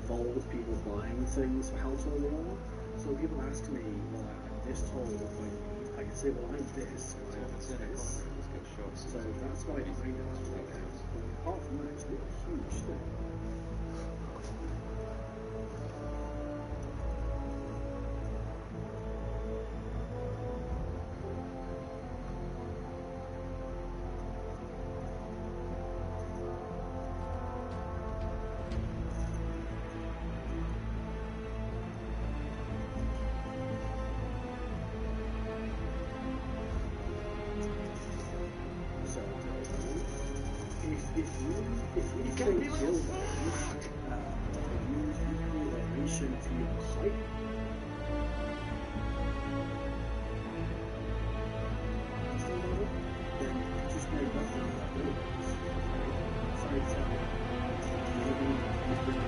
involve people buying things for How Tall You Are. So when people ask me, well, I'm this tall, what do I need? I can say, well, I'm this, right? I'm this. So that's why I find it has to work out. But apart from that, it's not a huge thing. If you think buildings use equal relation to your height, then just make nothing of that buildings. For example, maybe you bring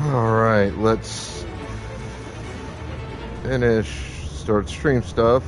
Alright, let's start stream stuff.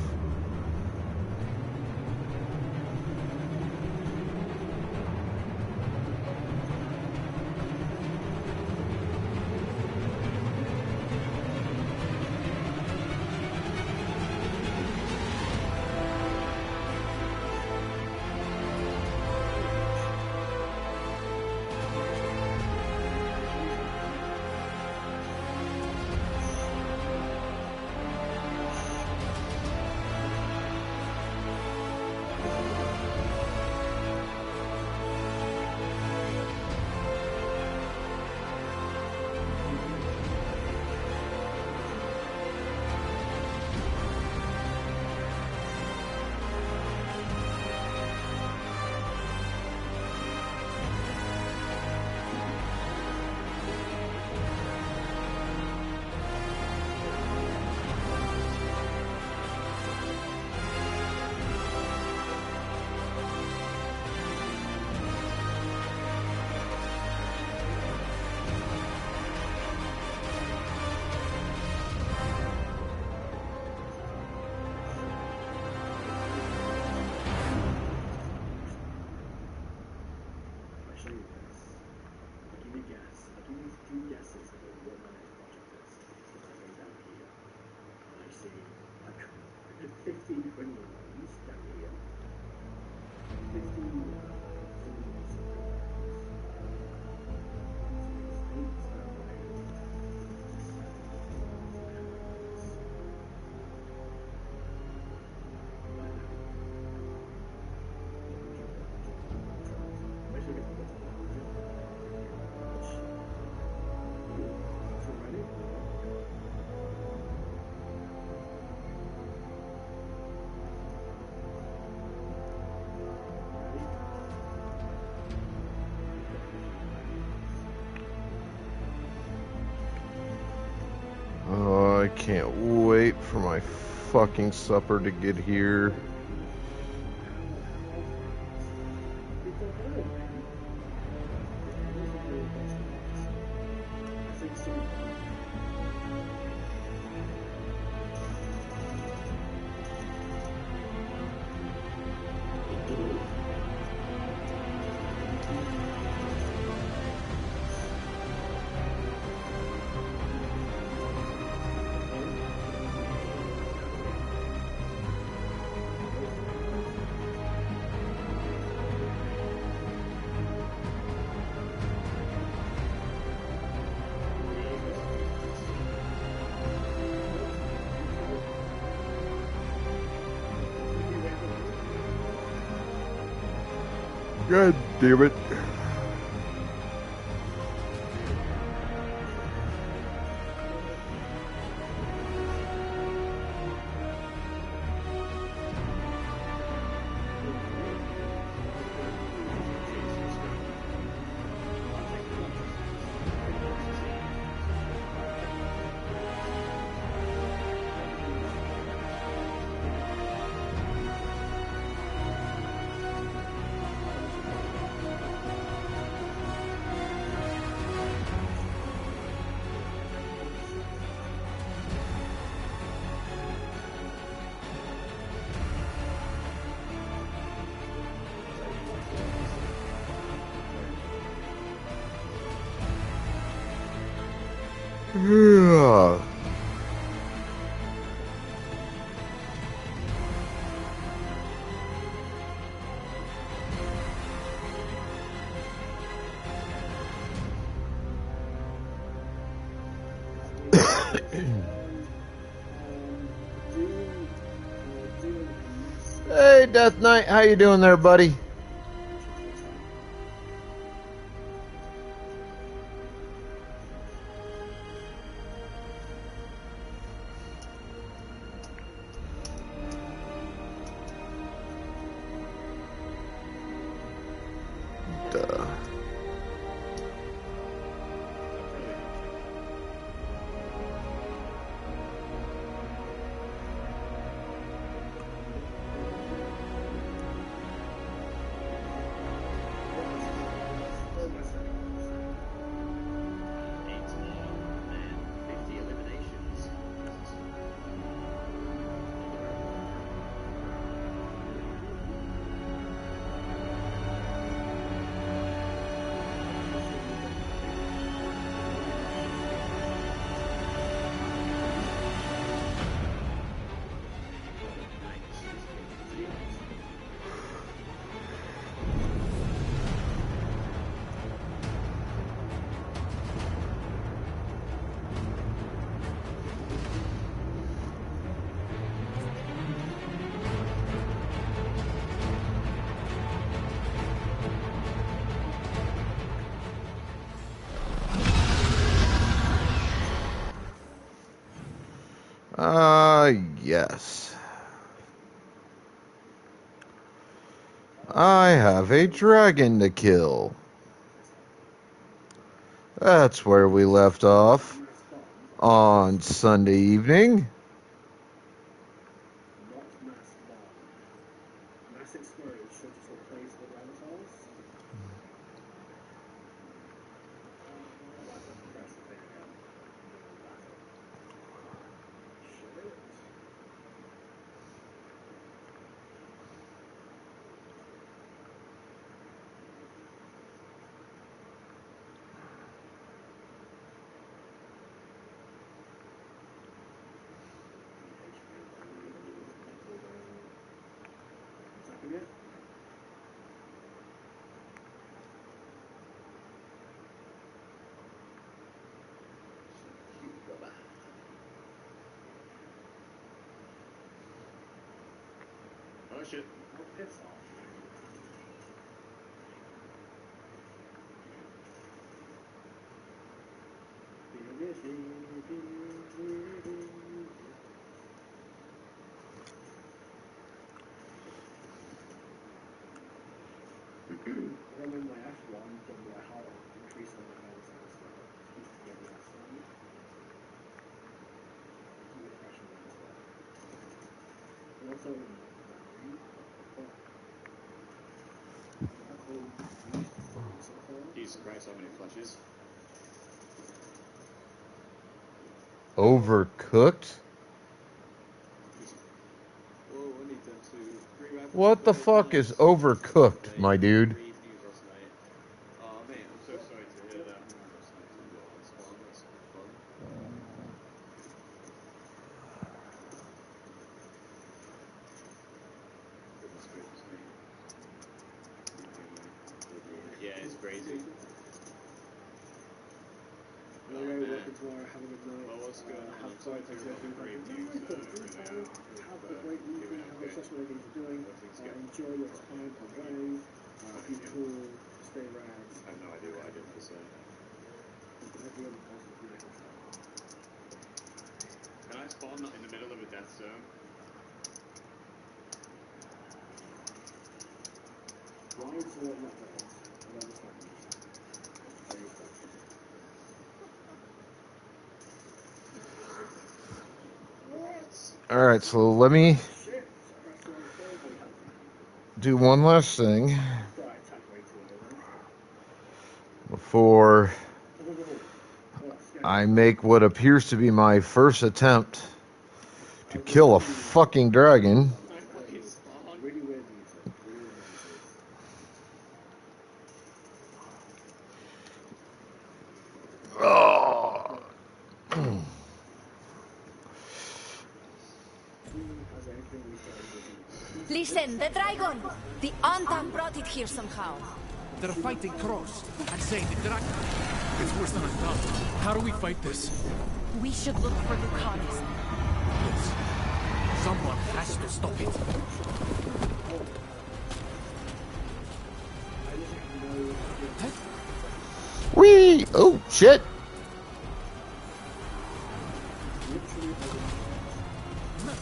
I can't wait for my fucking supper to get here. God damn it. Yeah. Hey, Death Knight, how you doing there, buddy? Yes. I have a dragon to kill. That's where we left off on Sunday evening. Oh shit. Oh, piss off. Running my F1, done my heart, increasing my health as well. Keep getting F1. Jesus Christ, how many flushes? Overcooked? What the fuck is overcooked, my dude? Oh man, I'm so sorry to hear that. Yeah, it's crazy. Well, working tomorrow, have a good night. Well, what's going on? Have I'm fun, sorry to thanks hear for about the everything. great news. Have a great evening, have a session whatever you're doing. Enjoy your time away. Be cool, stay rad. I have no idea what I did for say. Can I spawn in the middle of a death zone? Why is it not that? I don't understand. Alright, so let me do one last thing before I make what appears to be my first attempt to kill a fucking dragon. Oh. Listen, the dragon! The Antam brought it here somehow. They're fighting Cross and saying the dragon. It's worse than I thought. How do we fight this? We should look for Lucanis. Yes. Someone has to stop it. Whee! Oh, shit!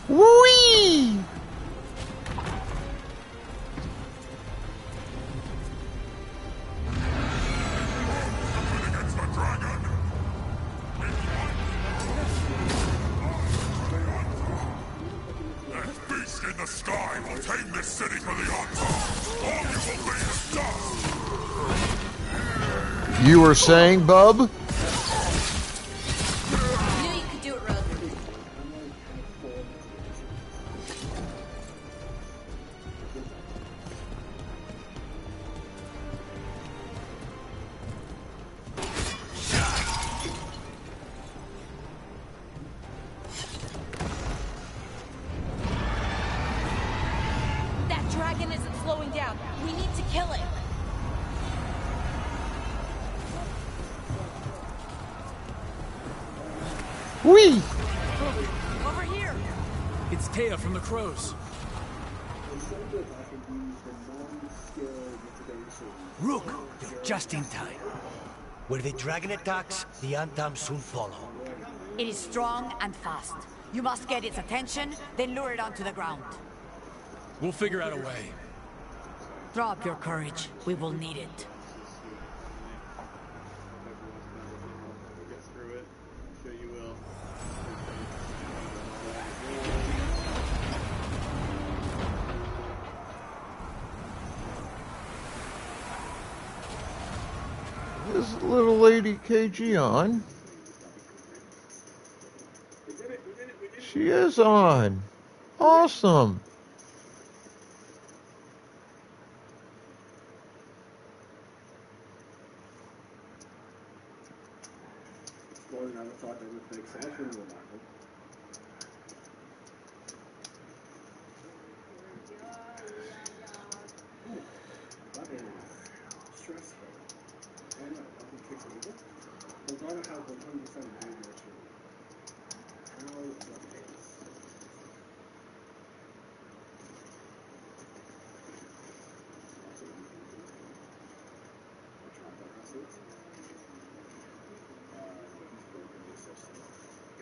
Whee! In the sky will tame this city for the Antam. All you will be is dust. You were saying, bub? You could do it, Rogue. That dragon isn't slowing down. We need to kill it. Whee! Over here. It's Taya from the Crows. Rook, you're just in time. Where the dragon attacks, the Antam soon follow. It is strong and fast. You must get its attention, then lure it onto the ground. We'll figure out a way. Throw up your courage. We will need it. Get through it. I'm sure you will. Is little lady KG on? She is on. Awesome.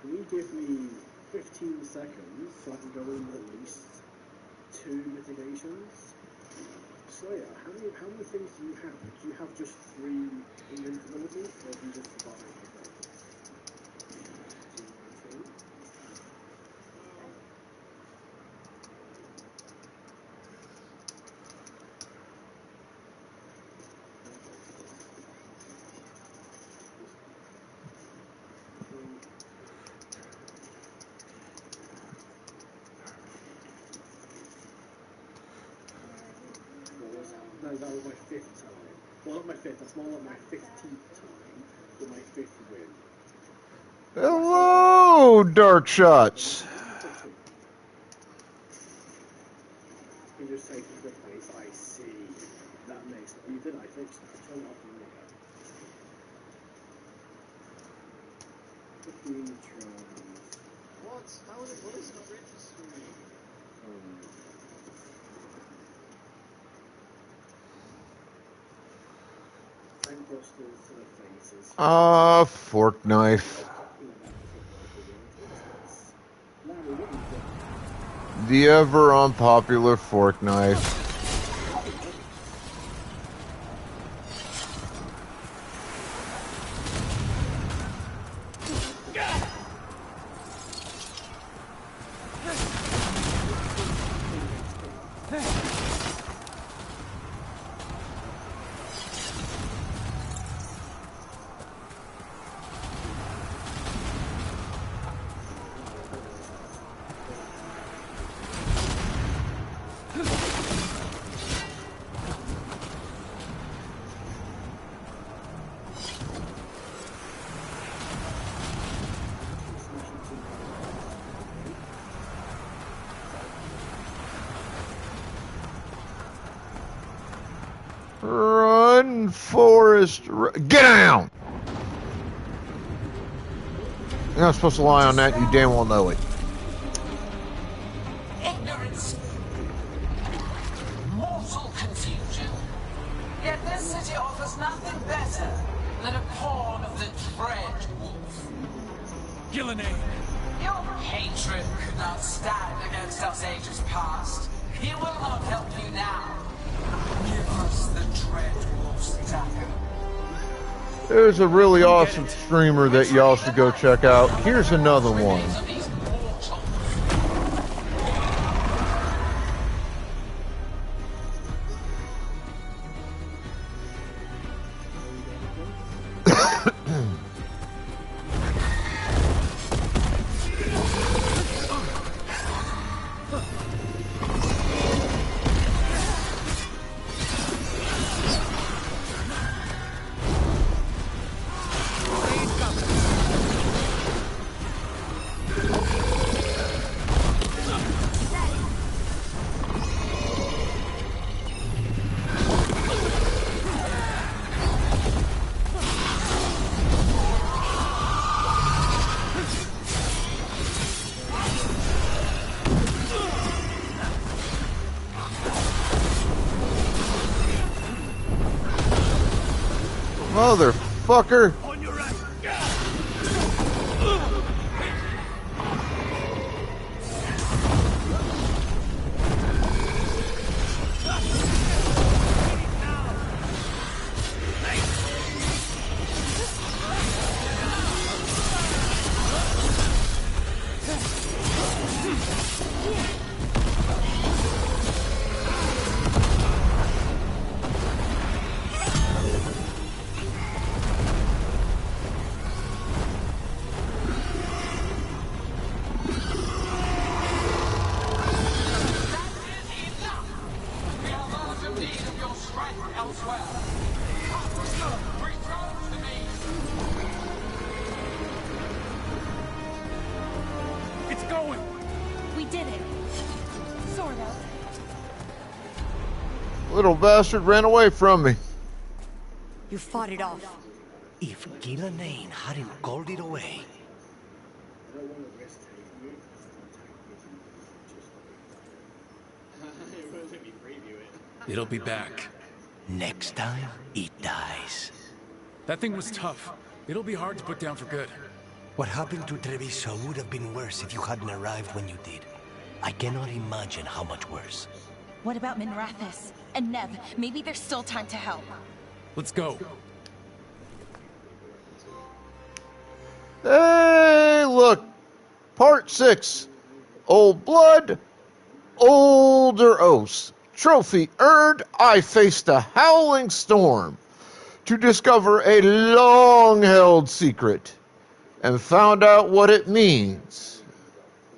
Can you give me 15 seconds so I can go in at least 2 mitigations? Slayer, how many things do you have? Do you have just 3 invincibilities, or do you just survive? that was my 5th time. Well, not my 5th, that's more like my 15th time, but my 5th win. Hello, Dark Shots. You just take the place, I see. That makes you did I fix that. Turn it off and look at it. 15 tries. What? What is not registering? Busters to the faces. Fork knife. The ever unpopular fork knife. Run, Forrest, get down! You're not supposed to lie on that, you damn well know it. Ignorance. Mortal confusion. Yet this city offers nothing better than a pawn of the dread wolf. Gillenay. Your hatred could not stand against us ages past. He will not help you now. Give us the dread wolf's dagger. There's a really awesome streamer that y'all should go check out. Here's another one. Motherfucker. On your right. It's going. We did it. Sort of. Little bastard ran away from me. You fought it off. If Gillenay hadn't called it away. It'll be back. Next time, it dies. That thing was tough. It'll be hard to put down for good. What happened to Treviso would have been worse if you hadn't arrived when you did. I cannot imagine how much worse. What about Minrathis? And Neb? Maybe there's still time to help. Let's go. Hey, look. Part 6. Old Blood, Older Oaths. Trophy earned, I faced a howling storm to discover a long-held secret and found out what it means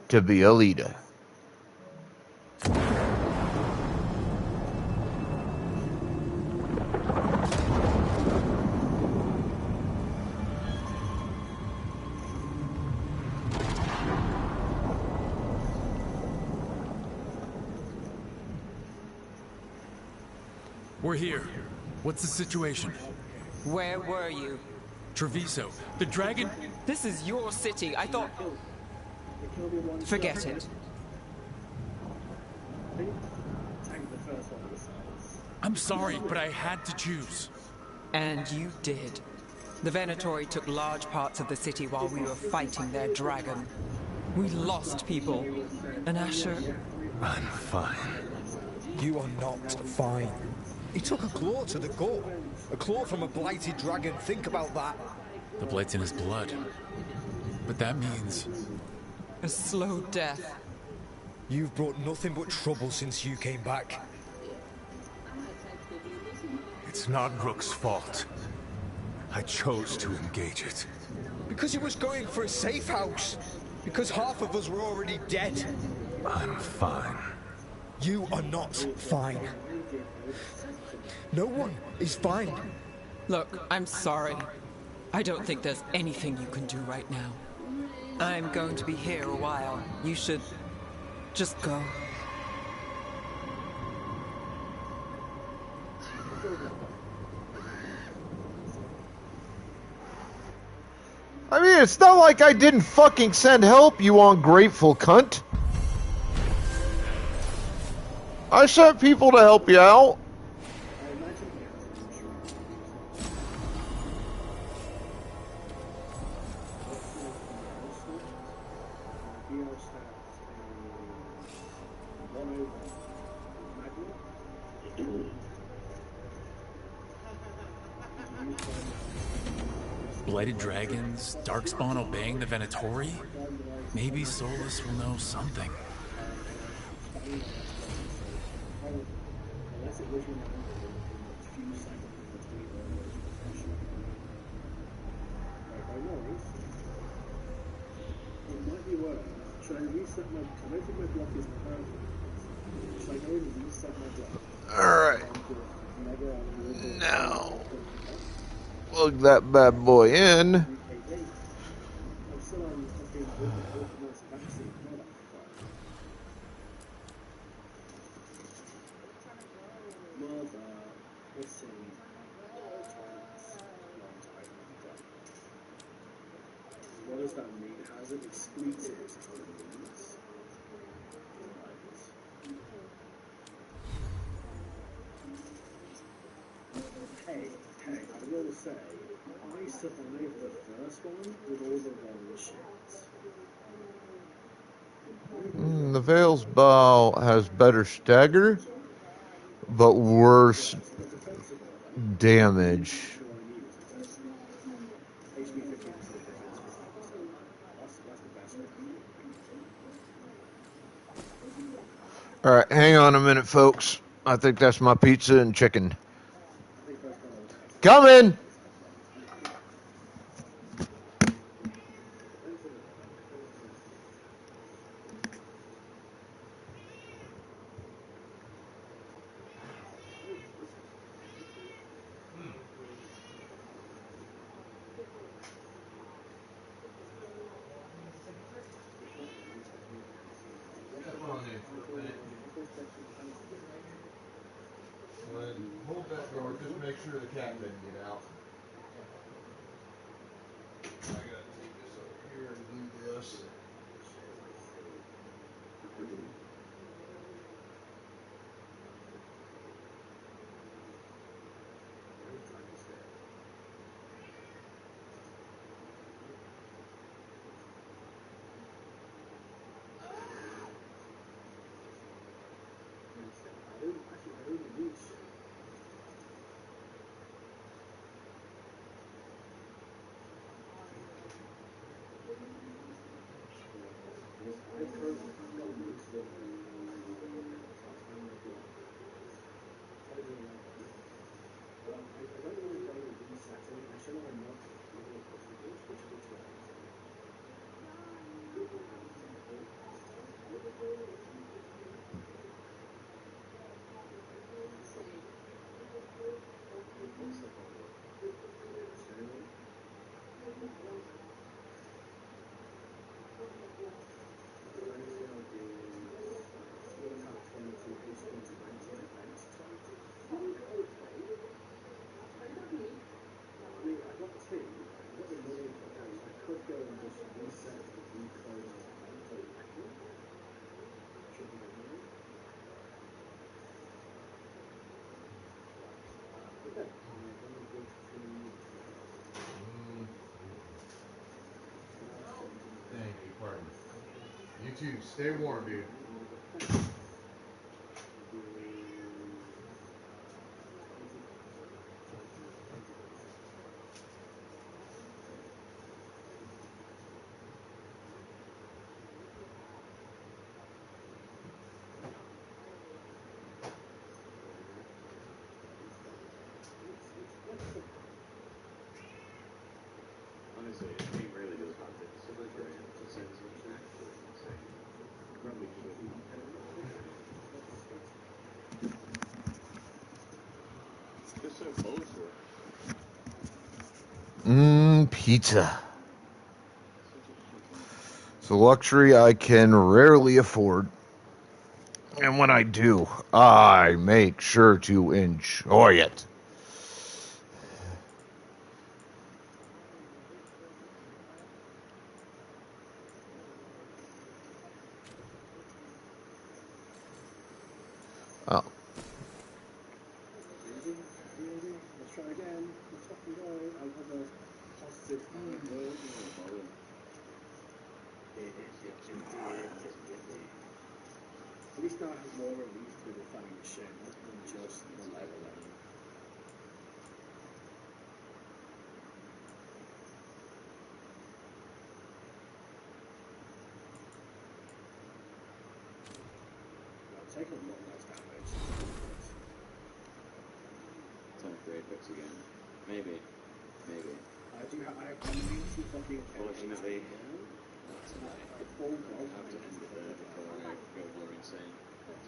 to be a leader. We're here. What's the situation? Where were you? Treviso. The dragon... This is your city. I thought... Forget it. I'm sorry, but I had to choose. And you did. The Venatori took large parts of the city while we were fighting their dragon. We lost people. And Asher... I'm fine. You are not fine. He took a claw to the gut. A claw from a blighted dragon. Think about that. The blight's in his blood. But that means... a slow death. You've brought nothing but trouble since you came back. It's not Rook's fault. I chose to engage it. Because he was going for a safe house. Because half of us were already dead. I'm fine. You are not fine. No one is fine. Look, I'm sorry. I don't think there's anything you can do right now. I'm going to be here a while. You should just go. I mean, it's not like I didn't fucking send help, you ungrateful cunt. I sent people to help you out. Blighted dragons, Darkspawn obeying the Venatori? Maybe Solus will know something. Alright. Now, plug that bad boy in. What does that mean? Has it excluded Hey, I will say, I survived the first one with all the wrong shit. The Veil's Bow has better stagger, but worse damage. Alright, hang on a minute, folks. I think that's my pizza and chicken. Coming! Hold that door, just make sure the cat didn't get out. I gotta take this over here and do this. Pardon. You too. Stay warm, dude. Honestly, he really does have this. So much right. The sense of actually insane. Probably just so colorful. Pizza. It's a luxury I can rarely afford. And when I do, I make sure to enjoy it. Oh. Let's try again. Let's fucking go. I have a positive At least now I have more relief with the flying machine than just the leveling. I'll take a lot less damage. Time for Apex again. Maybe. I have 90 fucking Fortunately, not tonight. I have to end it there before I go more insane.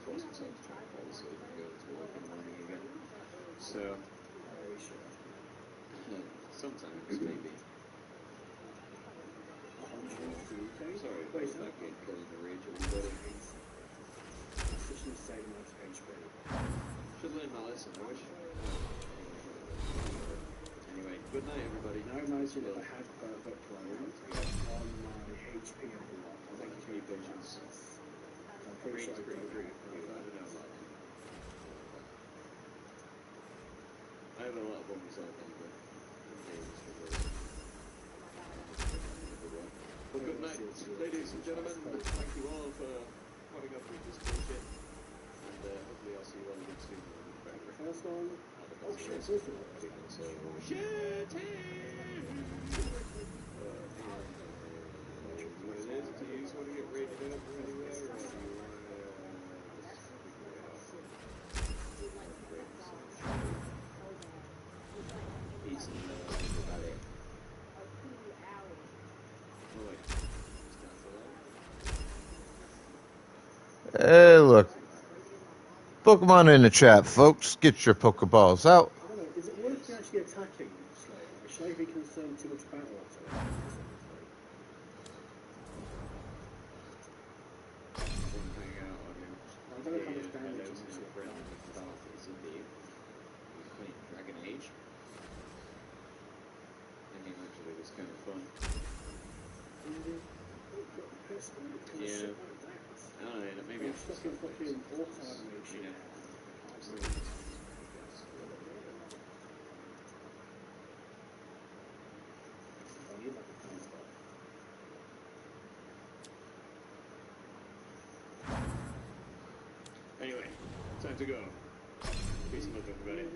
Force myself to try and fall asleep and go to work in the morning again. So, sometimes maybe. Sorry about that game killing the rage, everybody. Such an insane amount of HP. Should learn my lesson, I wish. Anyway, good night, everybody. Now imagine if I had perfect load on my HP of the lot. Thank you for your patience. I'm pretty sure I don't I don't know about that. I have a lot of fun myself, anyway. Well, good night, ladies and gentlemen. Thank you all for putting up with this bullshit. And hopefully I'll see you all again soon. First one. Oh shit, it's also So, shit! What it is, do you just want to get rated up anywhere, or do you want to... Peace and love, everybody. Oh wait, it's down for that. Hey, look. Pokemon in the chat, folks. Get your Pokeballs out. I don't know, is it worth actually attacking Slave? Is Slave be concerned too much about what? I don't know how much damage is actually playing Dragon Age. That game actually was kind of fun. Yeah. I don't know, maybe it's stuck in fucking auto animation. Yeah. Anyway, time to go. Peace and love, everybody.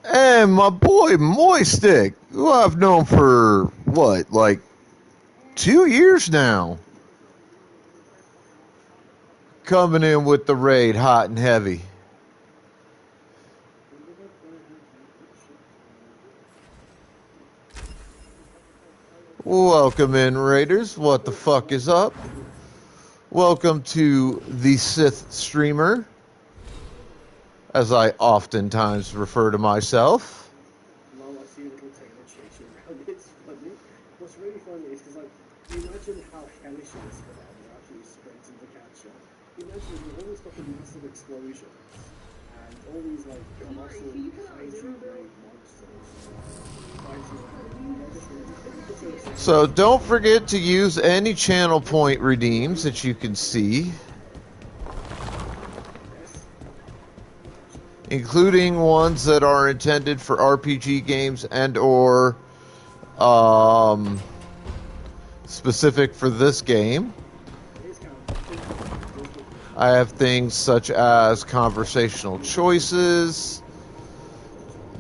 And my boy Moistick, who I've known for, what, like 2 years now. Coming in with the raid hot and heavy. Welcome in, Raiders. What the fuck is up? Welcome to the Sith Streamer, as I oftentimes refer to myself. Well, I see a little Taylor chasing around. It's funny. What's really funny is because, like, you imagine how hellish it is for them. They're actually sprinting to catch up. You imagine all these fucking massive explosions and all these, like, colossal kaiju-grade monsters fighting around. So don't forget to use any channel point redeems that you can see. including ones that are intended for RPG games and or specific for this game. I have things such as conversational choices.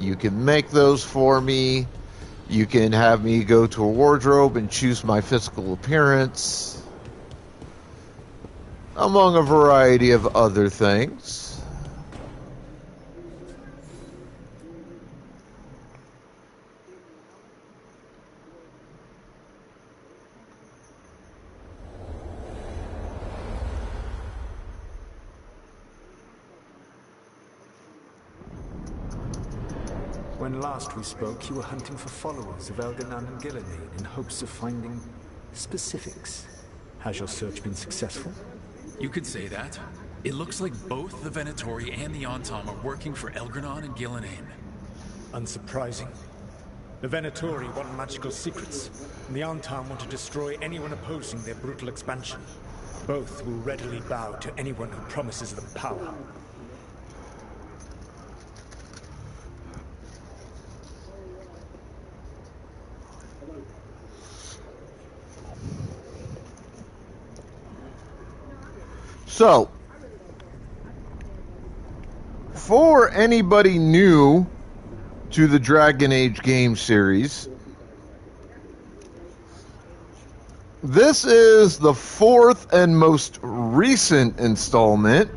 You can make those for me. You can have me go to a wardrobe and choose my physical appearance, among a variety of other things. When last we spoke, you were hunting for followers of Elganon and Gillenane in hopes of finding specifics. Has your search been successful? You could say that. It looks like both the Venatori and the Antam are working for Elganon and Gillenane. Unsurprising. The Venatori want magical secrets, and the Antam want to destroy anyone opposing their brutal expansion. Both will readily bow to anyone who promises them power. So, for anybody new to the Dragon Age game series, this is the fourth and most recent installment,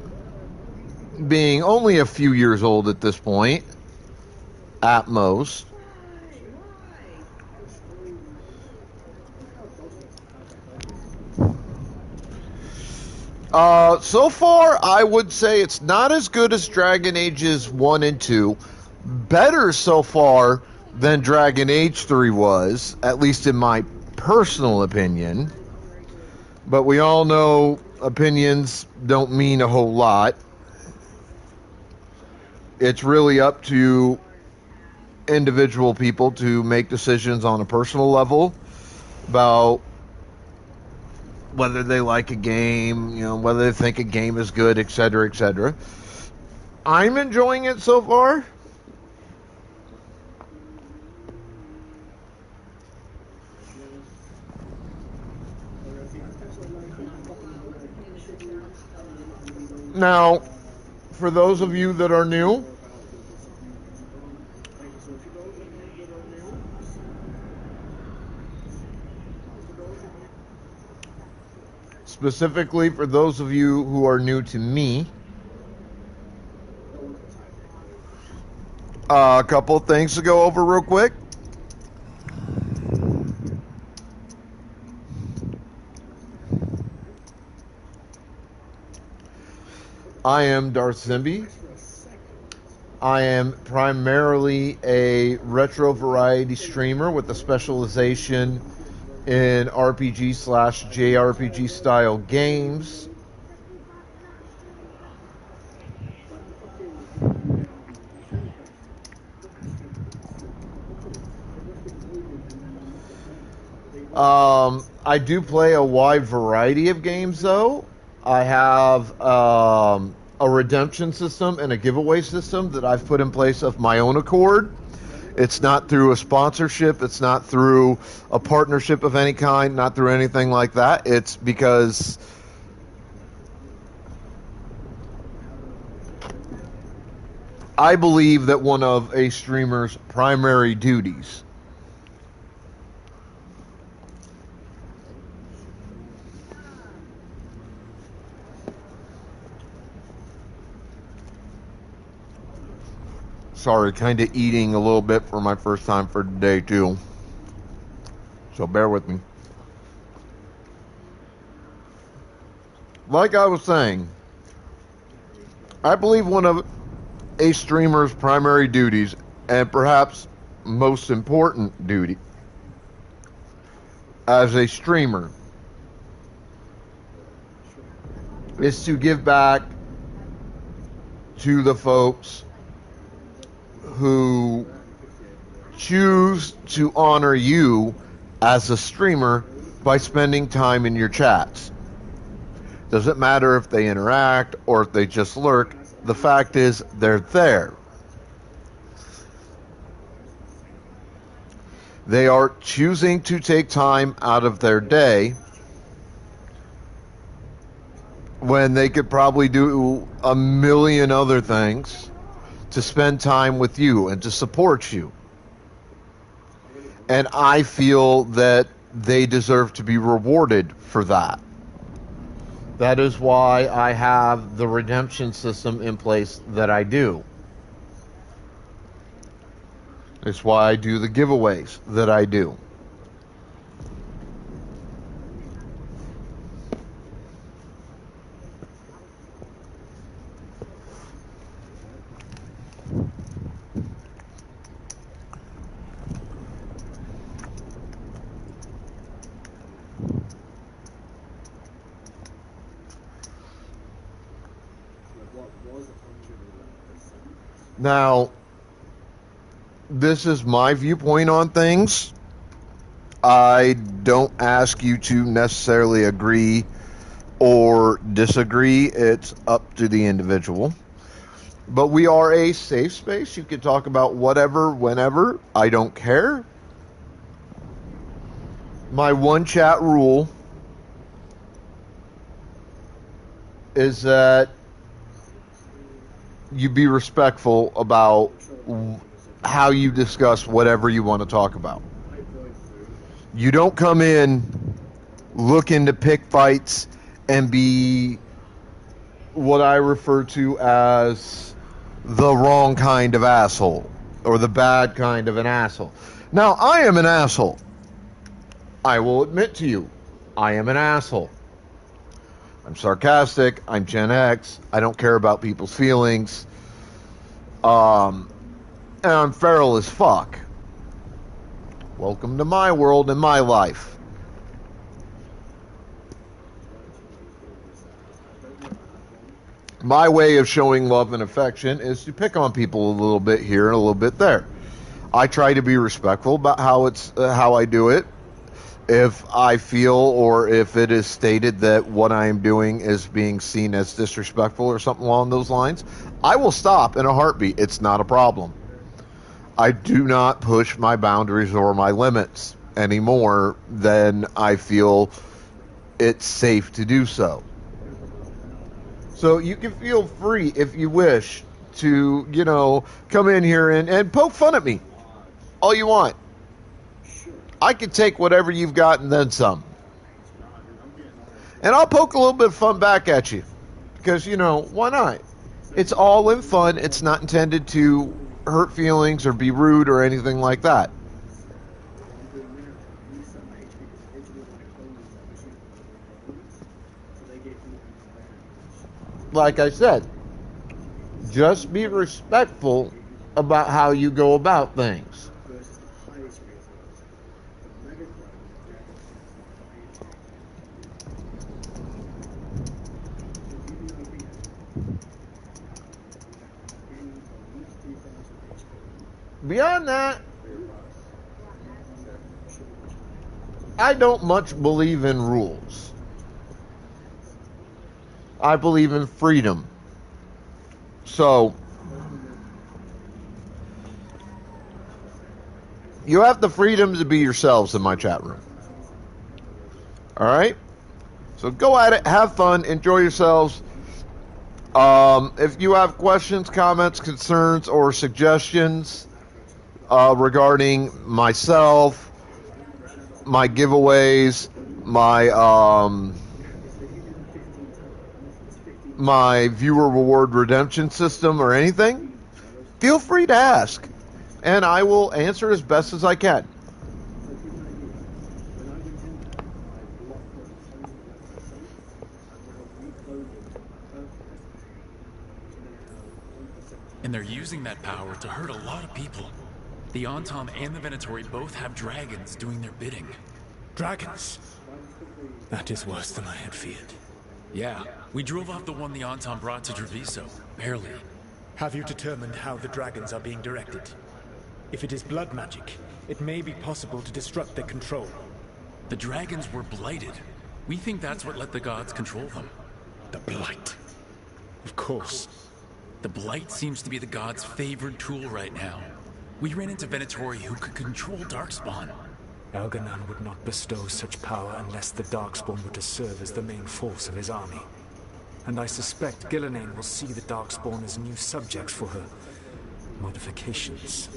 being only a few years old at this point, at most. So far, I would say it's not as good as Dragon Ages 1 and 2. Better so far than Dragon Age 3 was, at least in my personal opinion. But we all know opinions don't mean a whole lot. It's really up to individual people to make decisions on a personal level about whether they like a game, whether they think a game is good, etc., etc. I'm enjoying it so far. Now, for those of you that are new, specifically for those of you who are new to me, a couple things to go over real quick. I am Darth Zimby. I am primarily a retro variety streamer with a specialization in RPG/JRPG style games. I do play a wide variety of games, though. I have a redemption system and a giveaway system that I've put in place of my own accord. It's not through a sponsorship. It's not through a partnership of any kind, not through anything like that. It's because I believe that one of a streamer's primary duties Sorry, kind of eating a little bit for my first time for today, too. So bear with me. Like I was saying, I believe one of a streamer's primary duties, and perhaps most important duty, as a streamer, is to give back to the folks who choose to honor you as a streamer by spending time in your chats. Doesn't matter if they interact or if they just lurk. The fact is, they're there. They are choosing to take time out of their day when they could probably do a million other things to spend time with you and to support you. And I feel that they deserve to be rewarded for that. That is why I have the redemption system in place that I do. It's why I do the giveaways that I do. Now, this is my viewpoint on things. I don't ask you to necessarily agree or disagree. It's up to the individual. But we are a safe space. You can talk about whatever, whenever. I don't care. My one chat rule is that you be respectful about how you discuss whatever you want to talk about. You don't come in looking to pick fights and be what I refer to as the wrong kind of asshole or the bad kind of an asshole. Now, I am an asshole. I will admit to you, I am an asshole. I'm sarcastic. I'm Gen X. I don't care about people's feelings. And I'm feral as fuck. Welcome to my world and my life. My way of showing love and affection is to pick on people a little bit here and a little bit there. I try to be respectful about how I do it. If I feel or if it is stated that what I am doing is being seen as disrespectful or something along those lines, I will stop in a heartbeat. It's not a problem. I do not push my boundaries or my limits any more than I feel it's safe to do so. So you can feel free, if you wish, to, come in here and poke fun at me all you want. I can take whatever you've got and then some. And I'll poke a little bit of fun back at you. Because, why not? It's all in fun. It's not intended to hurt feelings or be rude or anything like that. Like I said, just be respectful about how you go about things. Beyond that, I don't much believe in rules. I believe in freedom. So, you have the freedom to be yourselves in my chat room. Alright? So go at it, have fun, enjoy yourselves. If you have questions, comments, concerns, or suggestions regarding myself, my giveaways, my viewer reward redemption system, or anything, feel free to ask, and I will answer as best as I can. And they're using that power to hurt a lot of people. The Antom and the Venatori both have dragons doing their bidding. Dragons? That is worse than I had feared. Yeah, we drove off the one the Antom brought to Treviso. Barely. Have you determined how the dragons are being directed? If it is blood magic, it may be possible to disrupt their control. The dragons were blighted. We think that's what let the gods control them. The Blight. Of course. The Blight seems to be the god's favored tool right now. We ran into Venatori who could control Darkspawn. Elganon would not bestow such power unless the Darkspawn were to serve as the main force of his army. And I suspect Gillenane will see the Darkspawn as new subjects for her modifications.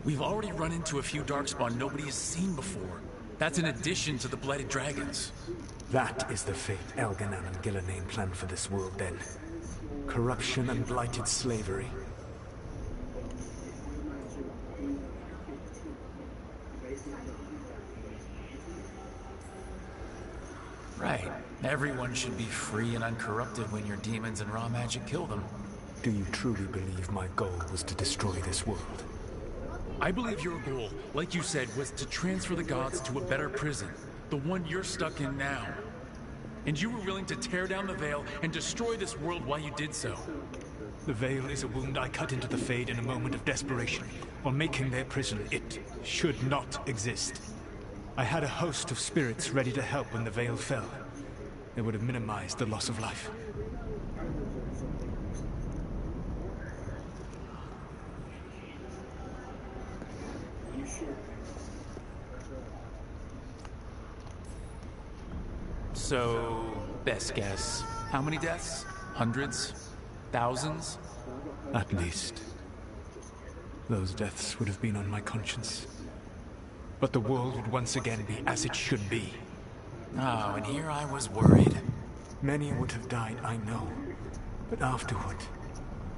We've already run into a few Darkspawn nobody has seen before. That's in addition to the Blighted Dragons. That is the fate Elganon and Gillenane planned for this world then. Corruption and blighted slavery. Right. Everyone should be free and uncorrupted when your demons and raw magic kill them. Do you truly believe my goal was to destroy this world? I believe your goal, like you said, was to transfer the gods to a better prison. The one you're stuck in now. And you were willing to tear down the veil and destroy this world while you did so. The veil is a wound I cut into the Fade in a moment of desperation. While making their prison, it should not exist. I had a host of spirits ready to help when the veil fell. They would have minimized the loss of life. So, best guess, how many deaths? Hundreds? Thousands? At least. Those deaths would have been on my conscience. But the world would once again be as it should be. Oh, and here I was worried. Many would have died, I know. But afterward,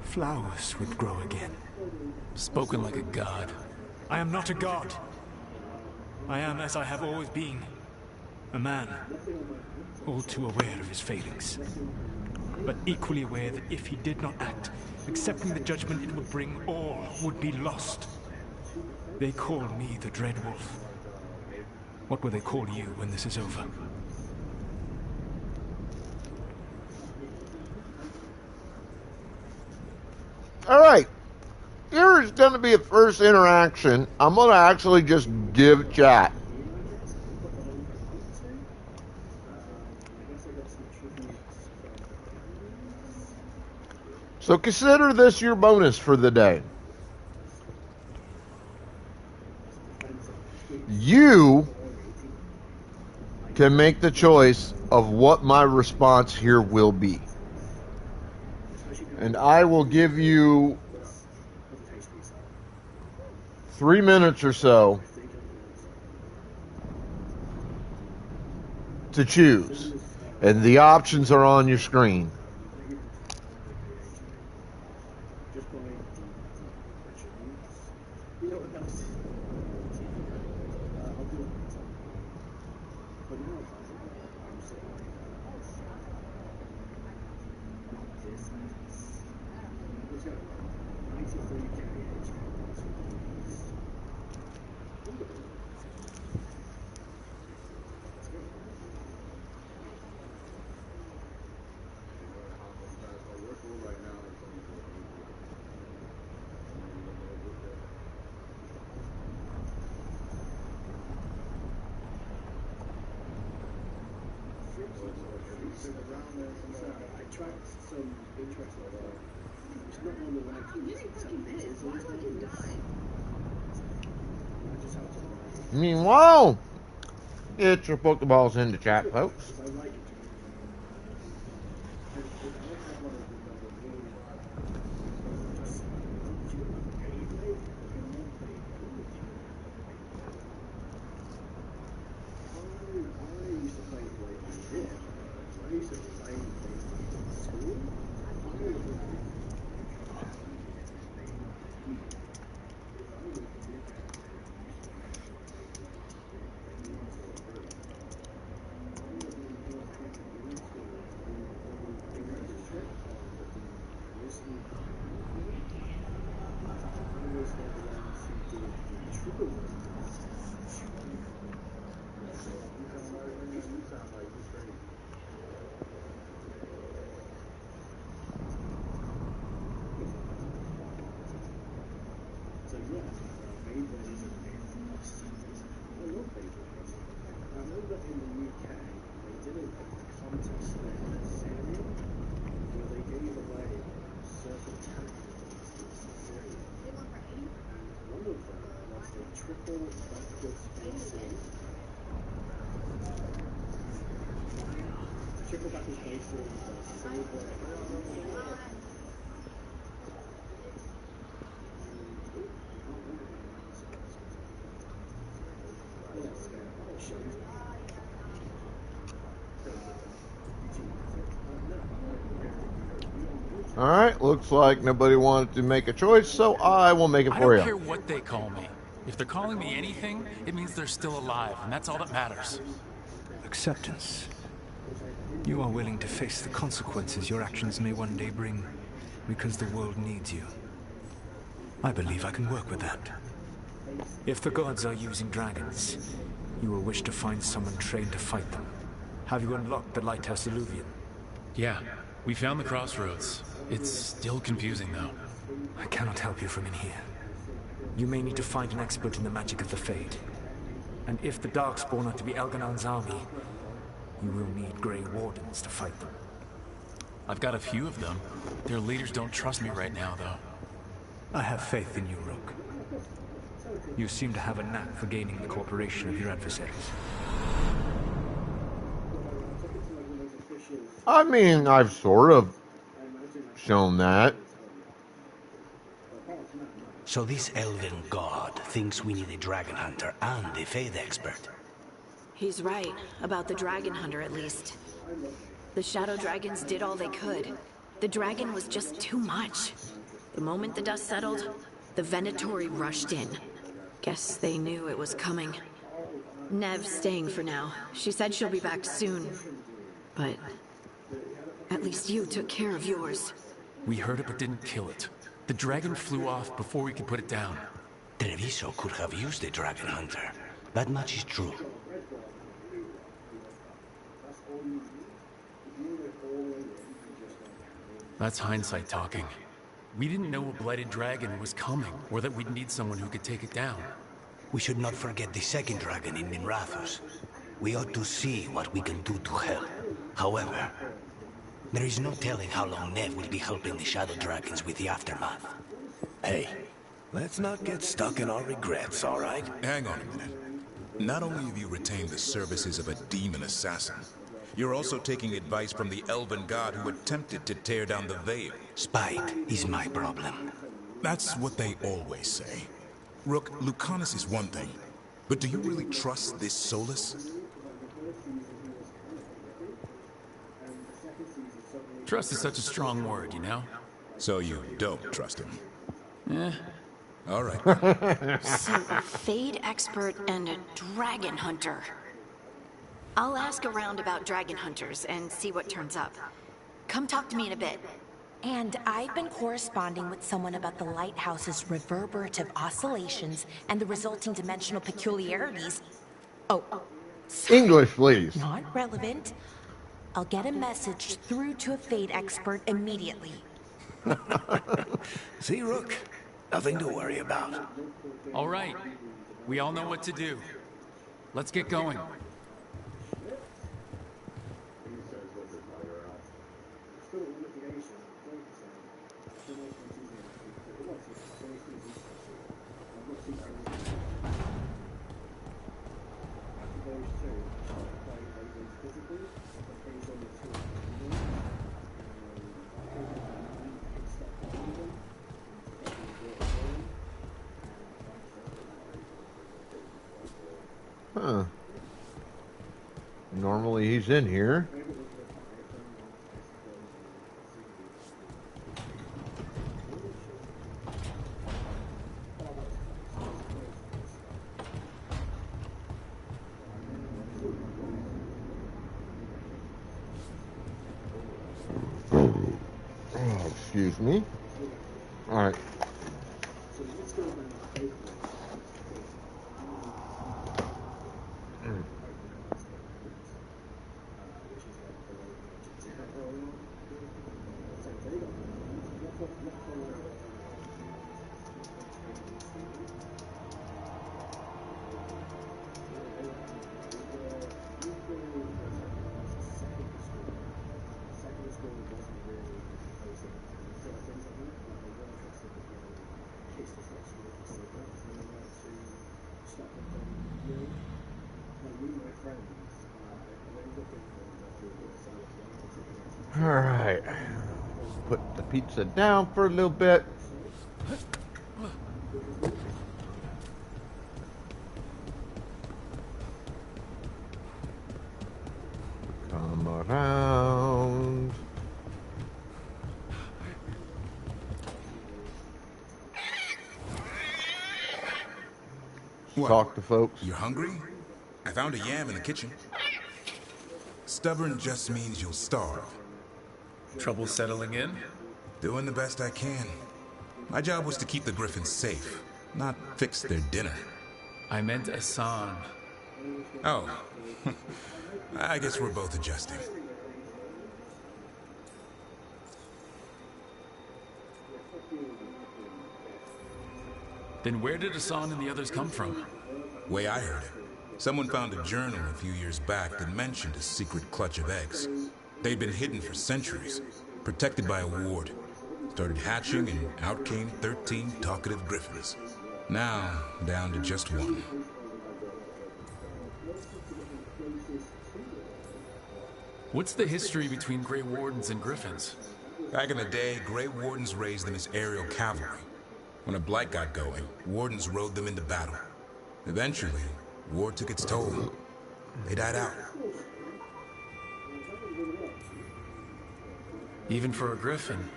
flowers would grow again. Spoken like a god. I am not a god. I am as I have always been. A man. All too aware of his failings. But equally aware that if he did not act, accepting the judgment it would bring, all would be lost. They call me the Dread Wolf. What will they call you when this is over? All right. Here's going to be a first interaction. I'm going to actually just give chat. So consider this your bonus for the day. You can make the choice of what my response here will be. And I will give you 3 minutes or so to choose. And the options are on your screen. Meanwhile, get your Pokeballs in the chat, folks. Alright, looks like nobody wanted to make a choice, so I will make it I for don't you. care what they call me. If they're calling me anything, it means they're still alive, and that's all that matters. Acceptance. You are willing to face the consequences your actions may one day bring, because the world needs you. I believe I can work with that. If the gods are using dragons, you will wish to find someone trained to fight them. Have you unlocked the Lighthouse Illuvian? Yeah, we found the crossroads. It's still confusing, though. I cannot help you from in here. You may need to find an expert in the magic of the Fade. And if the Darkspawn are to be Elganon's army, you will need Grey Wardens to fight them. I've got a few of them. Their leaders don't trust me right now, though. I have faith in you, Rook. You seem to have a knack for gaining the cooperation of your adversaries. I mean, I've sort of shown that. So this elven god thinks we need a dragon hunter and a Fade expert. He's right, about the dragon hunter at least. The shadow dragons did all they could. The dragon was just too much. The moment the dust settled, the Venatori rushed in. Guess they knew it was coming. Nev's staying for now. She said she'll be back soon. But at least you took care of yours. We heard it but didn't kill it. The dragon flew off before we could put it down. Treviso could have used a dragon hunter. That much is true. That's hindsight talking. We didn't know a blighted dragon was coming, or that we'd need someone who could take it down. We should not forget the second dragon in Minrathos. We ought to see what we can do to help. However, there is no telling how long Nev will be helping the shadow dragons with the aftermath. Hey, let's not get stuck in our regrets, all right? Hang on a minute. Not only have you retained the services of a demon assassin, you're also taking advice from the elven god who attempted to tear down the veil. Spite is my problem. That's what they always say. Rook, Lucanus is one thing, but do you really trust this Solus? Trust is such a strong word, you know? So you don't trust him? Eh. All right. So, a Fade expert and a dragon hunter. I'll ask around about dragon hunters and see what turns up. Come talk to me in a bit. And I've been corresponding with someone about the lighthouse's reverberative oscillations and the resulting dimensional peculiarities. Oh, sorry. English, please. Not relevant. I'll get a message through to a Fade expert immediately. See, Rook? Nothing to worry about. All right. We all know what to do. Let's get going. Huh. Normally he's in here. Oh, excuse me. All right. Alright. Put the pizza down for a little bit. Come around. What? Talk to folks. You hungry? I found a yam in the kitchen. Stubborn just means you'll starve. Trouble settling in? Doing the best I can. My job was to keep the Griffins safe, not fix their dinner. I meant Asan. Oh. I guess we're both adjusting. Then where did Asan and the others come from? Way I heard it, someone found a journal a few years back that mentioned a secret clutch of eggs. They'd been hidden for centuries, protected by a ward. Started hatching and out came 13 talkative griffins. Now, down to just one. What's the history between Grey Wardens and Griffins? Back in the day, Grey Wardens raised them as aerial cavalry. When a blight got going, Wardens rode them into battle. Eventually, war took its toll. They died out. Even for a Griffin,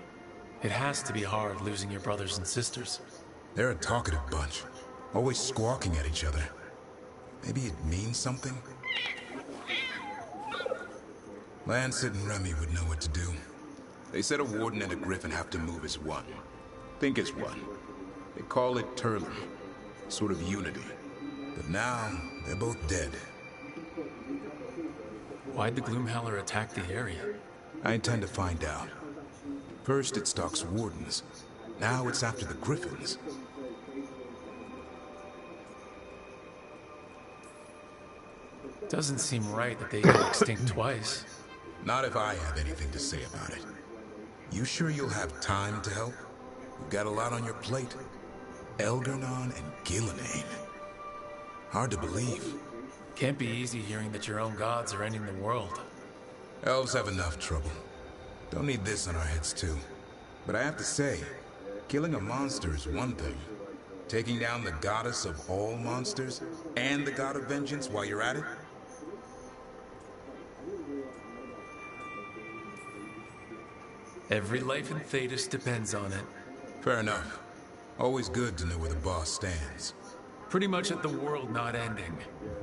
it has to be hard losing your brothers and sisters. They're a talkative bunch, always squawking at each other. Maybe it means something? Lancet and Remy would know what to do. They said a Warden and a Griffin have to move as one. Think as one. They call it Turlin, sort of unity. But now, they're both dead. Why'd the Gloomhowler attack the area? I intend to find out. First it stalks Wardens. Now it's after the Griffins. Doesn't seem right that they got extinct twice. Not if I have anything to say about it. You sure you'll have time to help? You've got a lot on your plate. Elgernon and Gillenane. Hard to believe. Can't be easy hearing that your own gods are ending the world. Elves have enough trouble. Don't need this on our heads too. But I have to say, killing a monster is one thing. Taking down the goddess of all monsters and the god of vengeance while you're at it? Every life in Thedas depends on it. Fair enough. Always good to know where the boss stands. Pretty much at the world not ending.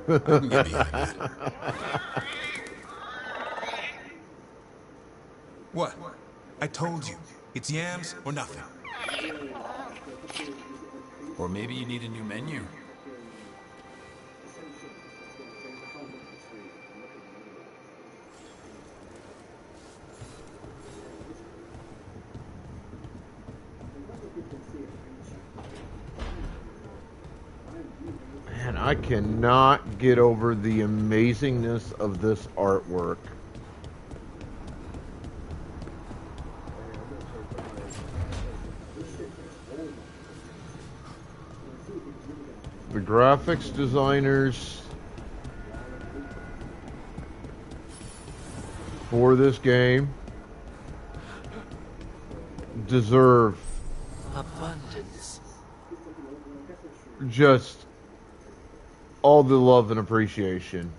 I can get behind that. What? I told you. It's yams or nothing. Or maybe you need a new menu. Man, I cannot get over the amazingness of this artwork. The graphics designers for this game deserve Abundance. just all the love and appreciation.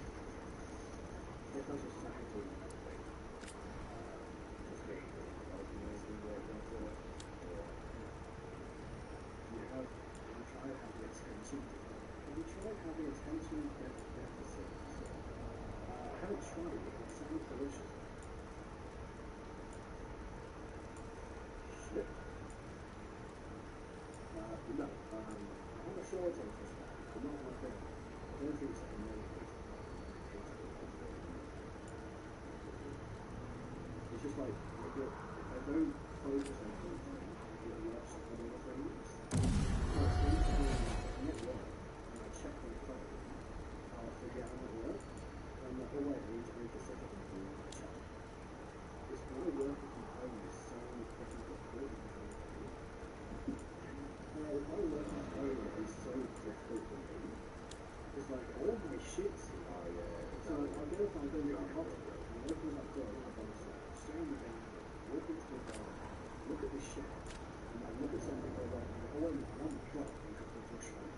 shit. And I look at something and go, oh wait, I want the plot, and have to push on.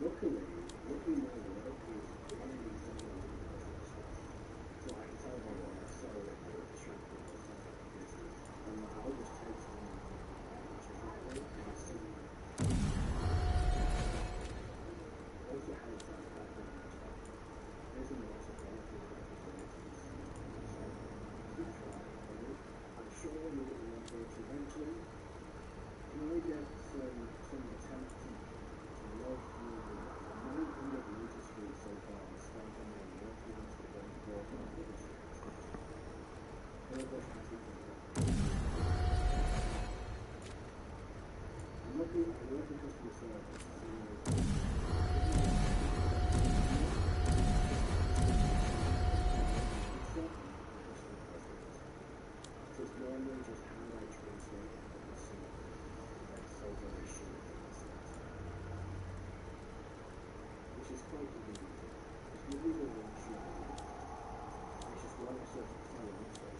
Luckily my work is running in something like this. So I can tell by what I sell it for distracted or something like this. And I'll just take someone which is that way, and I see also helps that fact that there's a lot of quality opportunities. So keep trying, right? I'm sure you'll get one works eventually. Can I get some attempt to love through the 900 meters street so far and spent on my work units to go and forth on the street? Burbush has it from that. I'm looking at customer service. So it's normally just how I translate it to customer. That's so very short. Which is quite convenient. If you leave a one shot, which is what I sort of follow up with,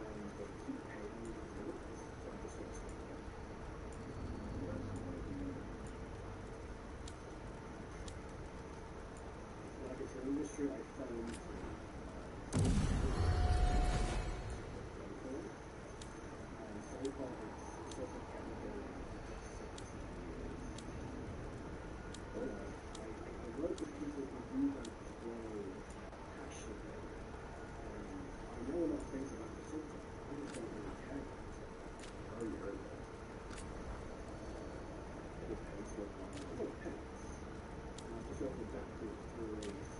and they keep paying me to do it, so I'm just going to stop it. Like it's an industry I fell into. And so far it's sort of kept me going for 17 years. I work with people who do that grow passionately, and I know a lot of things about the subject. I just don't really care about it. Oh, you heard that. It depends what one. Well, it depends. And I've just sort of adapted to always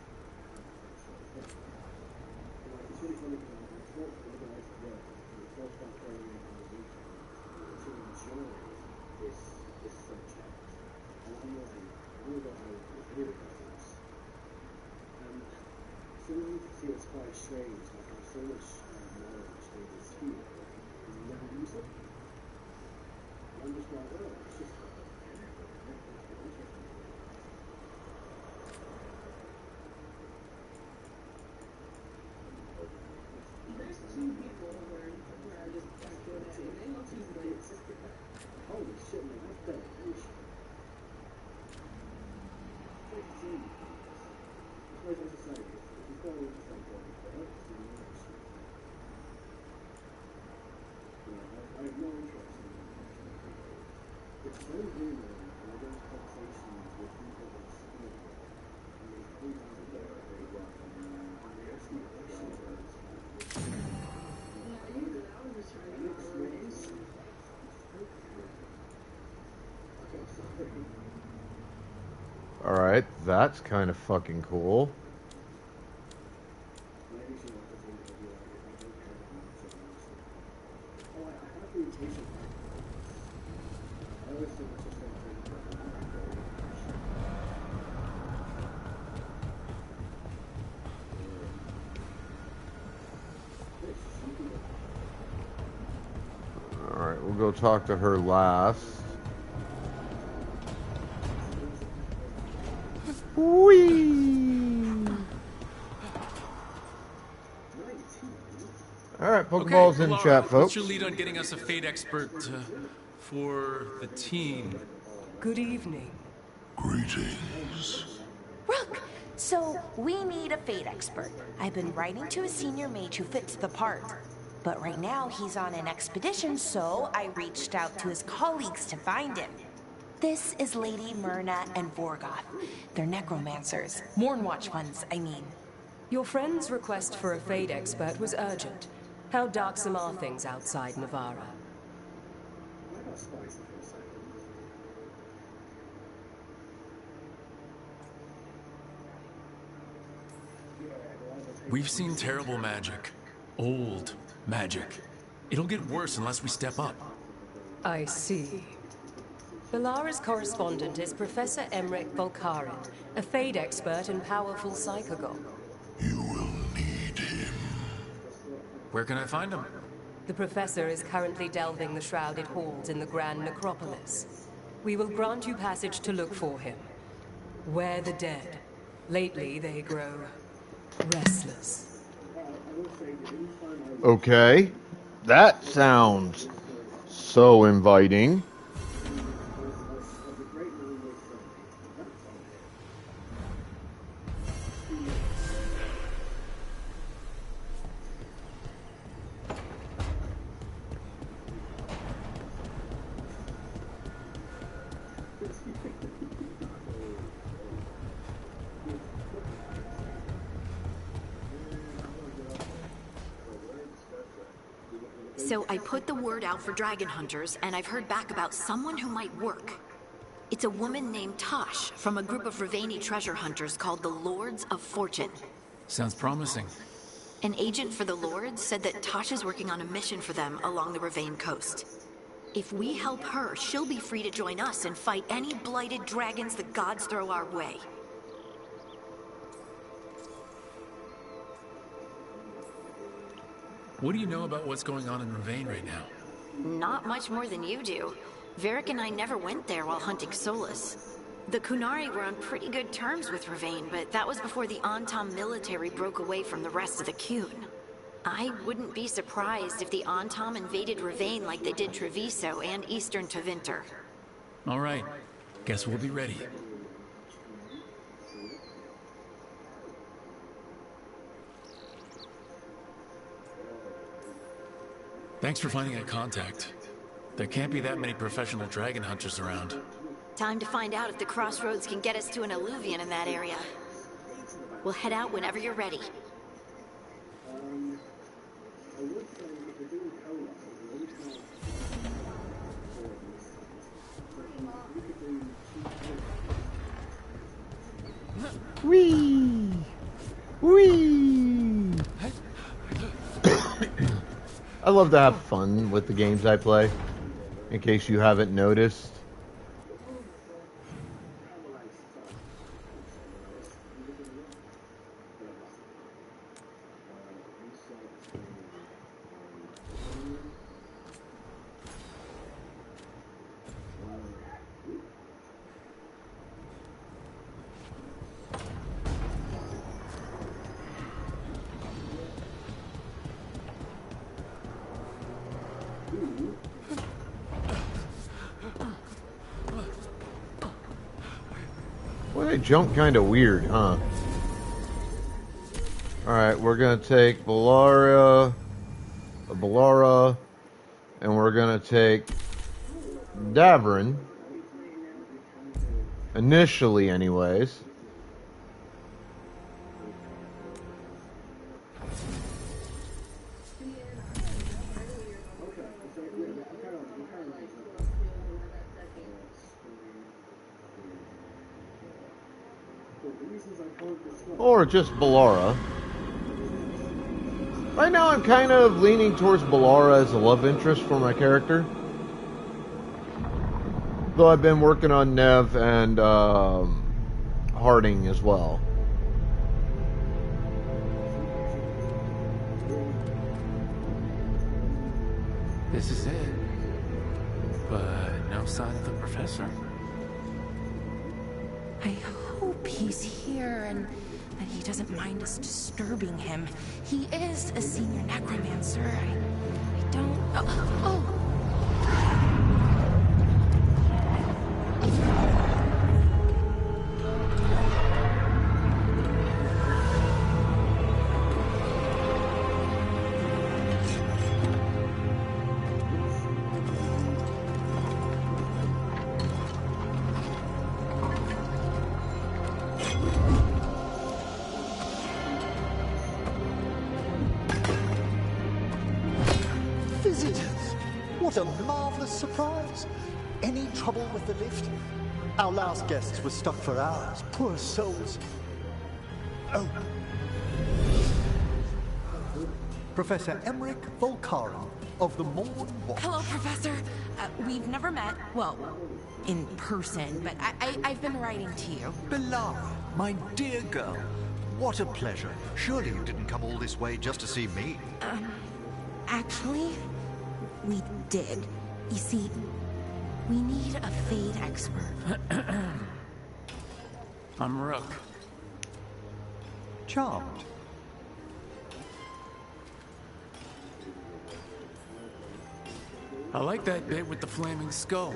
have that sort of thing. And like, it's really funny because I talk to the guys at work, and we talk about going in on the weekend to enjoy this subject. And I'm like, oh my god, it's really different. And some of you can see it's quite strange, like I have so much knowledge in this field, and you never use it. And I'm just like, oh, it's just there's two people where I just good at it. They look holy shit, man, that's dedication. As I say, if you follow the same body first, then you know it's I have no interest in that. It's so human, and I go to conversations with people that speak, and they come down to their very well, and they ask me questions about this stuff. And it's nice. Okay, sorry. Alright, that's kind of fucking cool. Alright, we'll go talk to her last. Whee! Alright, Pokeballs okay, in Laura, chat, folks. What's your lead on getting us a fate expert for the team? Good evening. Greetings. Rook! So, we need a fate expert. I've been writing to a senior mage who fits the part. But right now, he's on an expedition, so I reached out to his colleagues to find him. This is Lady Myrna and Vorgoth. They're necromancers. Mournwatch ones, I mean. Your friend's request for a fate expert was urgent. How darksome are things outside Navarra? We've seen terrible magic. Old magic. It'll get worse unless we step up. I see. Belara's correspondent is Professor Emmerich Volkarin, a fate expert and powerful psychagon. You will need him. Where can I find him? The professor is currently delving the shrouded halls in the Grand Necropolis. We will grant you passage to look for him. Where the dead. Lately, they grow restless. Okay. That sounds so inviting. So I put the word out for dragon hunters, and I've heard back about someone who might work. It's a woman named Tosh from a group of Ravani treasure hunters called the Lords of Fortune. Sounds promising. An agent for the Lords said that Tosh is working on a mission for them along the Ravane coast. If we help her, she'll be free to join us and fight any blighted dragons the gods throw our way. What do you know about what's going on in Ravane right now? Not much more than you do. Varric and I never went there while hunting Solus. The Kunari were on pretty good terms with Ravane, but that was before the Antam military broke away from the rest of the Kun. I wouldn't be surprised if the Antam invaded Ravane like they did Treviso and Eastern Tevinter. All right. Guess we'll be ready. Thanks for finding a contact. There can't be that many professional dragon hunters around. Time to find out if the crossroads can get us to an alluvion in that area. We'll head out whenever you're ready. Whee! Whee! I love to have fun with the games I play, in case you haven't noticed. Well, they jump kind of weird, huh? Alright, we're going to take Balara, and we're going to take Davrin. Initially, anyways. Or just Balara. Right now I'm kind of leaning towards Balara as a love interest for my character. Though I've been working on Nev and Harding as well. This is it. But no sign of the professor. I hope he's here and that he doesn't mind us disturbing him. He is a senior necromancer. I don't... Oh! What a marvelous surprise! Any trouble with the lift? Our last guests were stuck for hours. Poor souls. Oh. Professor Emmerich Volkaren of the Morn Watch. Hello, Professor. We've never met. Well, in person, but I've been writing to you. Balara, my dear girl. What a pleasure. Surely you didn't come all this way just to see me. Actually, we did. You see, we need a Fade expert. I'm Rook. Charmed. I like that bit with the flaming skull.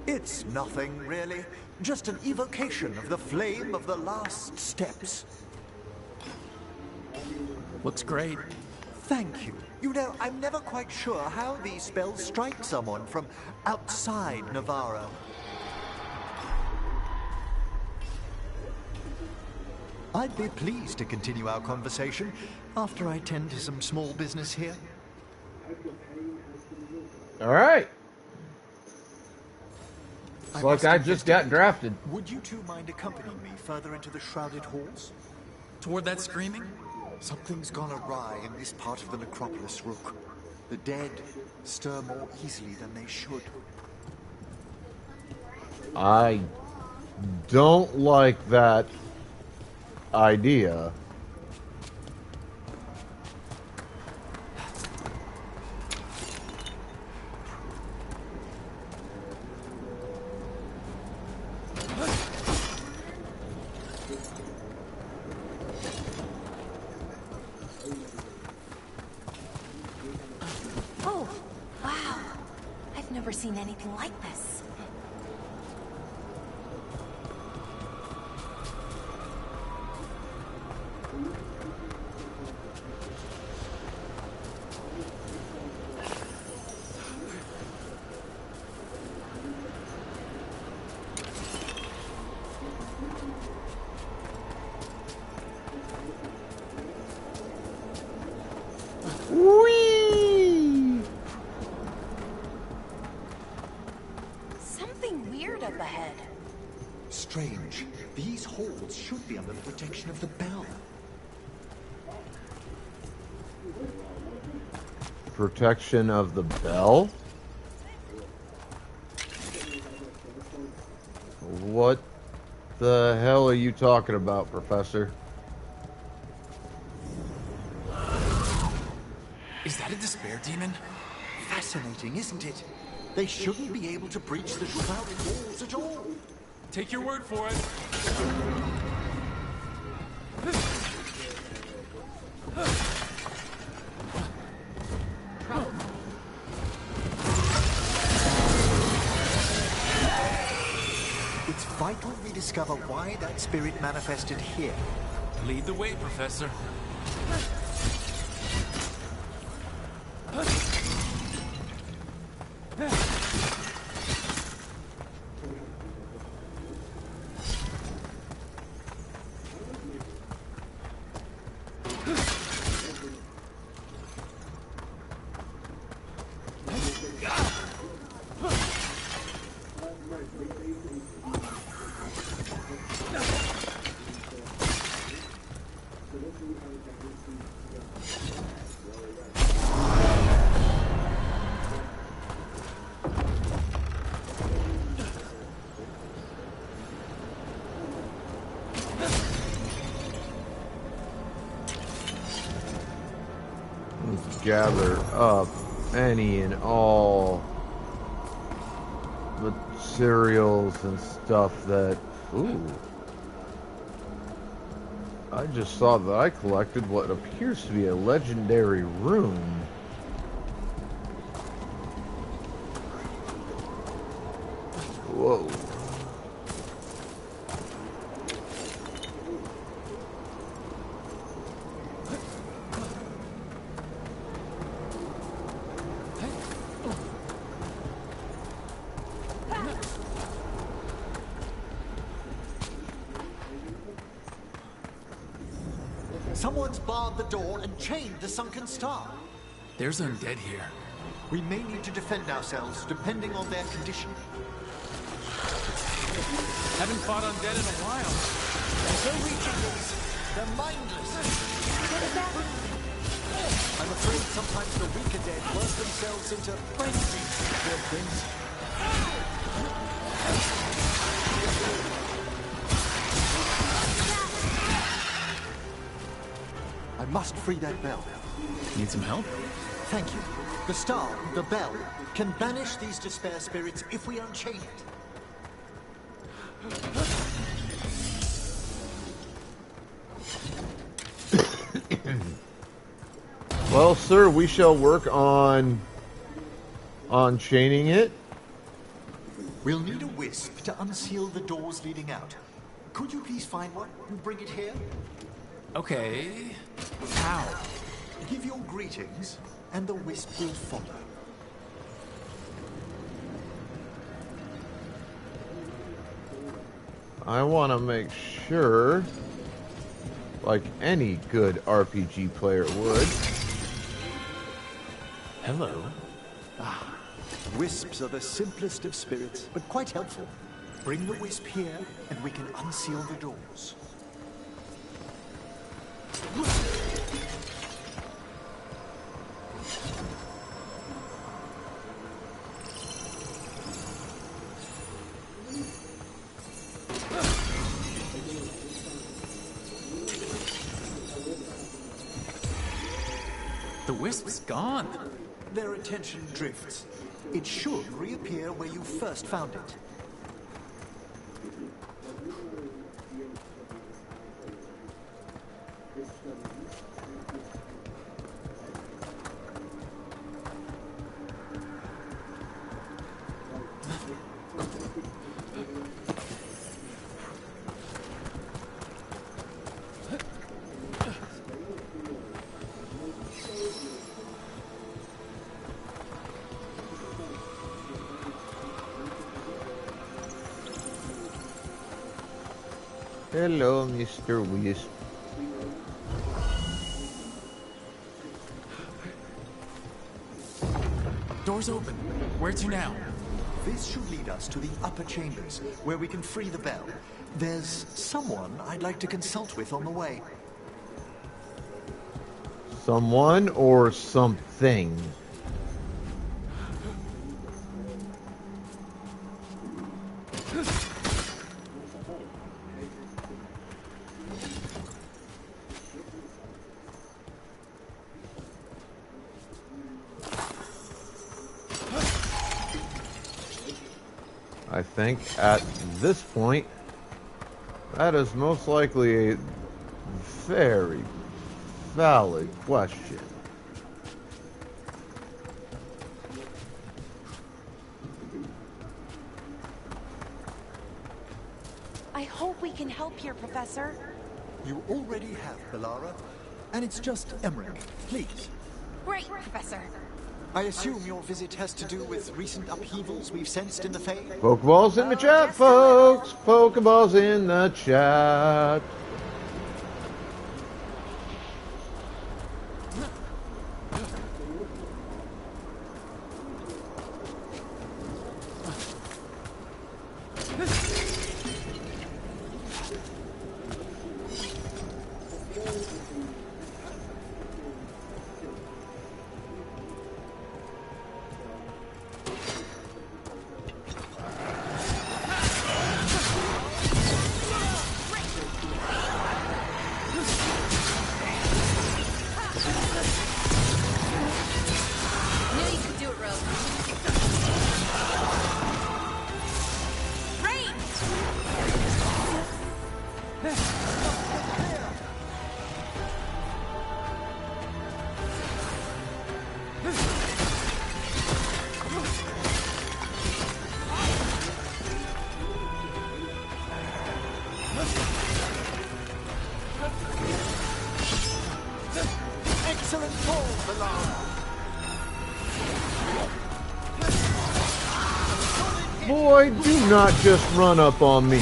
It's nothing, really. Just an evocation of the flame of the last steps. Looks great. Thank you. You know, I'm never quite sure how these spells strike someone from outside Navarro. I'd be pleased to continue our conversation after I tend to some small business here. All right. It's like I just got drafted. Would you two mind accompanying me further into the shrouded halls? Toward that screaming? Something's gone awry in this part of the necropolis, Rook. The dead stir more easily than they should. I don't like that idea. Oh, wow. I've never seen anything like this. Whee! Something weird up ahead. Strange. These halls should be under the protection of the bell. Protection of the bell? What the hell are you talking about, Professor? Is that a despair demon? Fascinating, isn't it? They shouldn't be able to breach the shrouded walls at all. Take your word for it. It's vital we discover why that spirit manifested here. Lead the way, Professor. Gather up any and all materials and stuff that... Ooh. I just saw that I collected what appears to be a legendary rune. Whoa. Someone's barred the door and chained the sunken star. There's undead here. We may need to defend ourselves, depending on their condition. Haven't fought undead in a while. They're so reaching. They're mindless. I'm afraid sometimes the weaker dead work themselves into frenzy. Poor things. I must free that bell. Need some help? Thank you. The star, the bell, can banish these despair spirits if we unchain it. Well, sir, we shall work on chaining it. We'll need a wisp to unseal the doors leading out. Could you please find one and bring it here? Okay. How? Give your greetings, and the wisp will follow. I want to make sure, like any good RPG player would. Hello. Wisps are the simplest of spirits, but quite helpful. Bring the wisp here, and we can unseal the doors. The wisp's gone. Their attention drifts. It should reappear where you first found it. Hello, Mr. Wisp. Door's open. Where to now? This should lead us to the upper chambers, where we can free the bell. There's someone I'd like to consult with on the way. Someone or something? I think at this point, that is most likely a very valid question. I hope we can help here, Professor. You already have, Bellara. And it's just Emmerich. Please. Great, Professor. I assume your visit has to do with recent upheavals we've sensed in the Fae? Pokeballs in the chat, folks! Pokeballs in the chat. Excellent fall, Bellara. Boy, do not just run up on me.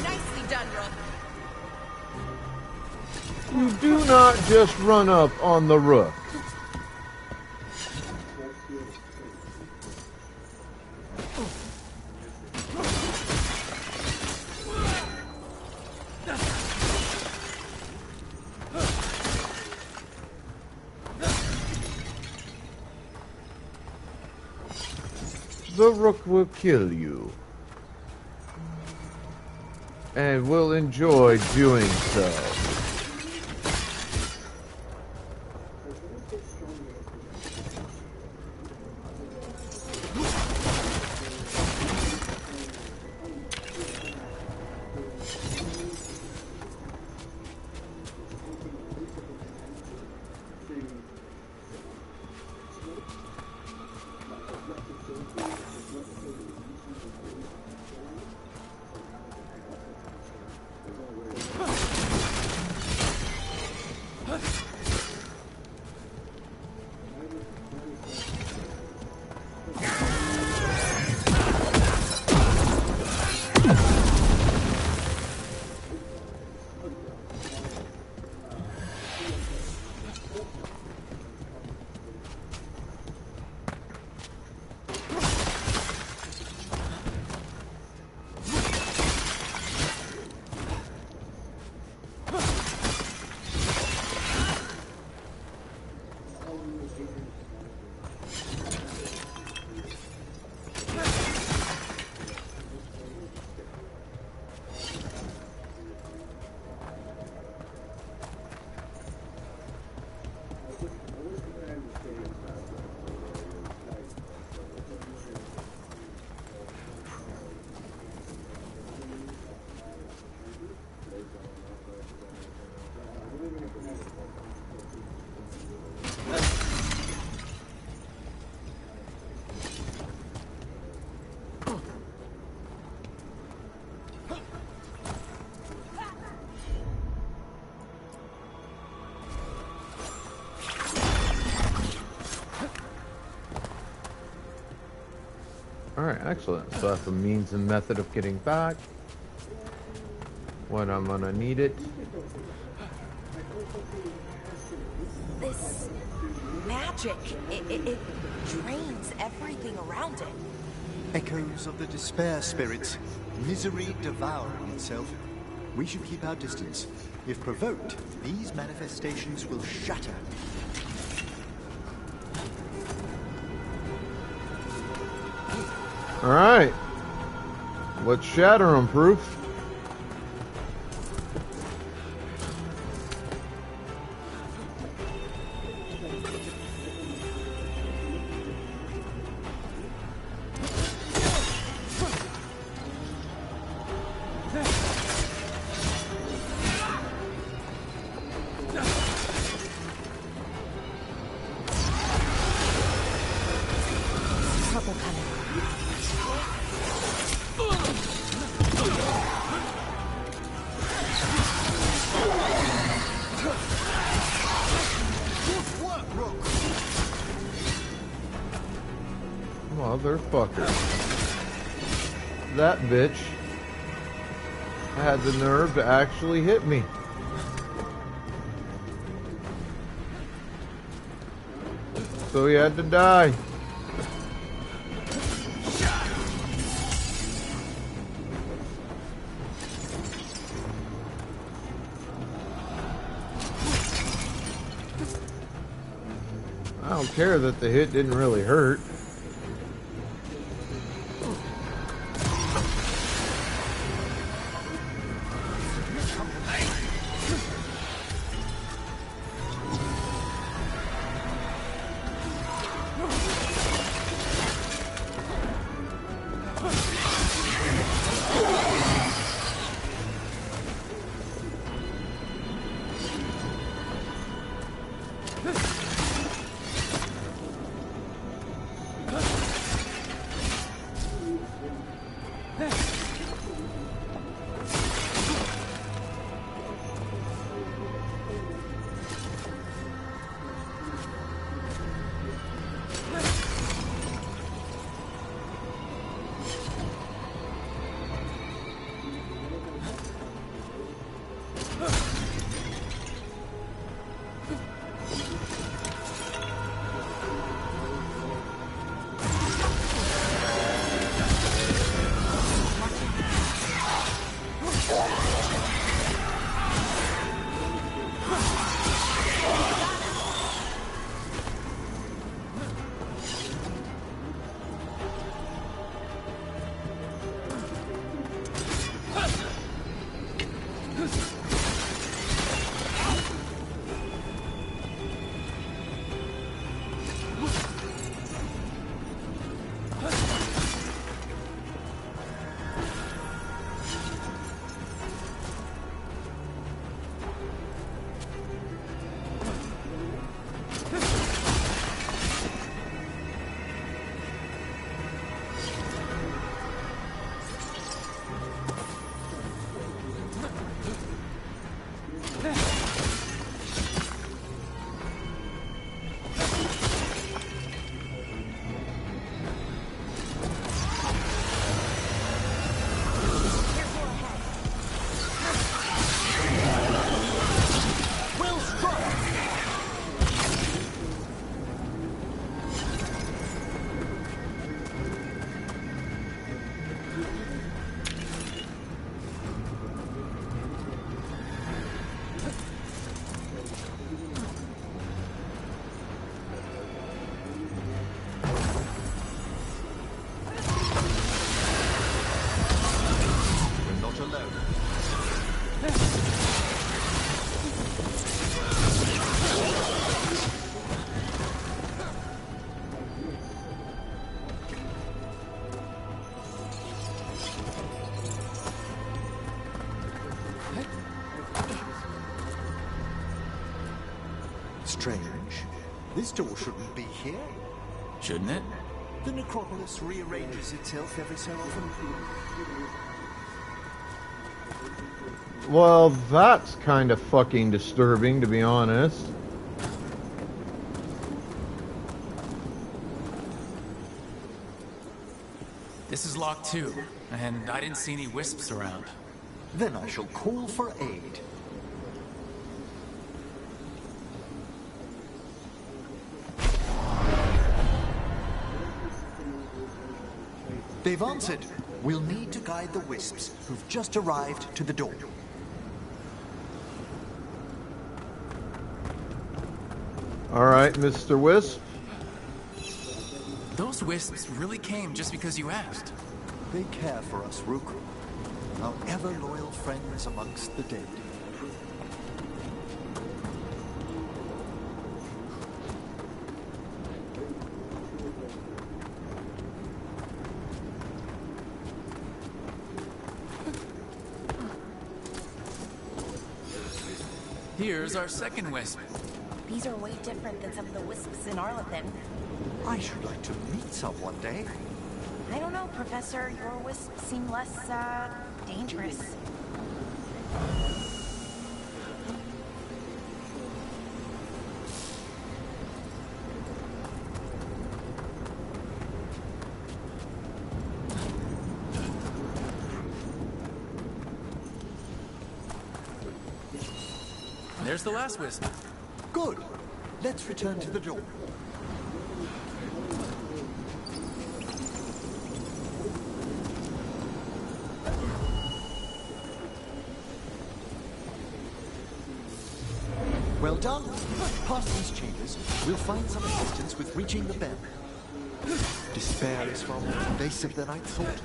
Nicely done, Rook. You do not just run up on the Rook. The Rook will kill you. And will enjoy doing so. Alright, excellent. So that's a means and method of getting back. When I'm gonna need it. This magic, it drains everything around it. Echoes of the despair spirits, misery devouring itself. We should keep our distance. If provoked, these manifestations will shatter. Alright. Let's shatter them, Proof. Motherfucker. That bitch had the nerve to actually hit me. So he had to die. I don't care that the hit didn't really hurt. Strange. This door shouldn't be here. Shouldn't it? The necropolis rearranges itself every so often. Well, that's kind of fucking disturbing, to be honest. This is locked too, and I didn't see any wisps around. Then I shall call for aid. They've answered. We'll need to guide the wisps who've just arrived to the door. All right, Mr. Wisp. Those wisps really came just because you asked. They care for us, Rook. Our ever-loyal friends amongst the dead. Here's our second wisp. These are way different than some of the wisps in Arlethan. I should like to meet some one day. I don't know, Professor. Your wisps seem less, dangerous. There's the last wisp. Good. Let's return to the door. Well done. Past these chambers, we'll find some assistance with reaching the bell. Despair is far more pervasive than I thought.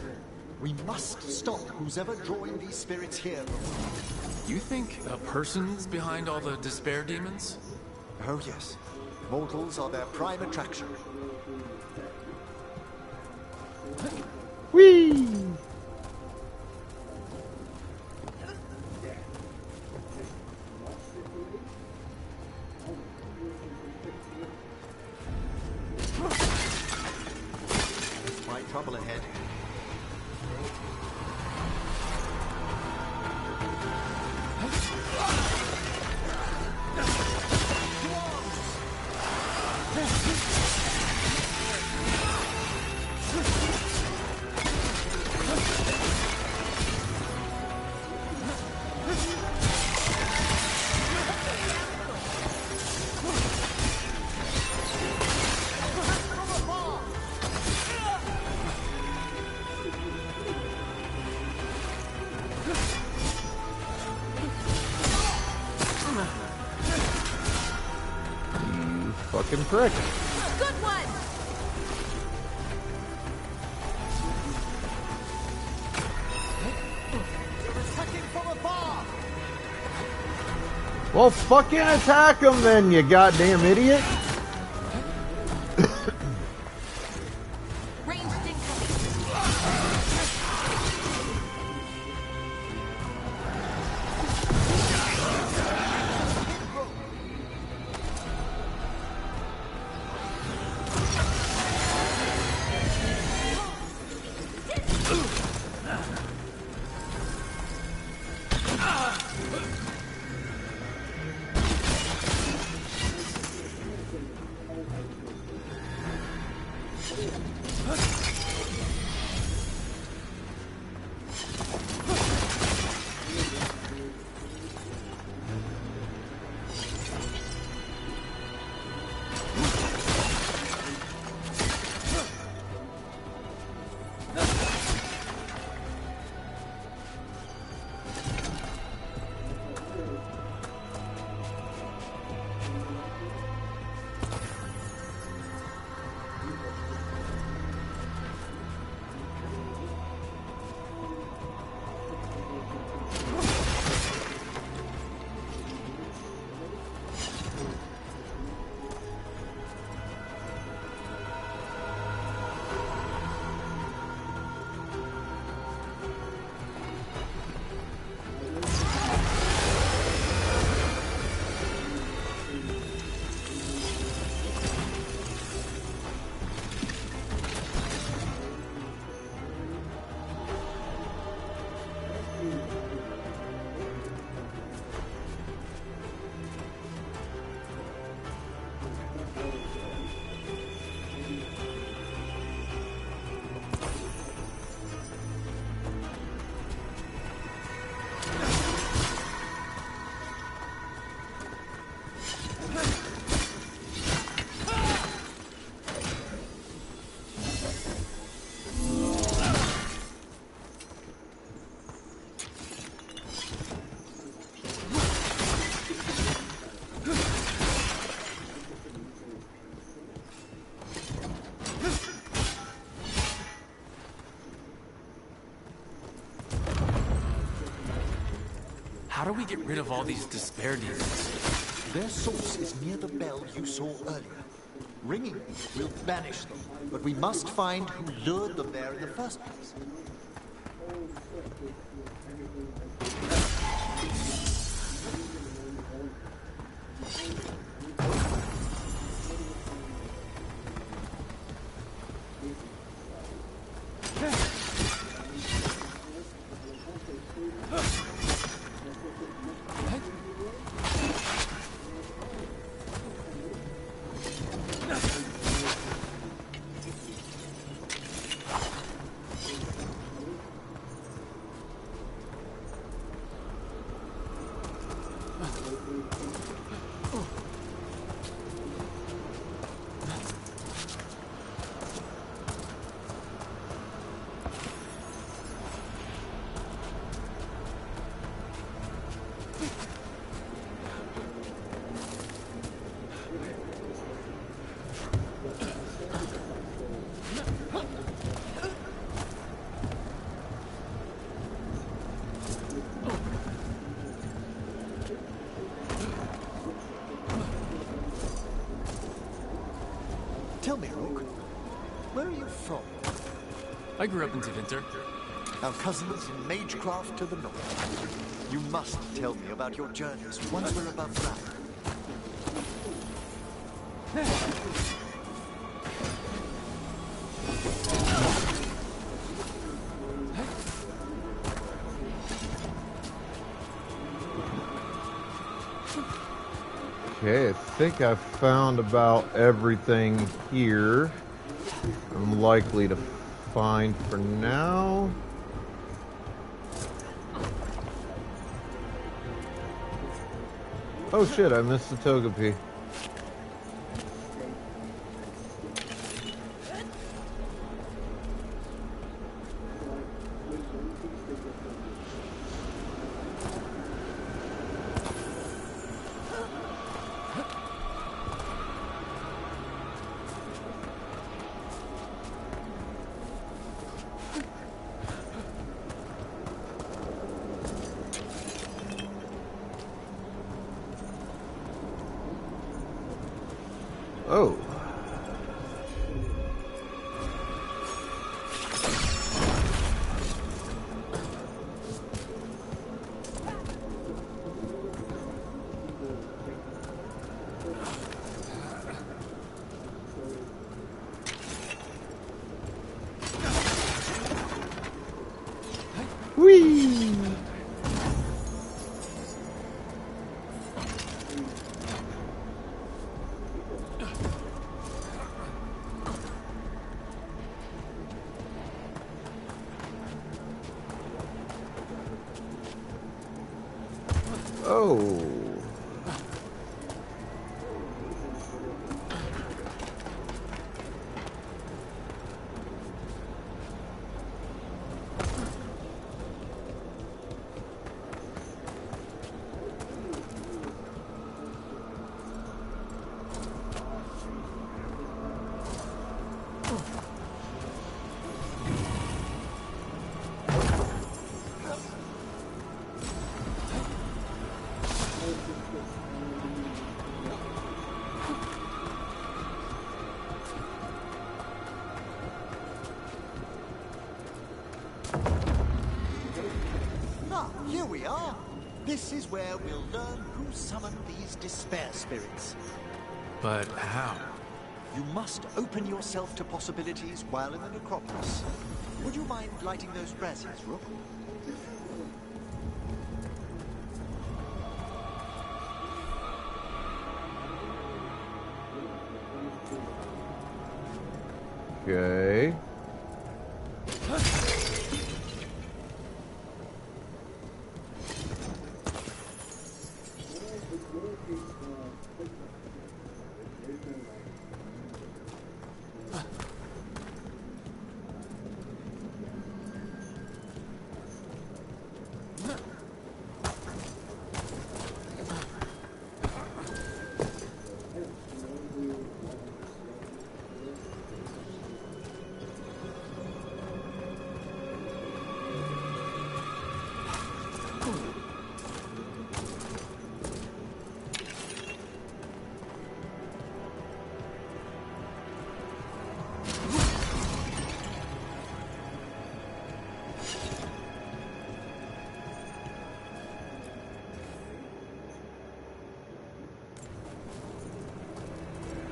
We must stop who's ever drawing these spirits here. You think a person's behind all the despair demons? Oh yes. Mortals are their prime attraction. Whee! There's my trouble ahead. Fucking prick. Good one! Well, fucking attack him then, you goddamn idiot. how do we get rid of all these despair demons? Their source is near the bell you saw earlier. Ringing it will banish them, but we must find who lured them there in the first place. Tell me, Rook, where are you from? I grew up in Tevinter. Our cousins in Magecraft to the north. You must tell me about your journeys once we're above ground. Okay, I think I've found about everything here I'm likely to find for now. Oh shit, I missed the Togepi. Oh. Whee! Oh. Here we are. This is where we'll learn who summoned these despair spirits. But how? You must open yourself to possibilities while in the necropolis. Would you mind lighting those brasses, Rook? Okay.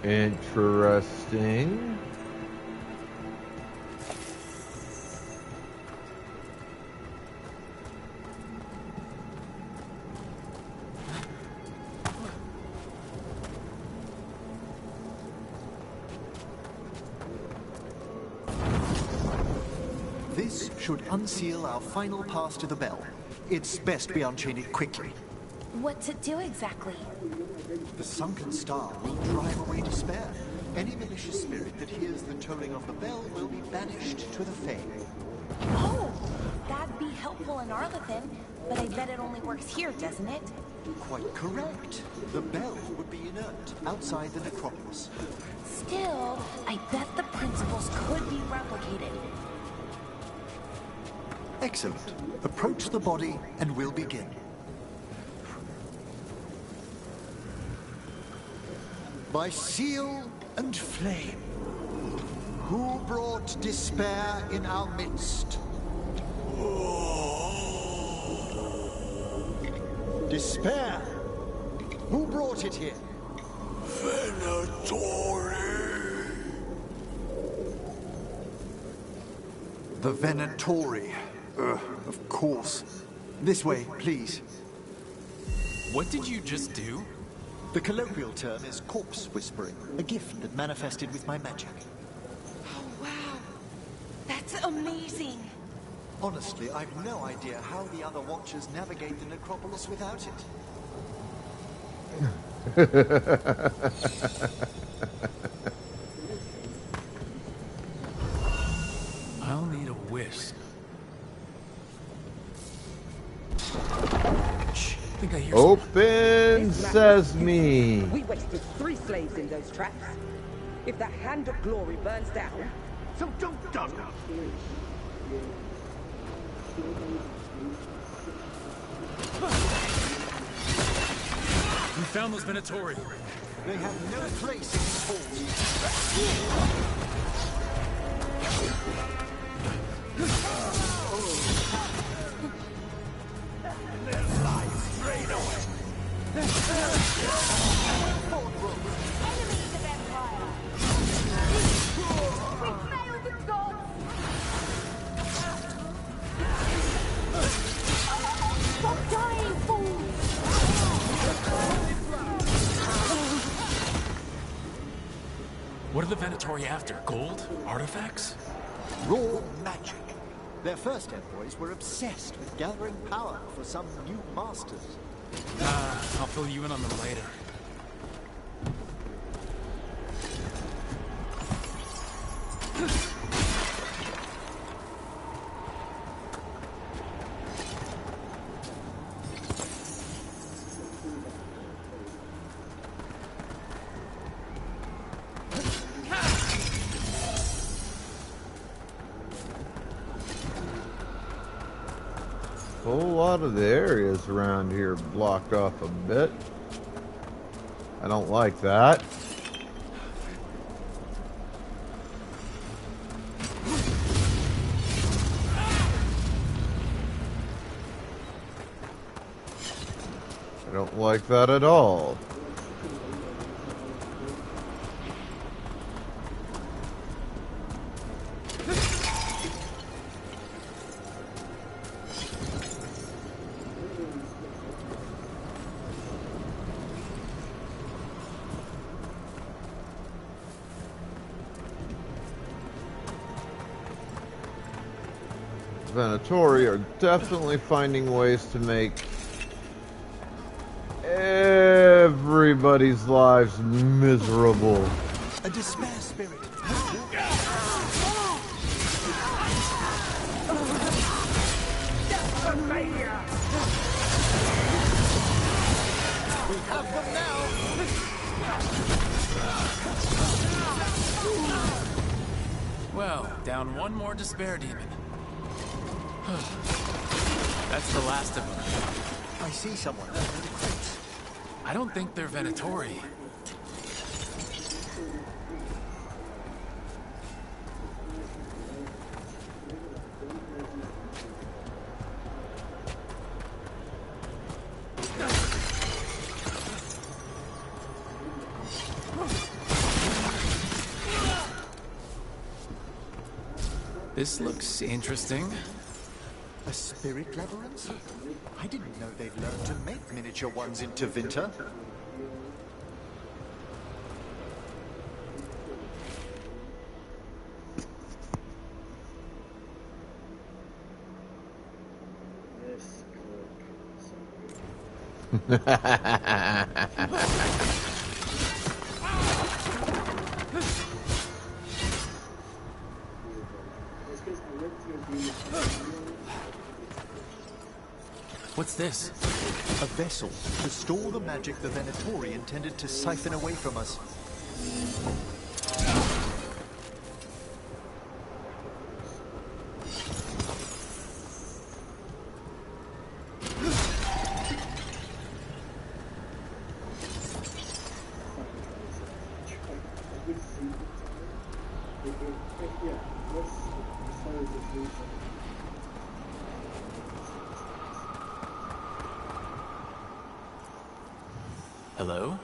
Interesting. This should unseal our final pass to the bell. It's best we unchain it quickly. What's it do exactly? The sunken star will drive away despair. Any malicious spirit that hears the tolling of the bell will be banished to the Fae. Oh, that'd be helpful in Arlethan, but I bet it only works here, doesn't it? Quite correct. The bell would be inert outside the necropolis. Still, I bet the principles could be replicated. Excellent. Approach the body and we'll begin. By seal and flame, who brought despair in our midst? Despair? Who brought it here? Venatori. The Venatori. Of course. This way, please. What did you just do? The colloquial term is corpse whispering, a gift that manifested with my magic. Oh, wow. That's amazing. Honestly, I've no idea how the other Watchers navigate the necropolis without it. I'll need a whisk. I think I hear Open sesame. We wasted 3 slaves in those traps. If that hand of glory burns down, so don't done. We found those Venatori. They have no place in this hall. Their lives drain away. Enemies of Empire! We failed the gods! Stop dying, fools! What are the Venatori after? Gold? Artifacts? Raw magic. Their first envoys were obsessed with gathering power for some new masters. I'll fill you in on them later. A whole lot of the areas around here blocked off a bit. I don't like that. I don't like that at all. Venatori are definitely finding ways to make everybody's lives miserable. A despair spirit. We have them now. Well, down one more despair demon. That's the last of them. I see someone. I don't think they're Venatori. This looks interesting. A spirit labyrinth? I didn't know they'd learned to make miniature ones in Tevinter. What's this? A vessel to store the magic the Venatori intended to siphon away from us. Hello?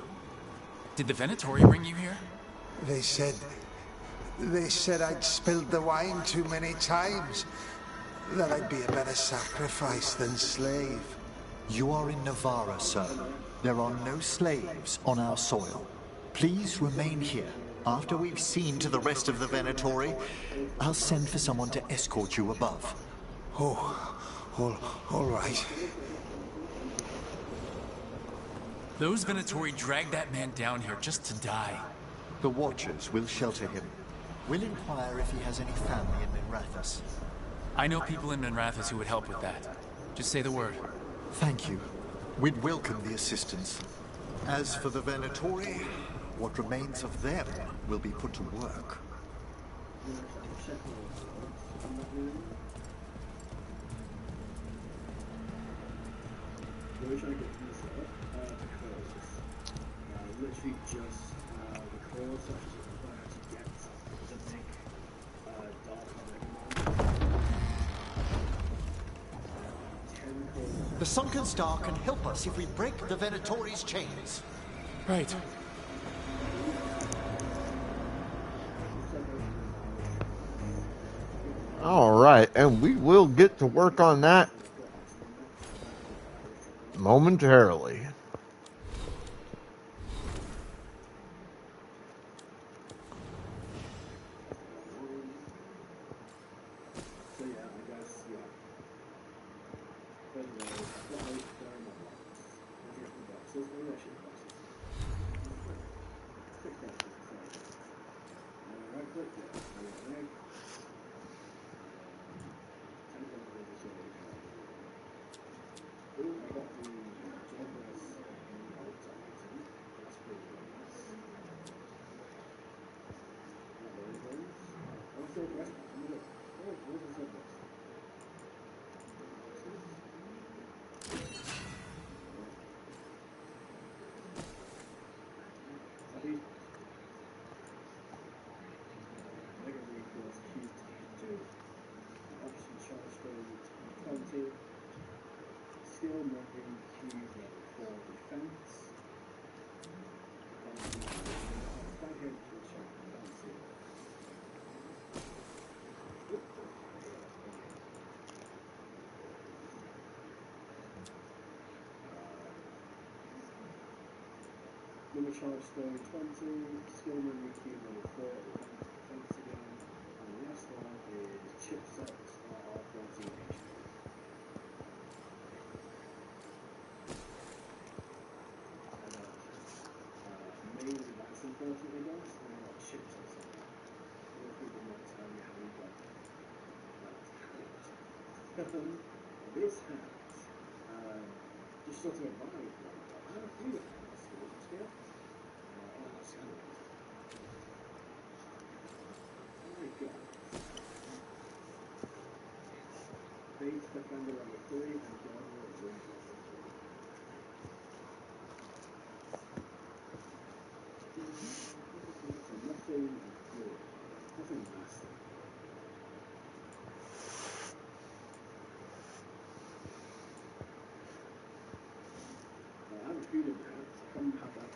Did the Venatori bring you here? They said I'd spilled the wine too many times. That I'd be a better sacrifice than slave. You are in Navarra, sir. There are no slaves on our soil. Please remain here. After we've seen to the rest of the Venatori, I'll send for someone to escort you above. All right. Those Venatori dragged that man down here just to die. The Watchers will shelter him. We'll inquire if he has any family in Minrathous. I know people in Minrathous who would help with that. Just say the word. Thank you. We'd welcome the assistance. As for the Venatori, what remains of them will be put to work. Literally just the core such as required to get the big dark object. The Sunken Star can help us if we break the Venatori's chains. Right. All right, and we will get to work on that momentarily. Number charge stone 20, skill memory cube level 4, defense again, and the last one is chipsets are 14 HP. Mainly that's important, I guess, and I've got chipsets on that. I don't think they might tell me how we got that hat. This hat, just sort of arrived like that. I don't think it has to be. Base defender level 3 and Gardener level 3. So nothing good. Nothing massive. I have a feeling that come have that.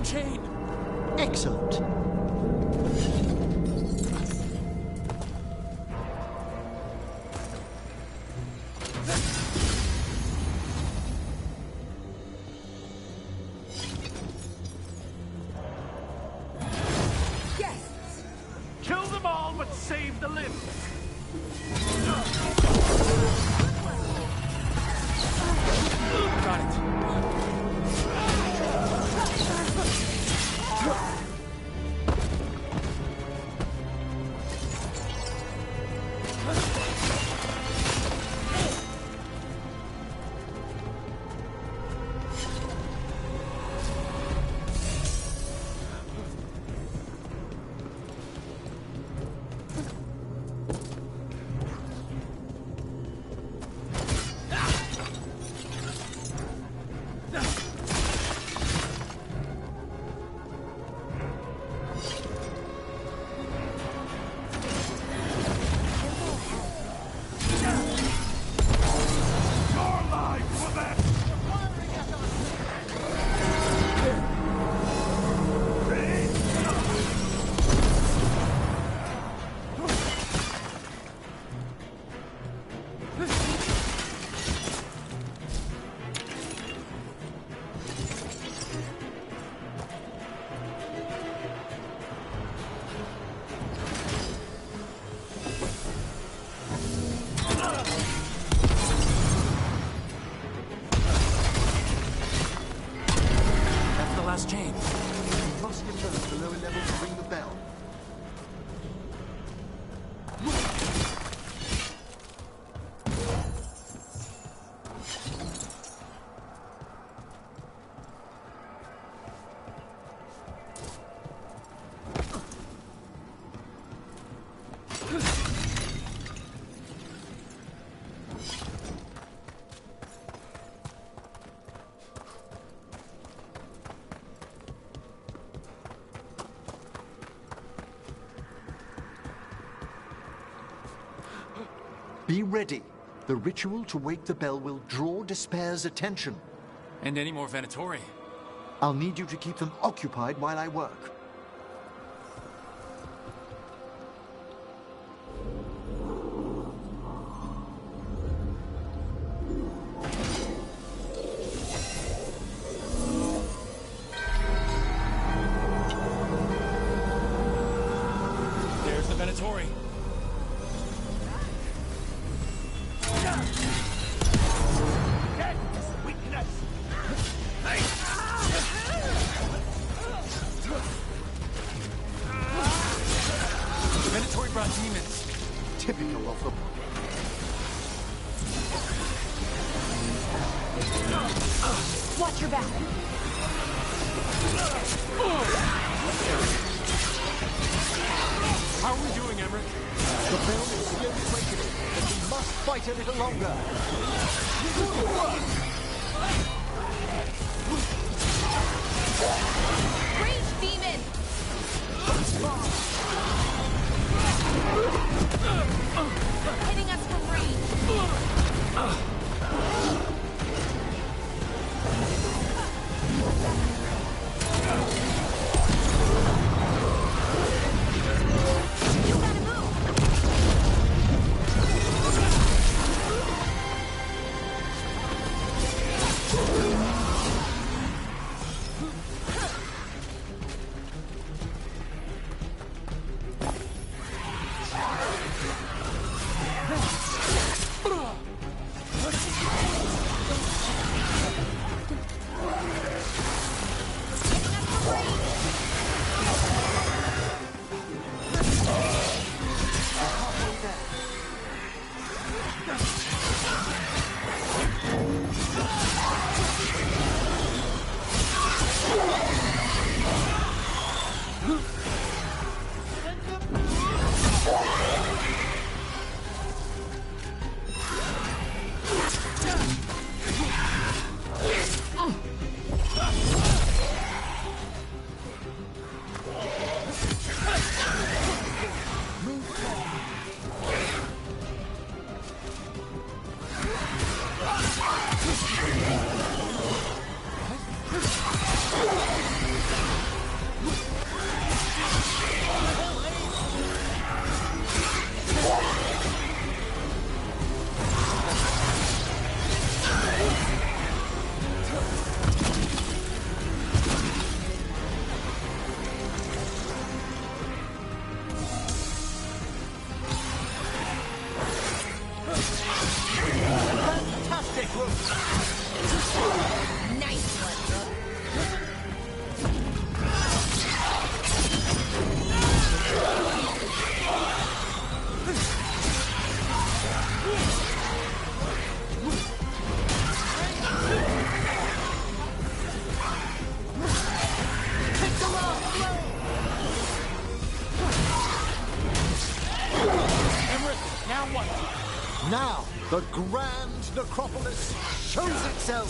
chain. Excellent. Kill them all, but save the limbs. Got it. Last chain. We must return to the lower level to ring the bell. Be ready. The ritual to wake the bell will draw Despair's attention. And any more Venatori? I'll need you to keep them occupied while I work. There's the Venatori. Venatori brought demons. Typical of them. Watch your back. How are we doing, Emmerich? The bell is still awakening, but we must fight a little longer. Rage demon! Hitting us from range. You gotta move! Now, the grand necropolis shows itself!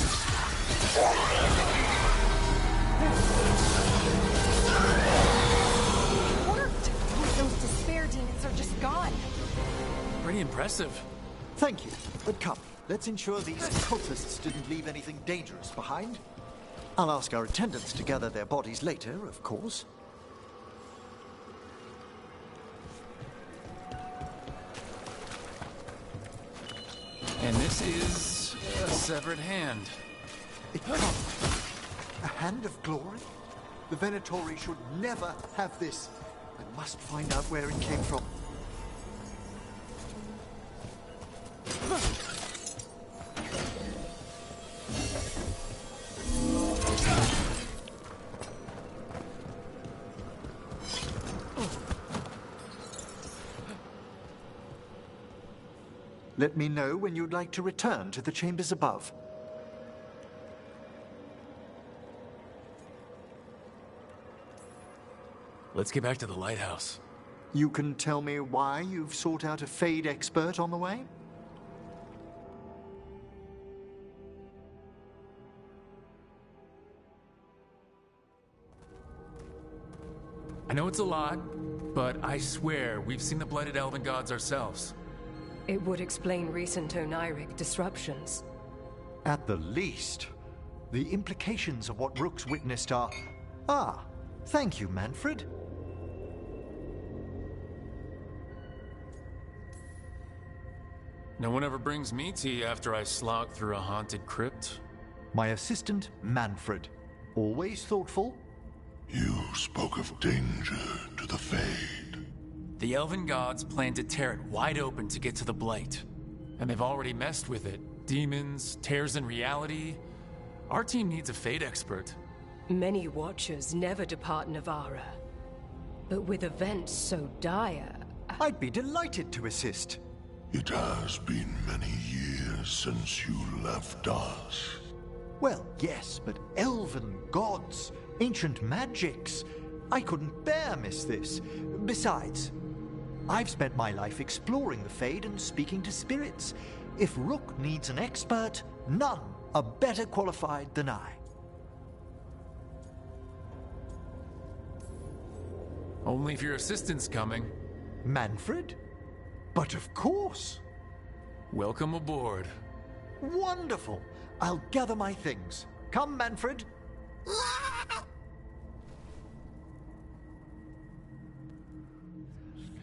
It worked! Those despair demons are just gone. Pretty impressive. Thank you, but come, let's ensure these cultists didn't leave anything dangerous behind. I'll ask our attendants to gather their bodies later, of course. And this is a severed hand. It can't. A hand of glory? The Venatori should never have this. I must find out where it came from. Let me know when you'd like to return to the chambers above. Let's get back to the lighthouse. You can tell me why you've sought out a Fade expert on the way? I know it's a lot, but I swear we've seen the Blighted Elven Gods ourselves. It would explain recent oniric disruptions. At the least. The implications of what Rook's witnessed are... Ah, thank you, Manfred. No one ever brings me tea after I slog through a haunted crypt. My assistant, Manfred. Always thoughtful. You spoke of danger to the Fade. The Elven Gods plan to tear it wide open to get to the Blight. And they've already messed with it. Demons, tears in reality. Our team needs a Fade expert. Many Watchers never depart Navarra. But with events so dire... I'd be delighted to assist. It has been many years since you left us. Well, yes, but elven gods, ancient magics. I couldn't bear miss this. Besides, I've spent my life exploring the Fade and speaking to spirits. If Rook needs an expert, none are better qualified than I. Only if your assistant's coming. Manfred? But of course. Welcome aboard. Wonderful. I'll gather my things. Come, Manfred.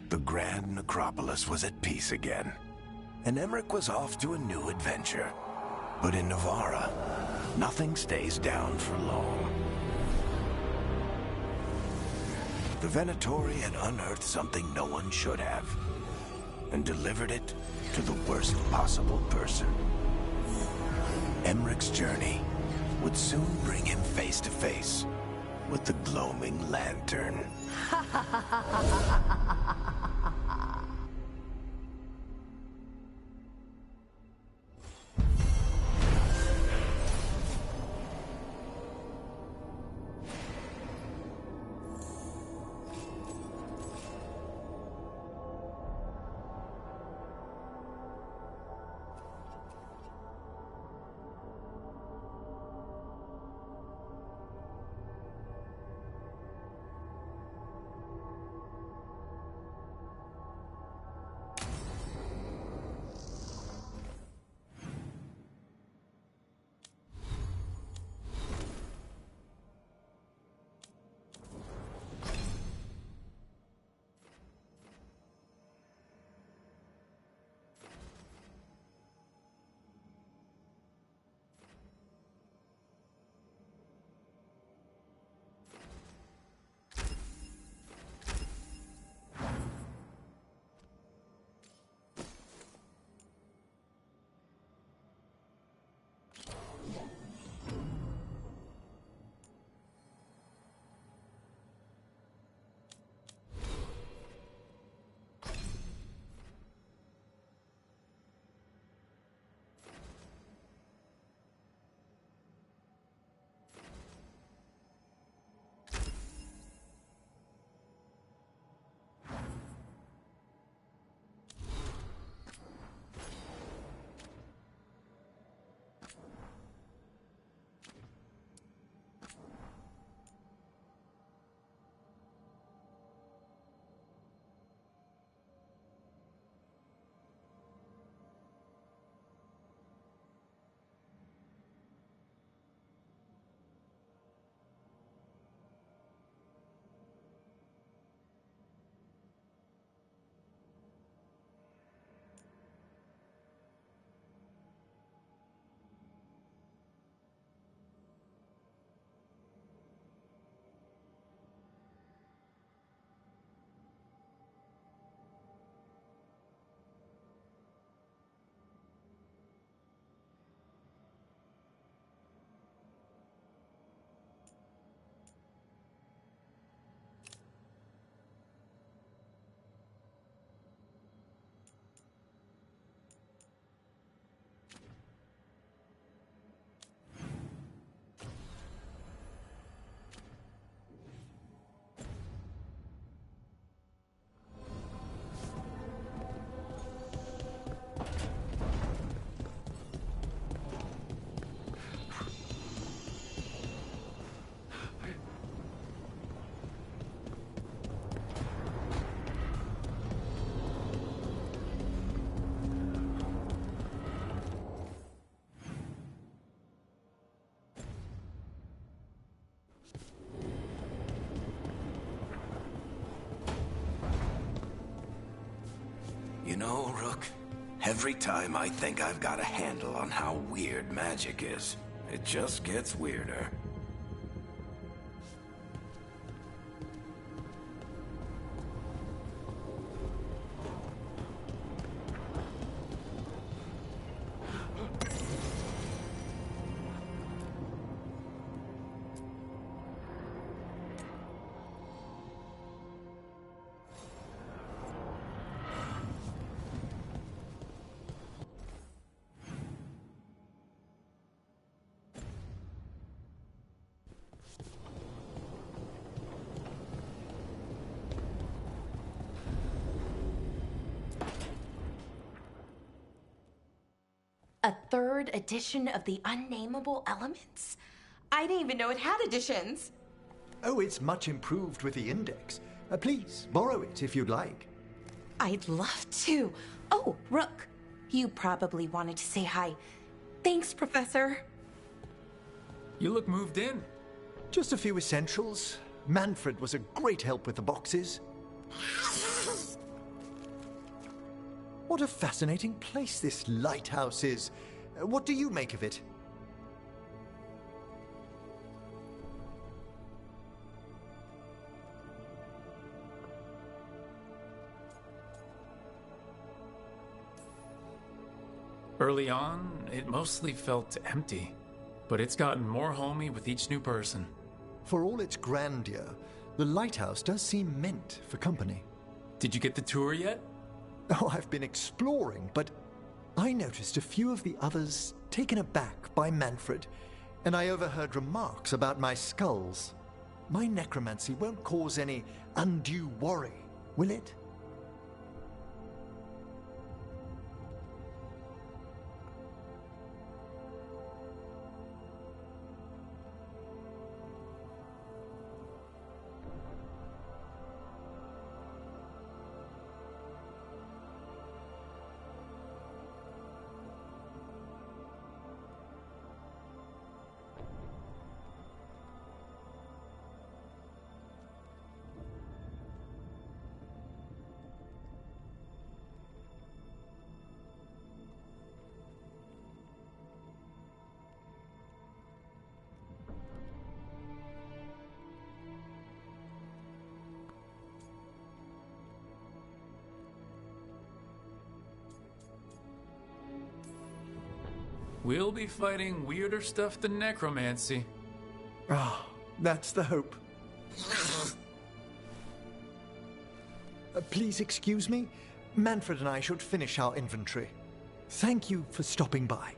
The Grand Necropolis was at peace again, and Emmerich was off to a new adventure. But in Navarra, nothing stays down for long. The Venatori had unearthed something no one should have, and delivered it to the worst possible person. Emmerich's journey would soon bring him face to face with the gloaming lantern. You know, Rook, every time I think I've got a handle on how weird magic is, it just gets weirder. A third edition of the Unnameable Elements? I didn't even know it had editions. Oh, it's much improved with the index. Please, borrow it if you'd like. I'd love to. Oh, Rook, you probably wanted to say hi. Thanks, Professor. You look moved in. Just a few essentials. Manfred was a great help with the boxes. What a fascinating place this lighthouse is. What do you make of it? Early on, it mostly felt empty, but it's gotten more homey with each new person. For all its grandeur, the lighthouse does seem meant for company. Did you get the tour yet? Oh, I've been exploring, but I noticed a few of the others taken aback by Manfred, and I overheard remarks about my skulls. My necromancy won't cause any undue worry, will it? We'll be fighting weirder stuff than necromancy. Ah, that's the hope. Please excuse me. Manfred and I should finish our inventory. Thank you for stopping by.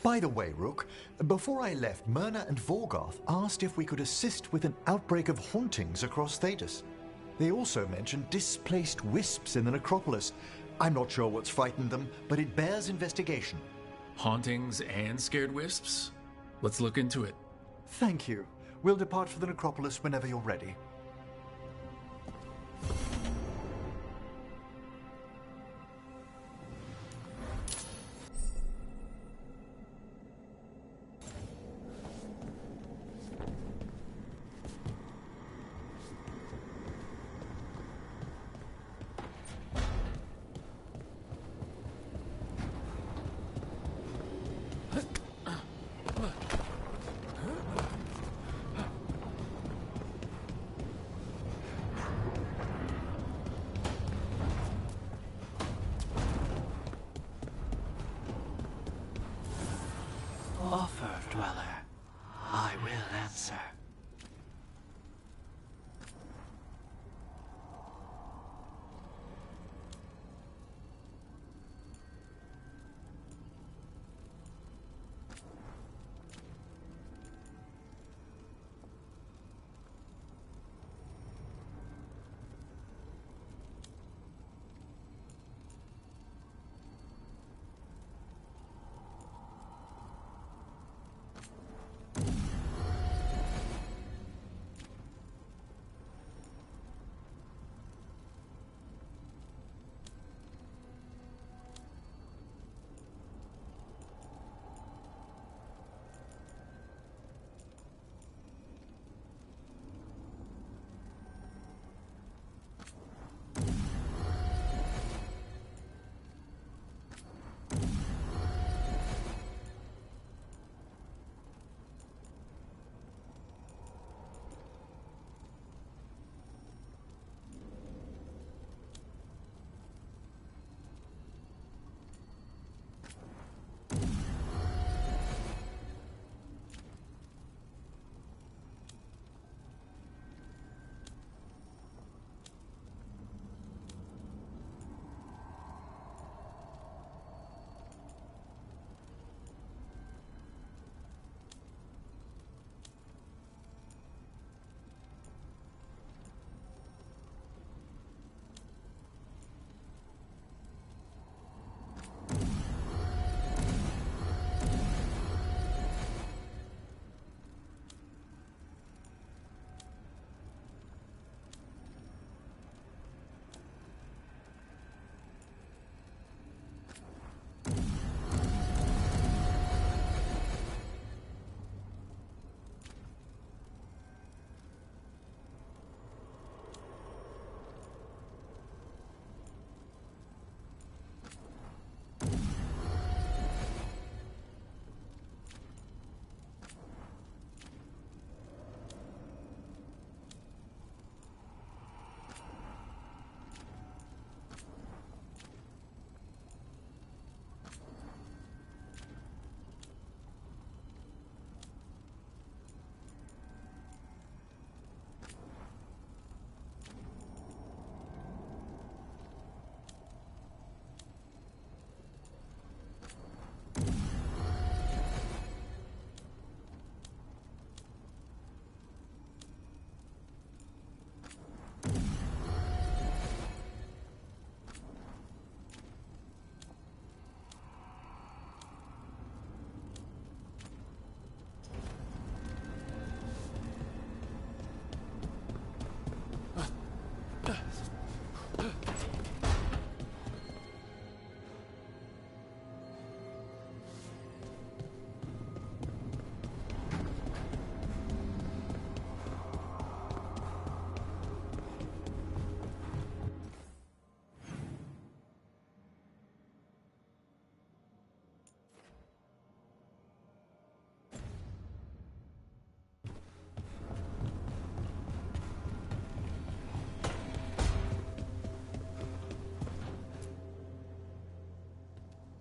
By the way, Rook, before I left, Myrna and Vorgoth asked if we could assist with an outbreak of hauntings across Thedas. They also mentioned displaced wisps in the necropolis. I'm not sure what's frightened them, but it bears investigation. Hauntings and scared wisps? Let's look into it. Thank you. We'll depart for the necropolis whenever you're ready.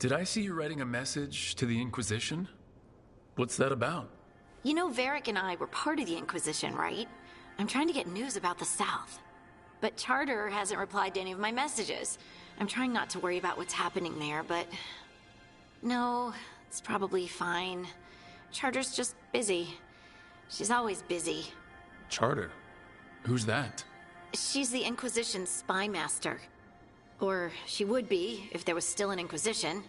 Did I see you writing a message to the Inquisition? What's that about? You know, Varric and I were part of the Inquisition, right? I'm trying to get news about the South. But Charter hasn't replied to any of my messages. I'm trying not to worry about what's happening there, but... No, it's probably fine. Charter's just busy. She's always busy. Charter? Who's that? She's the Inquisition's spy master. Or she would be, if there was still an Inquisition.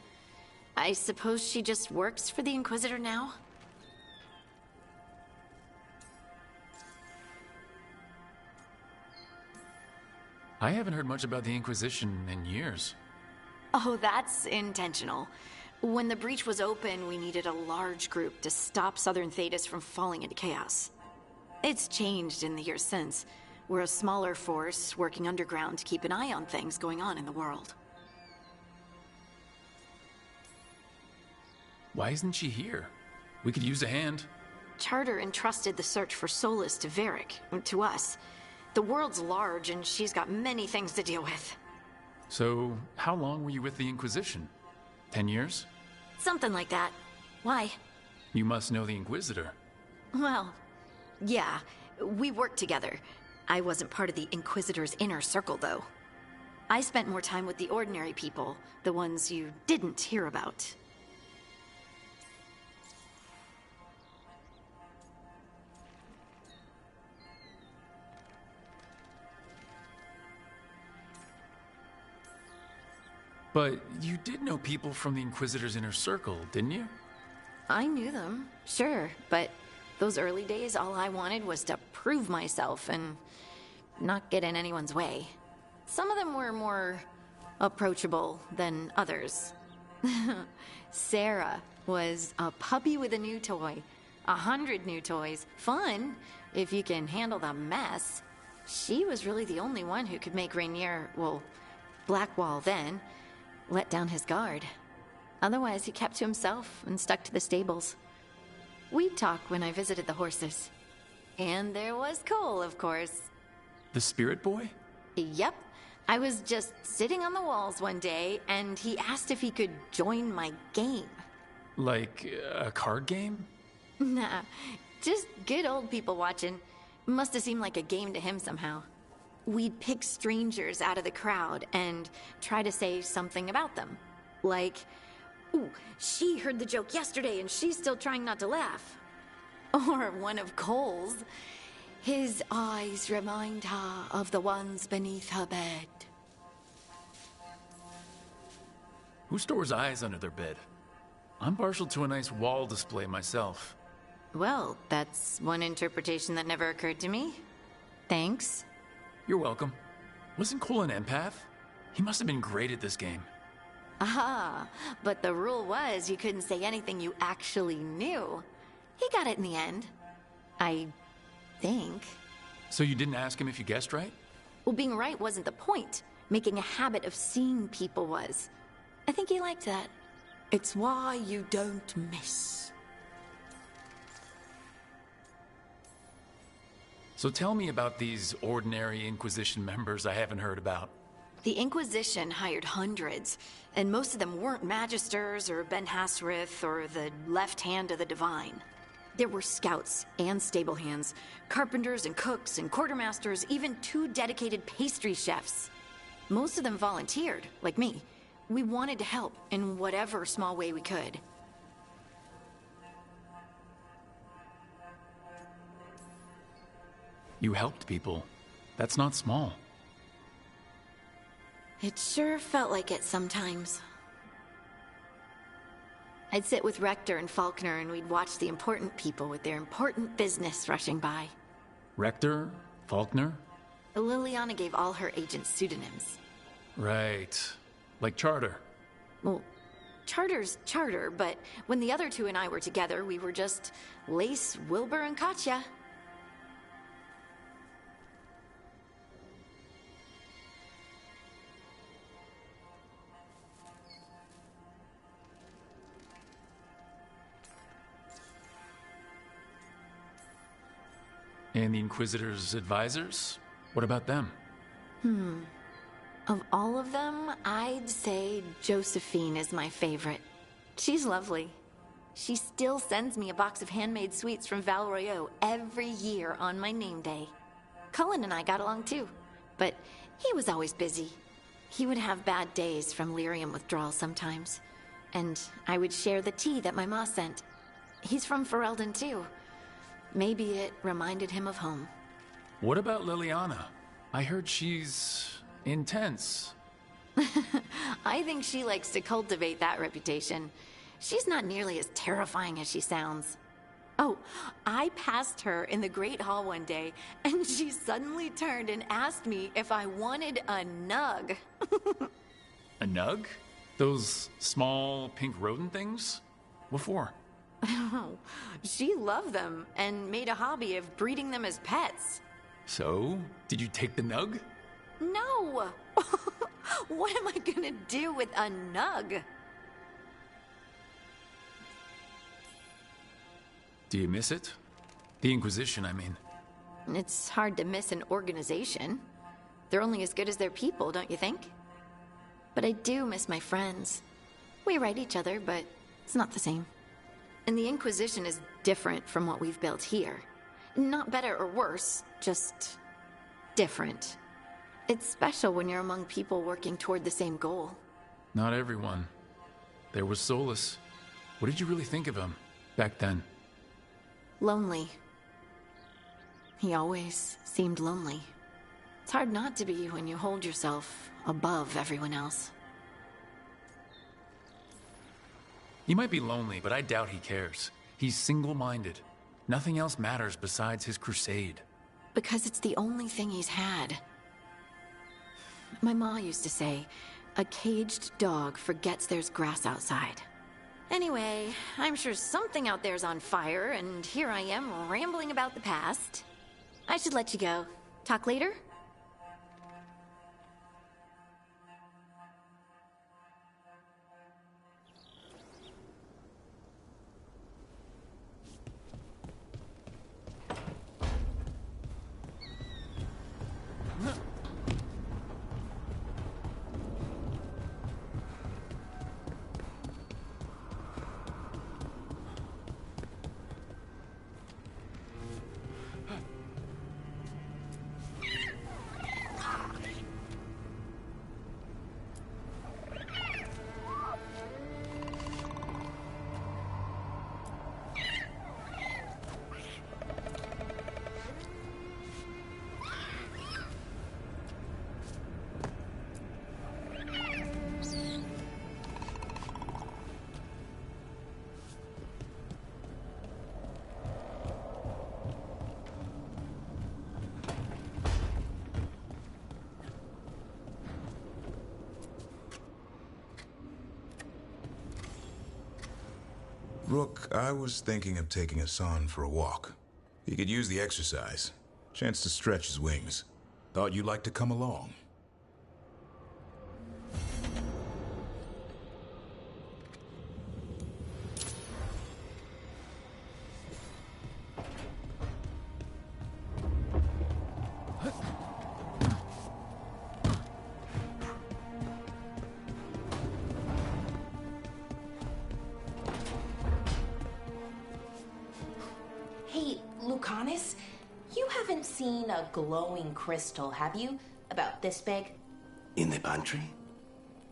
I suppose she just works for the Inquisitor now? I haven't heard much about the Inquisition in years. Oh, that's intentional. When the breach was open, we needed a large group to stop Southern Thetis from falling into chaos. It's changed in the years since. We're a smaller force working underground to keep an eye on things going on in the world. Why isn't she here? We could use a hand. Charter entrusted the search for Solus to Varric, to us. The world's large, and she's got many things to deal with. So, how long were you with the Inquisition? 10 years? Something like that. Why? You must know the Inquisitor. Well, yeah, we worked together. I wasn't part of the Inquisitor's inner circle, though. I spent more time with the ordinary people, the ones you didn't hear about. But you did know people from the Inquisitor's inner circle, didn't you? I knew them, sure, but those early days, all I wanted was to prove myself and not get in anyone's way. Some of them were more approachable than others. Sarah was a puppy with a new toy. 100 new toys. Fun, if you can handle the mess. She was really the only one who could make Rainier, well, Blackwall then, let down his guard. Otherwise, he kept to himself and stuck to the stables. We'd talk when I visited the horses. And there was Cole, of course. The Spirit Boy? Yep. I was just sitting on the walls one day, and he asked if he could join my game. Like a card game? Nah, just good old people watching. Must have seemed like a game to him somehow. We'd pick strangers out of the crowd and try to say something about them. Like, ooh, she heard the joke yesterday and she's still trying not to laugh. Or one of Cole's. His eyes remind her of the ones beneath her bed. Who stores eyes under their bed? I'm partial to a nice wall display myself. Well, that's one interpretation that never occurred to me. Thanks. You're welcome. Wasn't Cole an empath? He must have been great at this game. Aha, but the rule was you couldn't say anything you actually knew. He got it in the end. I think. So you didn't ask him if you guessed right? Well, being right wasn't the point. Making a habit of seeing people was. I think he liked that. It's why you don't miss. So tell me about these ordinary Inquisition members I haven't heard about. The Inquisition hired hundreds, and most of them weren't Magisters or Ben Hasrith or the left hand of the Divine. There were scouts and stable hands, carpenters and cooks and quartermasters, even 2 dedicated pastry chefs. Most of them volunteered, like me. We wanted to help in whatever small way we could. You helped people. That's not small. It sure felt like it sometimes. I'd sit with Rector and Faulkner and we'd watch the important people with their important business rushing by. Rector? Faulkner? Liliana gave all her agents pseudonyms. Right. Like Charter. Well, Charter's Charter, but when the other 2 and I were together, we were just Lace, Wilbur, and Katya. And the Inquisitor's advisors? What about them? Of all of them, I'd say Josephine is my favorite. She's lovely. She still sends me a box of handmade sweets from Val Royeaux every year on my name day. Cullen and I got along too, but he was always busy. He would have bad days from lyrium withdrawal sometimes, and I would share the tea that my ma sent. He's from Ferelden too. Maybe it reminded him of home. What about Liliana? I heard she's intense. I think she likes to cultivate that reputation. She's not nearly as terrifying as she sounds. Oh, I passed her in the Great Hall one day, and she suddenly turned and asked me if I wanted a nug. A nug? Those small pink rodent things? What for? She loved them and made a hobby of breeding them as pets. So, did you take the nug? No! What am I gonna do with a nug? Do you miss it? The Inquisition, I mean. It's hard to miss an organization. They're only as good as their people, don't you think? But I do miss my friends. We write each other, but it's not the same. And the Inquisition is different from what we've built here. Not better or worse, just different. It's special when you're among people working toward the same goal. Not everyone. There was Solus. What did you really think of him back then? Lonely. He always seemed lonely. It's hard not to be when you hold yourself above everyone else. He might be lonely, but I doubt he cares. He's single-minded. Nothing else matters besides his crusade. Because it's the only thing he's had. My ma used to say, a caged dog forgets there's grass outside. Anyway, I'm sure something out there's on fire, and here I am rambling about the past. I should let you go. Talk later? Rook, I was thinking of taking Hassan for a walk. He could use the exercise. Chance to stretch his wings. Thought you'd like to come along. Hey, Lucanus, you haven't seen a glowing crystal, have you? About this big? In the pantry?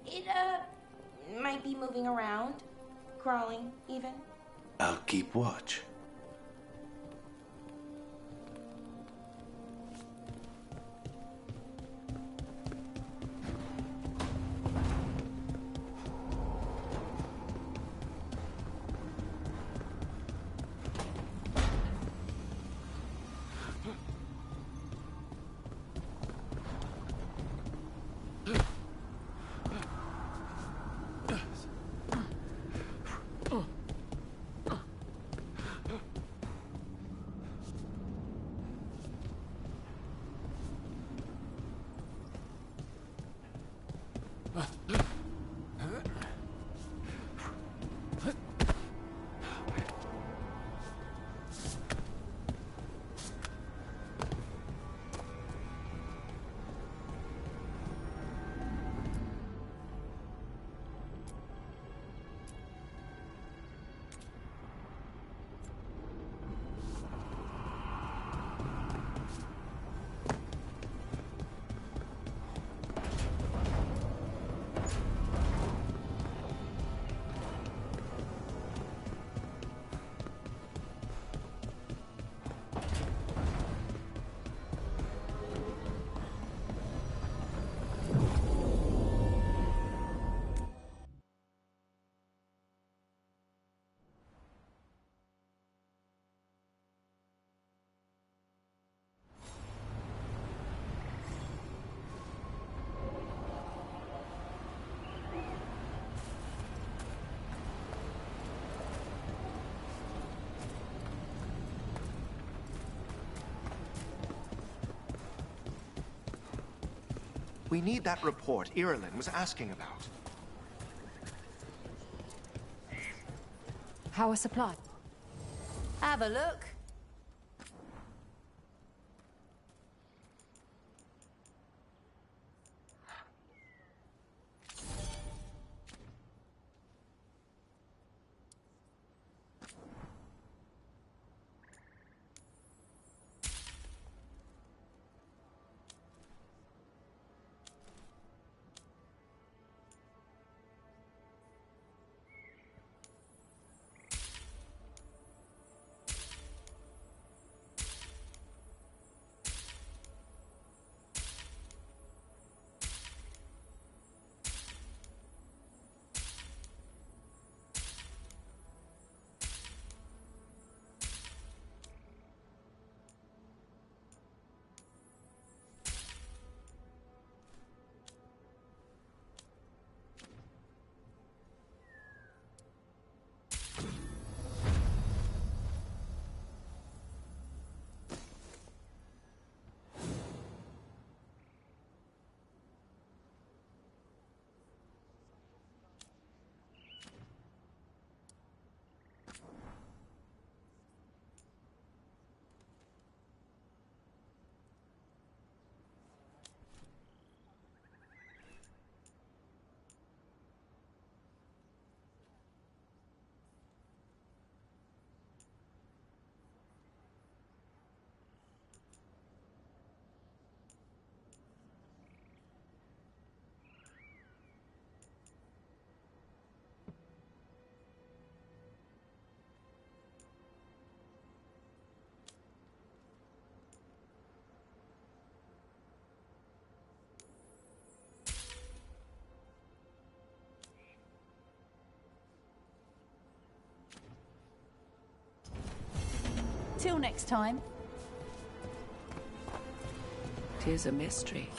It, might be moving around. Crawling, even. I'll keep watch. We need that report Irulan was asking about. How are supplies? Have a look. Till next time. 'Tis a mystery.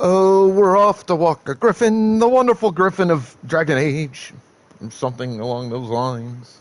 Oh, we're off to walk a griffin, the wonderful griffin of Dragon Age. Something along those lines.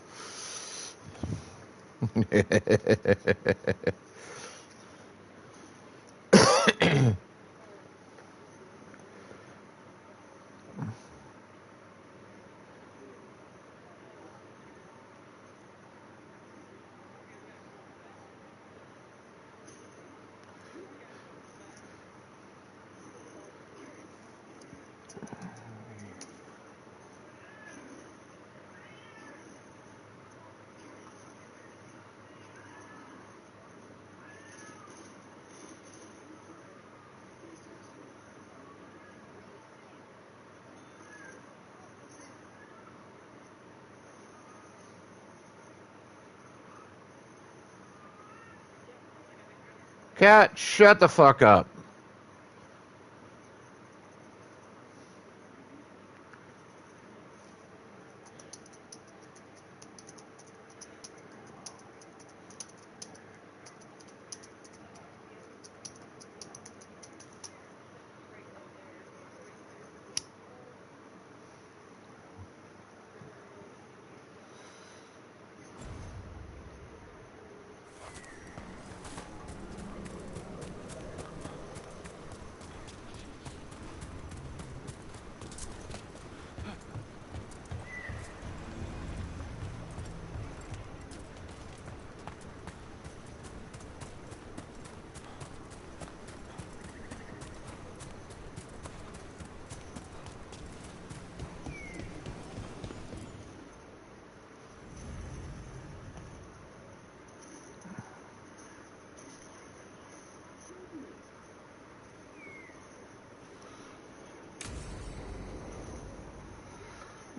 Cat, shut the fuck up.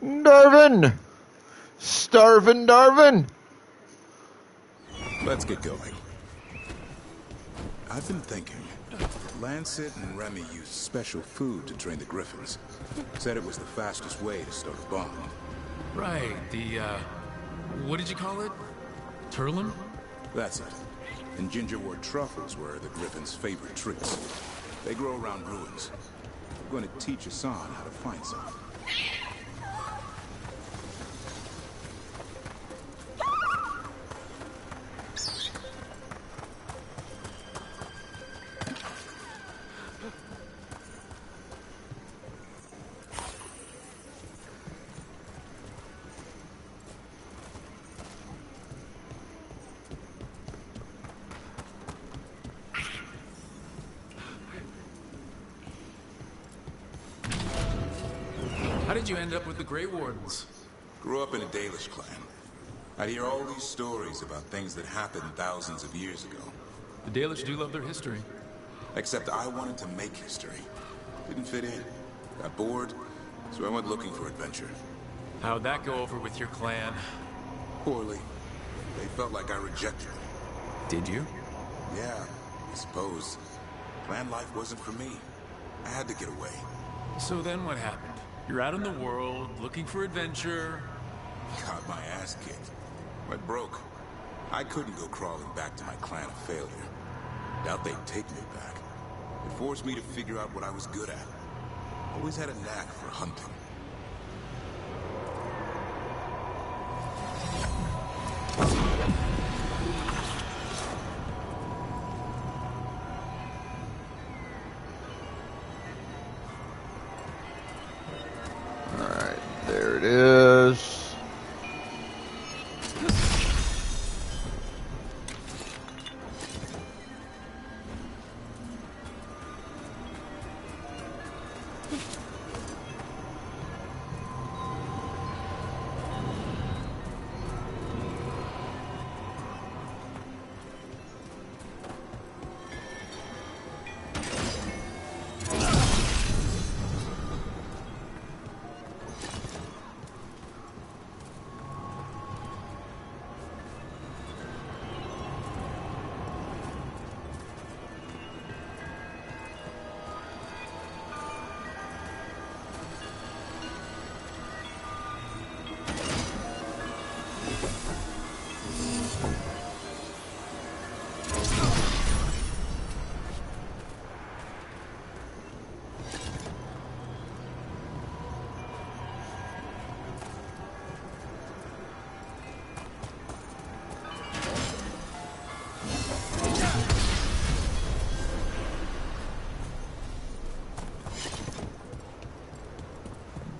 Darvin! Starvin' Darvin! Let's get going. I've been thinking. Lancet and Remy used special food to train the griffins. Said it was the fastest way to start a bond. Right, what did you call it? Turlum? That's it. And gingerwort truffles were the griffins' favorite treats. They grow around ruins. I'm going to teach Hassan how to find some. How did you end up with the Grey Wardens? Grew up in a Dalish clan. I'd hear all these stories about things that happened thousands of years ago. The Dalish do love their history. Except I wanted to make history. Didn't fit in. Got bored, so I went looking for adventure. How'd that go over with your clan? Poorly. They felt like I rejected them. Did you? Yeah, I suppose. Clan life wasn't for me. I had to get away. So then what happened? You're out in the world, looking for adventure. Got my ass kicked. Went broke. I couldn't go crawling back to my clan of failure. Doubt they'd take me back. It forced me to figure out what I was good at. Always had a knack for hunting. Alright, there it is.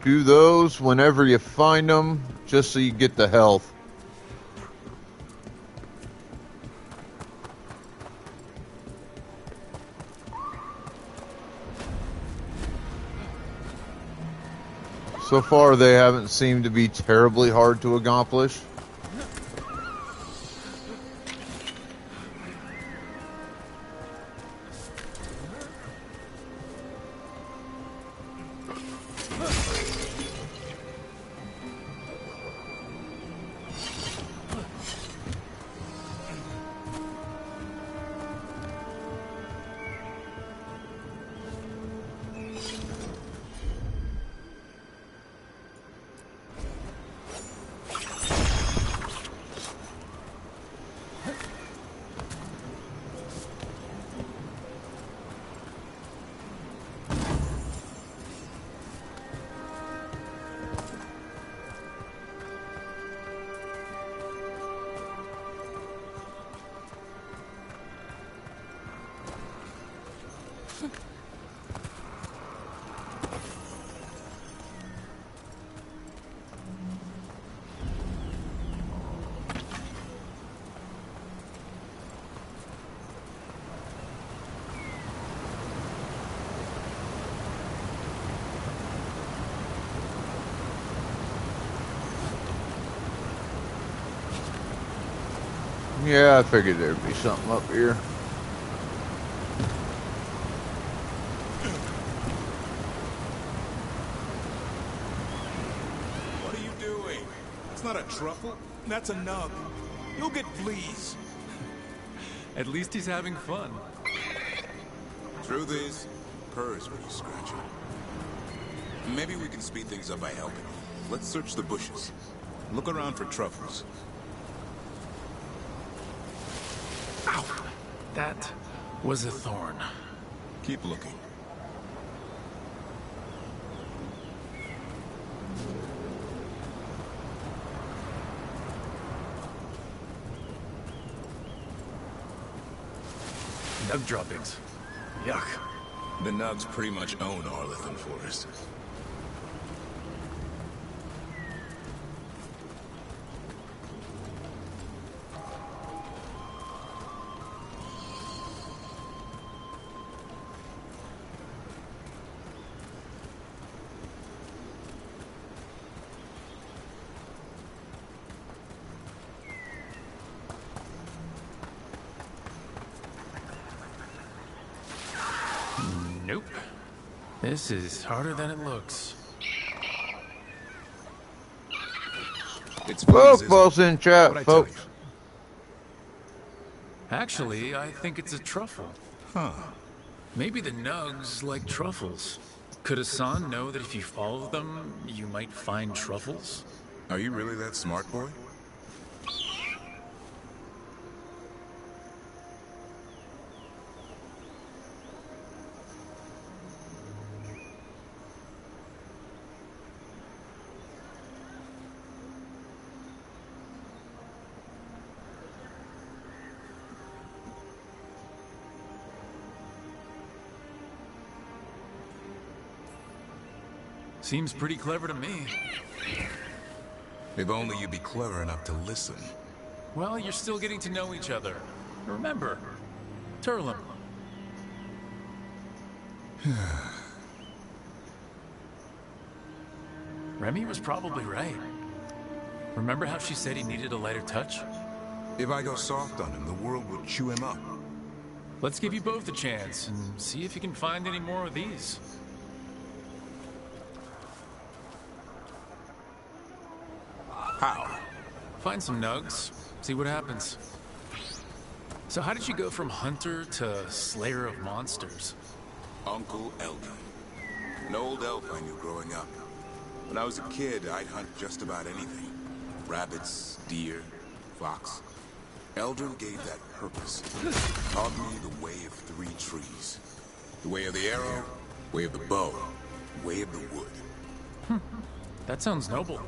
Do those whenever you find them, just so you get the health. So far, they haven't seemed to be terribly hard to accomplish. Yeah, I figured there'd be something up here. What are you doing? It's not a truffle. That's a nug. You'll get fleas. At least he's having fun. Truth is, purrs when you scratch it. Maybe we can speed things up by helping. Let's search the bushes. Look around for truffles. Ow! That was a thorn. Keep looking. Nug droppings. Yuck. The nugs pretty much own Arlington Forest. Nope. This is harder than it looks. It's Football's in chat, folks. Actually, I think it's a truffle. Huh. Maybe the nugs like truffles. Could Hassan know that if you follow them, you might find truffles? Are you really that smart, boy? Seems pretty clever to me. If only you'd be clever enough to listen. Well, you're still getting to know each other. Remember, Turlum. Remy was probably right. Remember how she said he needed a lighter touch? If I go soft on him, the world will chew him up. Let's give you both a chance and see if you can find any more of these. How? Find some nugs, see what happens. So how did you go from hunter to slayer of monsters? Uncle Eldrin. An old elf I knew growing up. When I was a kid, I'd hunt just about anything. Rabbits, deer, fox. Eldrin gave that purpose. Taught me the way of three trees. The way of the arrow, way of the bow, way of the wood. That sounds noble.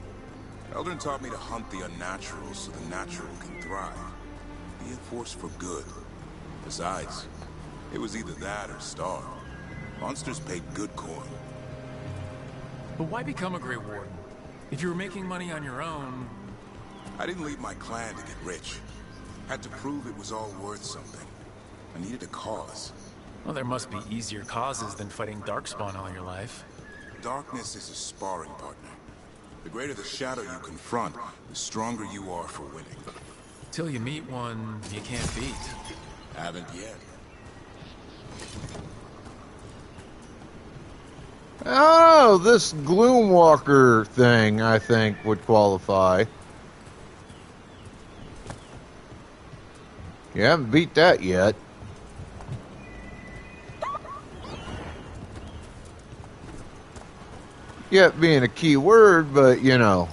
Eldrin taught me to hunt the unnatural so the natural can thrive. Be a force for good. Besides, it was either that or starve. Monsters paid good coin. But why become a Grey Warden? If you were making money on your own... I didn't leave my clan to get rich. Had to prove it was all worth something. I needed a cause. Well, there must be easier causes than fighting Darkspawn all your life. Darkness is a sparring partner. The greater the shadow you confront, the stronger you are for winning. Till you meet one you can't beat. Haven't yet. Oh, this Gloomwalker thing, I think, would qualify. You haven't beat that yet. Yet being a key word, but you know.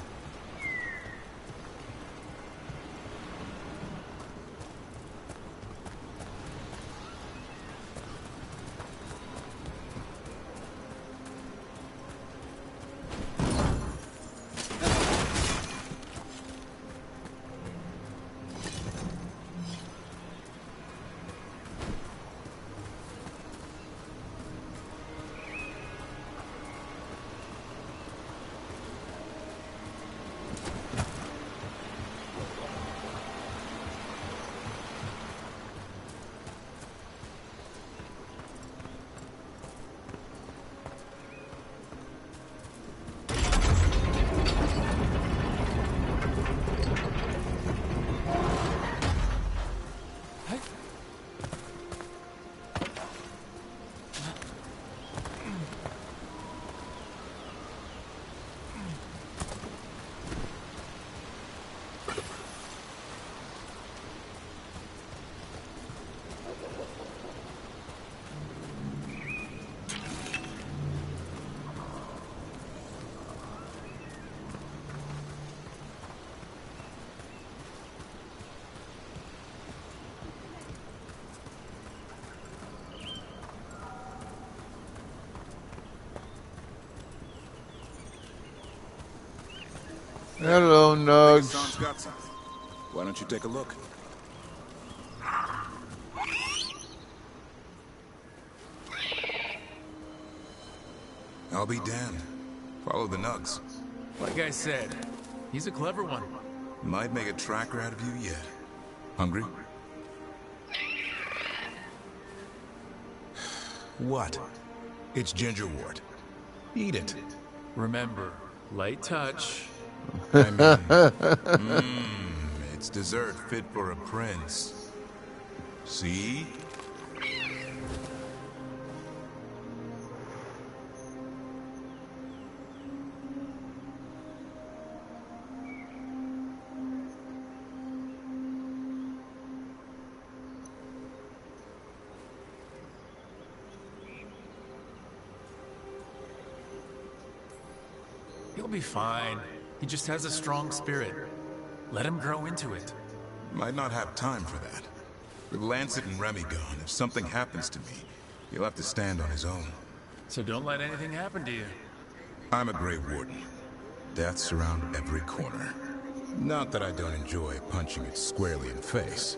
Hello, Nugs. Hassan's got something. Why don't you take a look? I'll be damned. Follow the Nugs. Like I said, he's a clever one. Might make a tracker out of you yet. Hungry? What? It's gingerwort. Eat it. Remember, light touch. I mean, it's dessert fit for a prince. See? He'll be fine. He just has a strong spirit. Let him grow into it. Might not have time for that. With Lancet and Remy gone, if something happens to me, he'll have to stand on his own. So don't let anything happen to you. I'm a Grey Warden. Death's around every corner. Not that I don't enjoy punching it squarely in the face.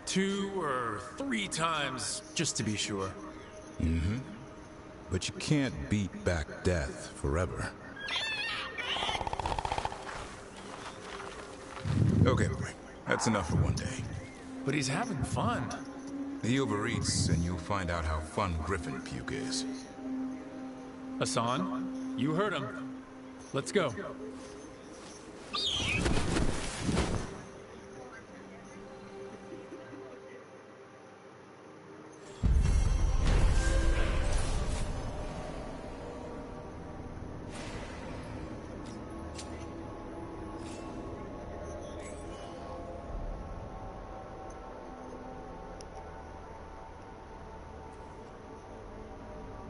Two or three times, just to be sure. Mm-hmm. But you can't beat back death forever. Okay, boy. That's enough for one day. But he's having fun. He overeats, and you'll find out how fun Griffin puke is. Hassan, you heard him. Let's go.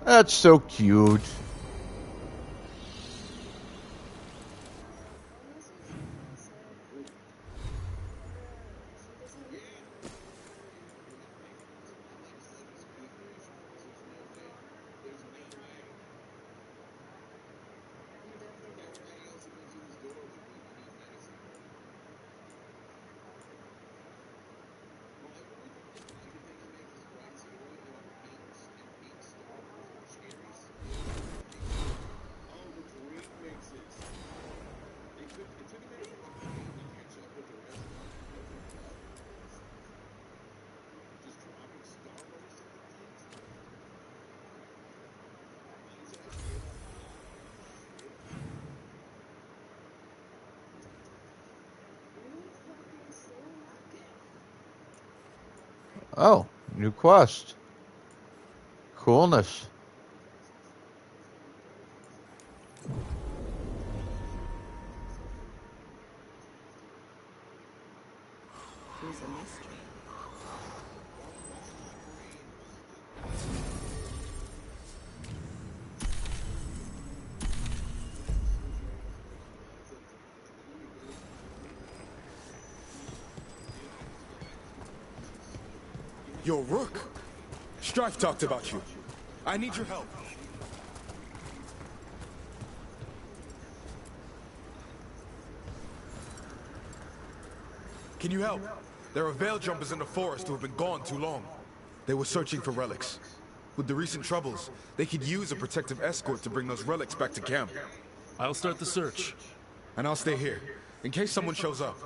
That's so cute. Oh, new quest. Coolness. Here's a mystery. Yo, Rook. Strife talked about you. I need your help. Can you help? There are veil jumpers in the forest who have been gone too long. They were searching for relics. With the recent troubles, they could use a protective escort to bring those relics back to camp. I'll start the search. And I'll stay here, in case someone shows up.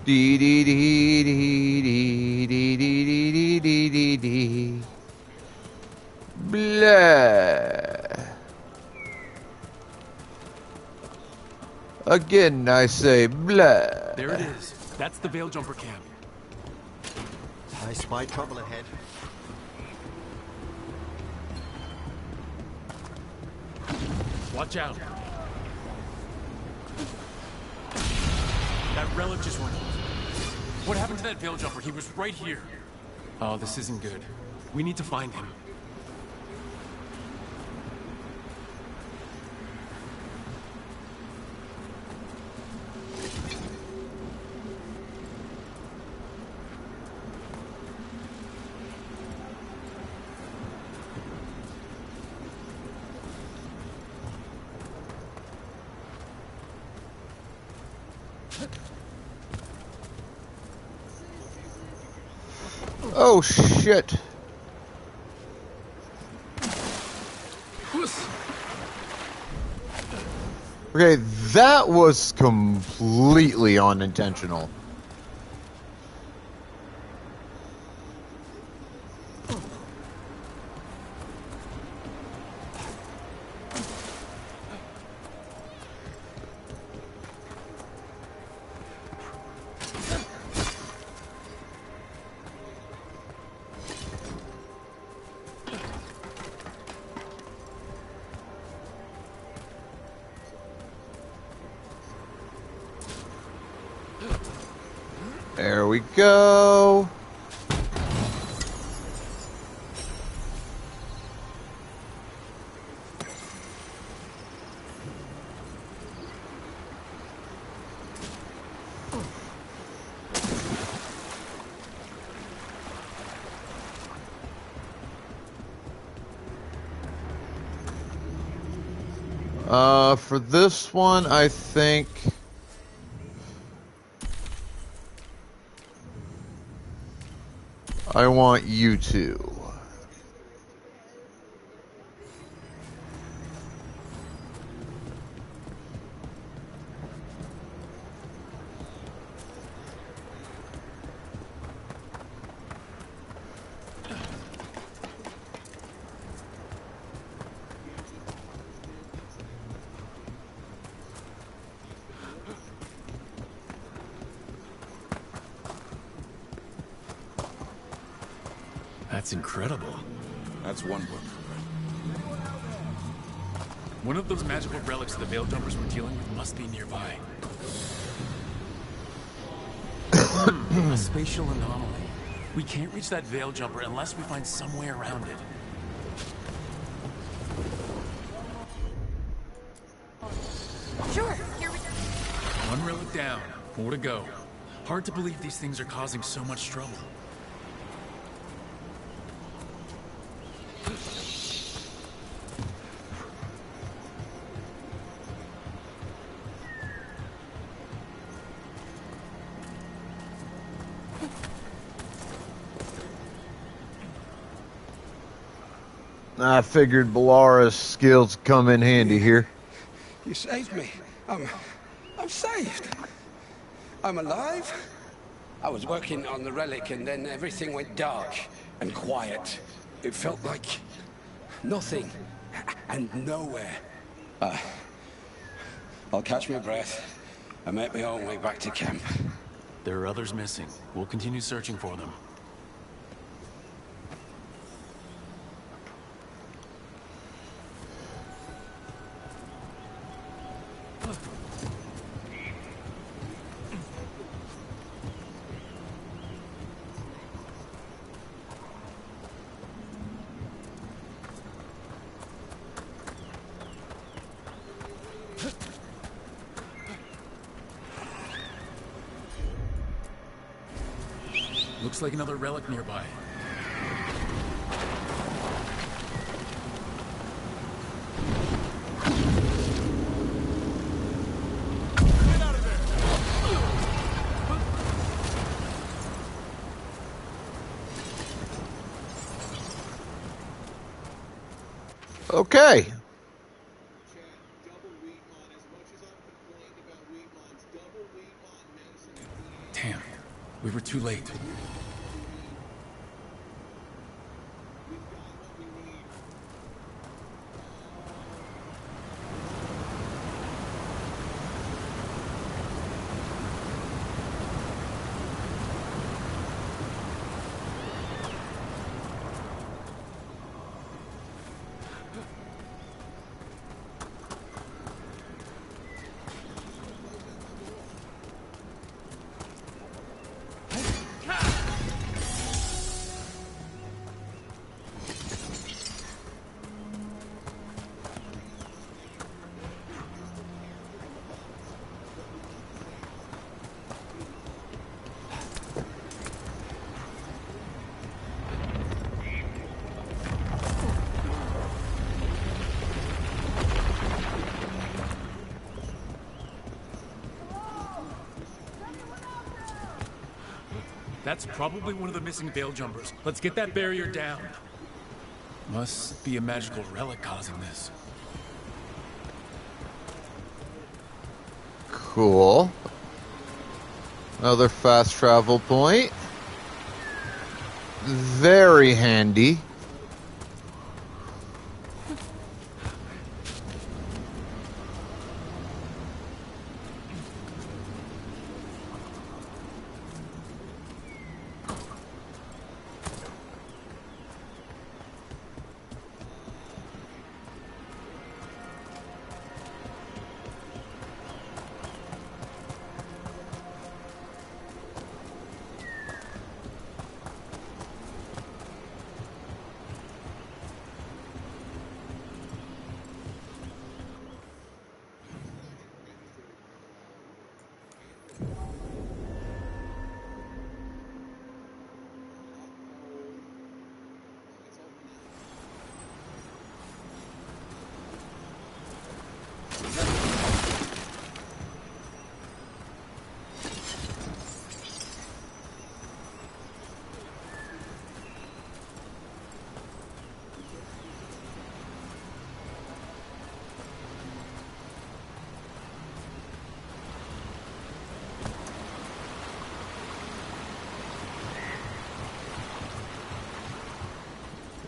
Dee dee dee dee dee dee dee dee dee dee dee. Blah. Again, I say blah. There it is. That's the Veil Jumper camp. I spy trouble ahead. Watch out. That relic just went off. What happened to that Veil Jumper? He was right here. Oh, this isn't good. We need to find him. Oh shit. Okay, that was completely unintentional. There we go. For this one, I think I want you to. That's incredible. That's one book. One of those magical relics the Veil Jumpers were dealing with must be nearby. A spatial anomaly. We can't reach that Veil Jumper unless we find some way around it. Sure, here we go. One relic down, more to go. Hard to believe these things are causing so much trouble. I figured Balara's skills come in handy here. You saved me. I'm saved. I'm alive. I was working on the relic and then everything went dark and quiet. It felt like nothing and nowhere. I'll catch my breath and make my own way back to camp. There are others missing. We'll continue searching for them. Looks like another relic nearby. Okay. Damn, we were too late. That's probably one of the missing veil jumpers. Let's get that barrier down. Must be a magical relic causing this. Cool. Another fast travel point. Very handy.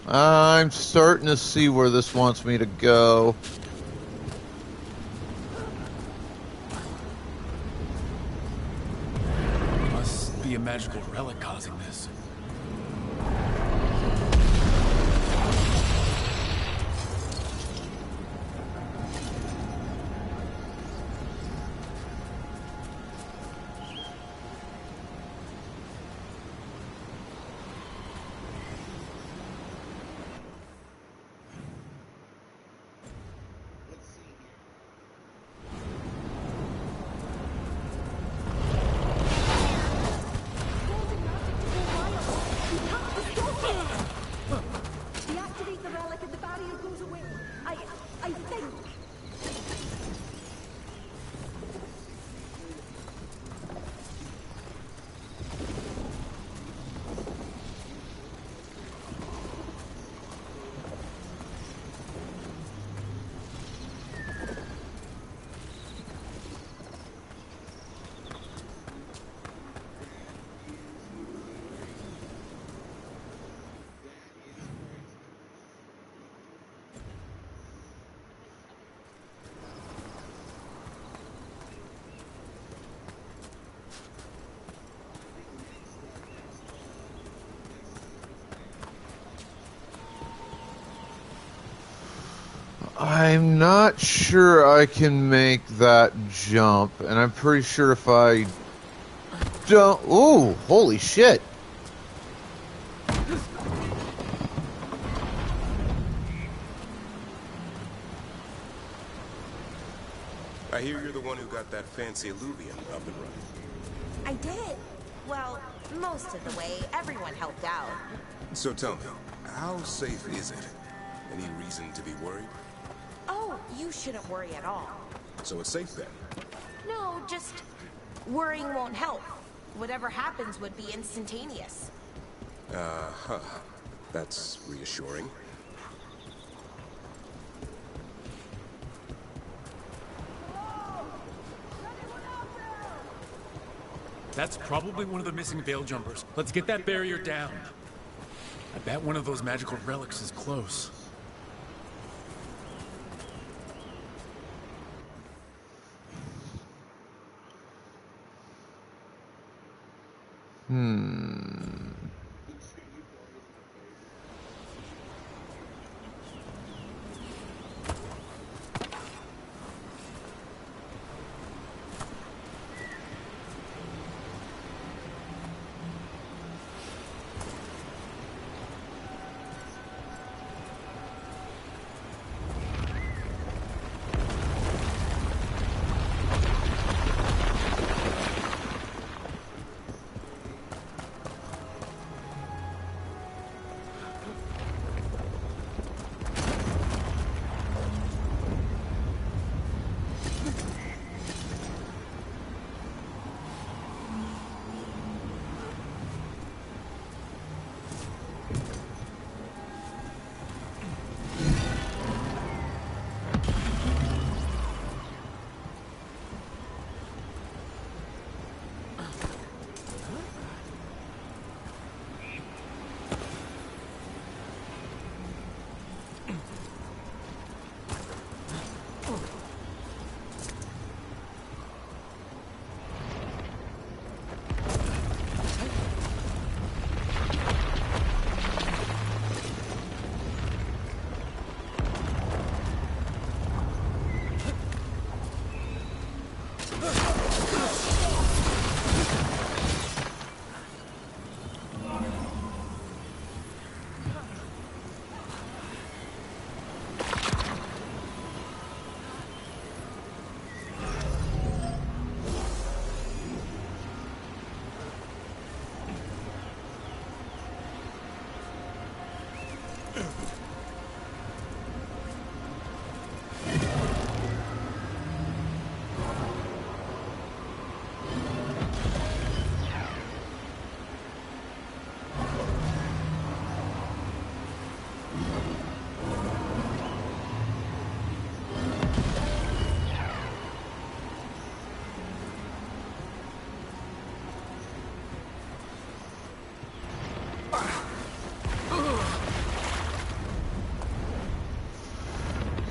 I'm starting to see where this wants me to go. Must be a magical relic causing this. I'm not sure I can make that jump, and I'm pretty sure if I don't... Ooh, holy shit. I hear you're the one who got that fancy alluvium up and running. I did. Well, most of the way. Everyone helped out. So tell me, how safe is it? Any reason to be worried? Oh, you shouldn't worry at all. So it's safe then? No, just worrying won't help. Whatever happens would be instantaneous. Uh-huh. That's reassuring. That's probably one of the missing veil jumpers. Let's get that barrier down. I bet one of those magical relics is close.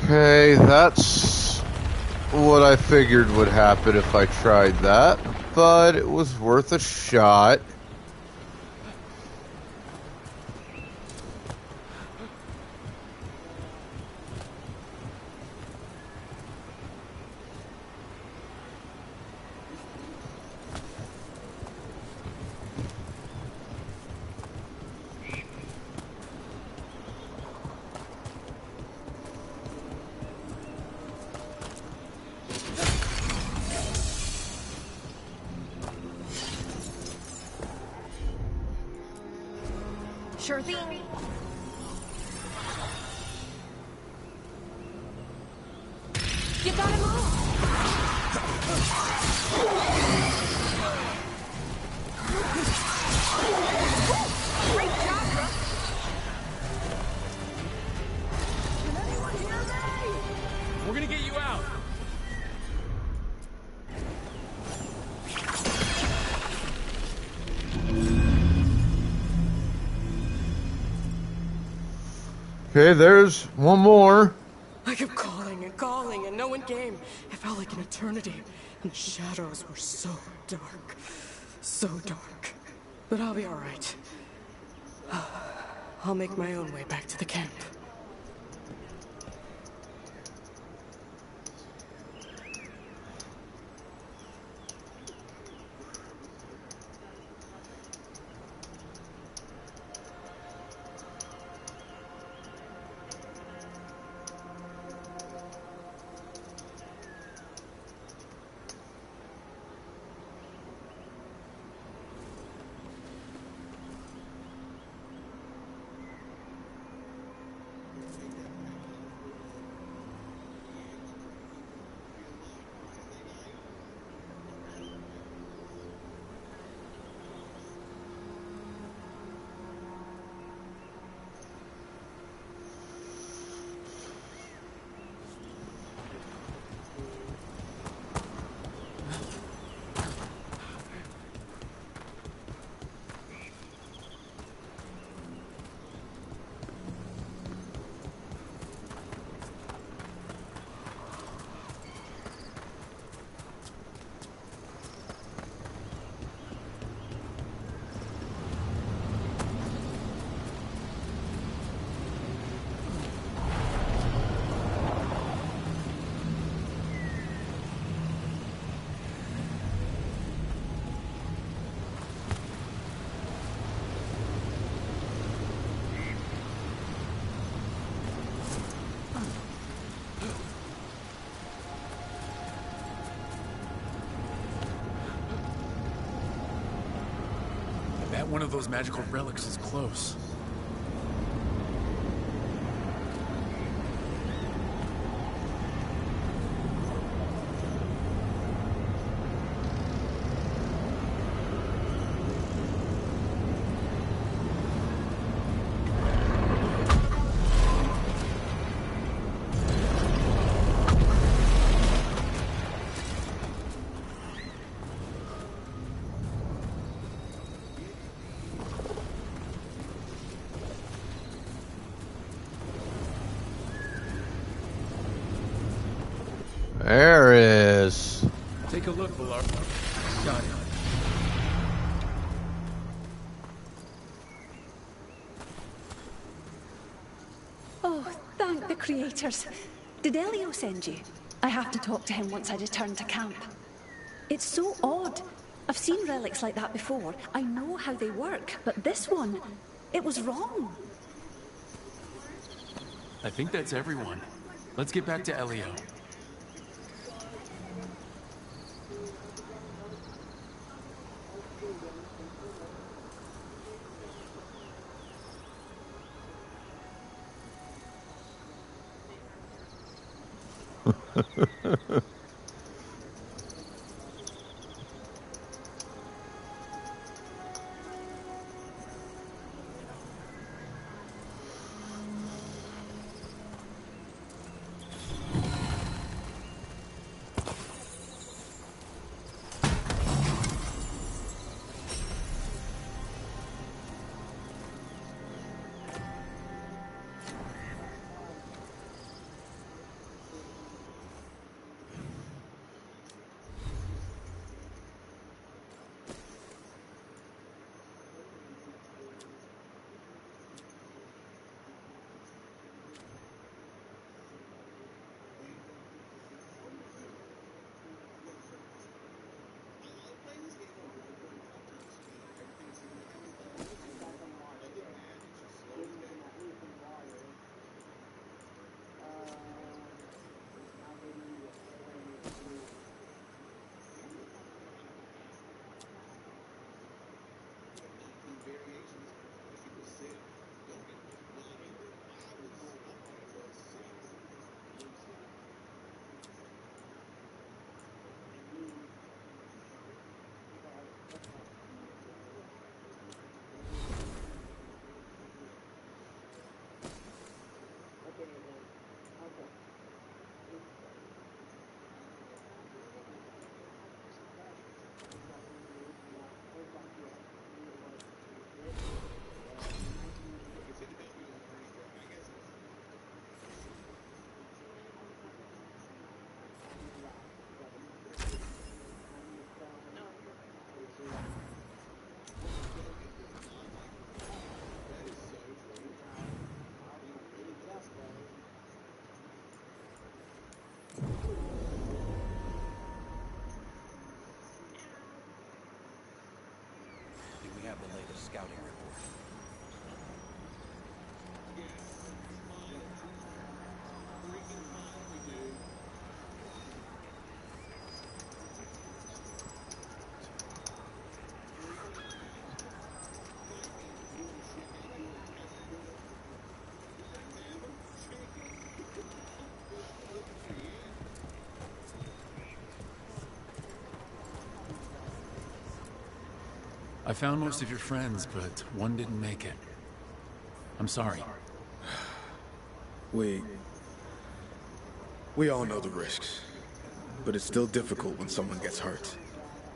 Okay, that's what I figured would happen if I tried that, but it was worth a shot. Sure thing. You gotta move. Great job, Brooke. Can anyone hear me? We're gonna get you out. Okay, there's one more. I kept calling and calling and no one came. It felt like an eternity, and the shadows were so dark. So dark. But I'll be alright. I'll make my own way back to the camp. bet one of those magical relics is close. There is. Take a look, Valar. Got it. Oh, thank the creators. Did Elio send you? I have to talk to him once I return to camp. It's so odd. I've seen relics like that before. I know how they work, but this one, it was wrong. I think that's everyone. Let's get back to Elio. We have the latest scouting report. I found most of your friends, but one didn't make it. I'm sorry. We all know the risks, but it's still difficult when someone gets hurt.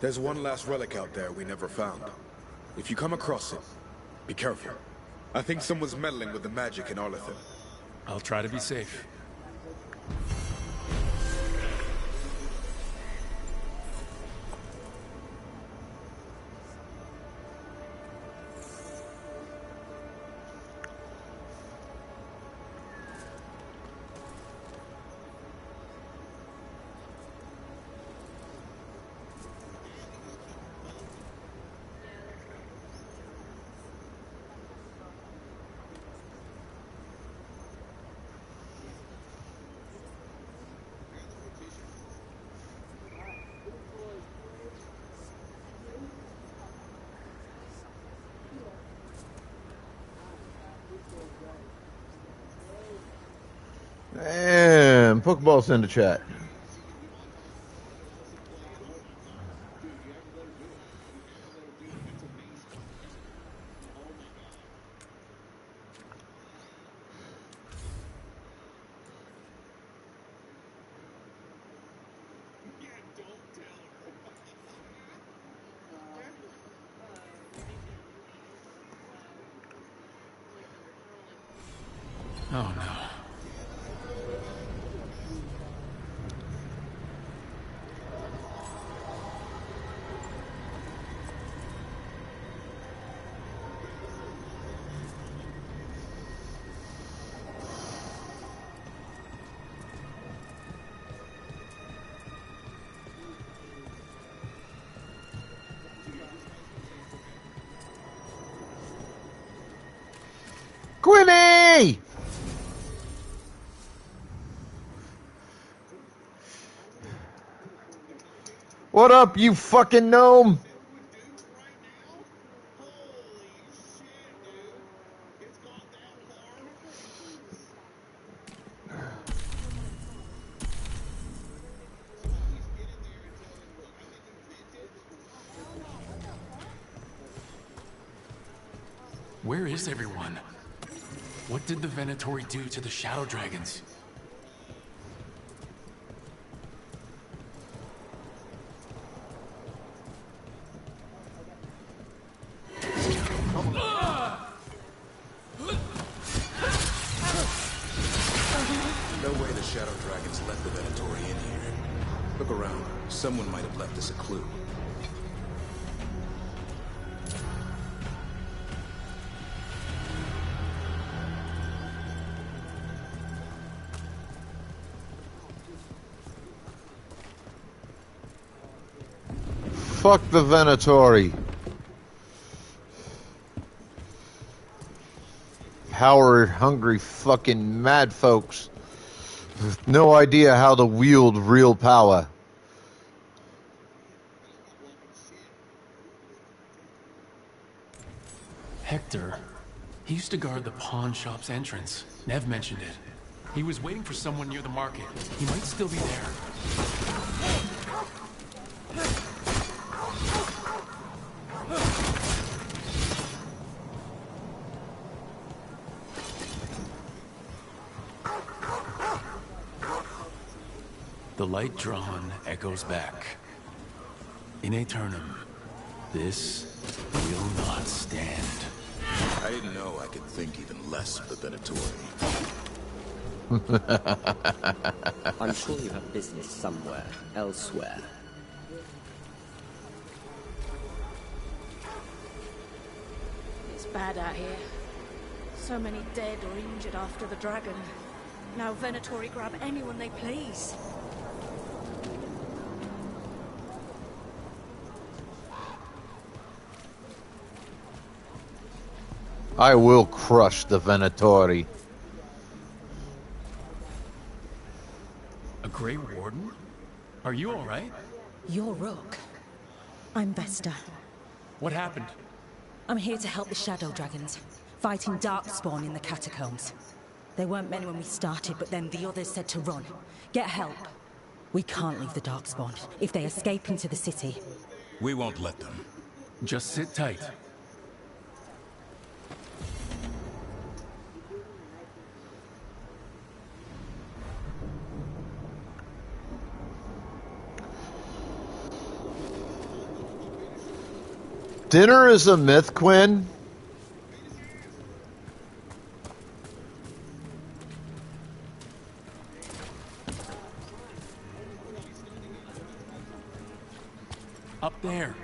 There's one last relic out there we never found. If you come across it, be careful. I think someone's meddling with the magic in Arlethan. I'll try to be safe. Pokeballs in the chat. Oh no. Quinny! What up, you fucking gnome? Where is everyone? What did the Venatori do to the Shadow Dragons? No way the Shadow Dragons let the Venatori in here. Look around. Someone might have left us a clue. Fuck the Venatori. Power-hungry fucking mad folks with no idea how to wield real power. Hector. He used to guard the pawn shop's entrance. Nev mentioned it. He was waiting for someone near the market. He might still be there. The light drawn echoes back. In aeternum, this will not stand. I didn't know I could think even less of the Venatori. I'm sure you have business somewhere, elsewhere. It's bad out here. So many dead or injured after the dragon. Now Venatori grab anyone they please. I will crush the Venatori. A Grey Warden? Are you alright? You're Rook. I'm Vesta. What happened? I'm here to help the Shadow Dragons, fighting Darkspawn in the catacombs. There weren't many when we started, but then the others said to run. Get help. We can't leave the Darkspawn if they escape into the city. We won't let them. Just sit tight. Dinner is a myth, Quinn. Up there.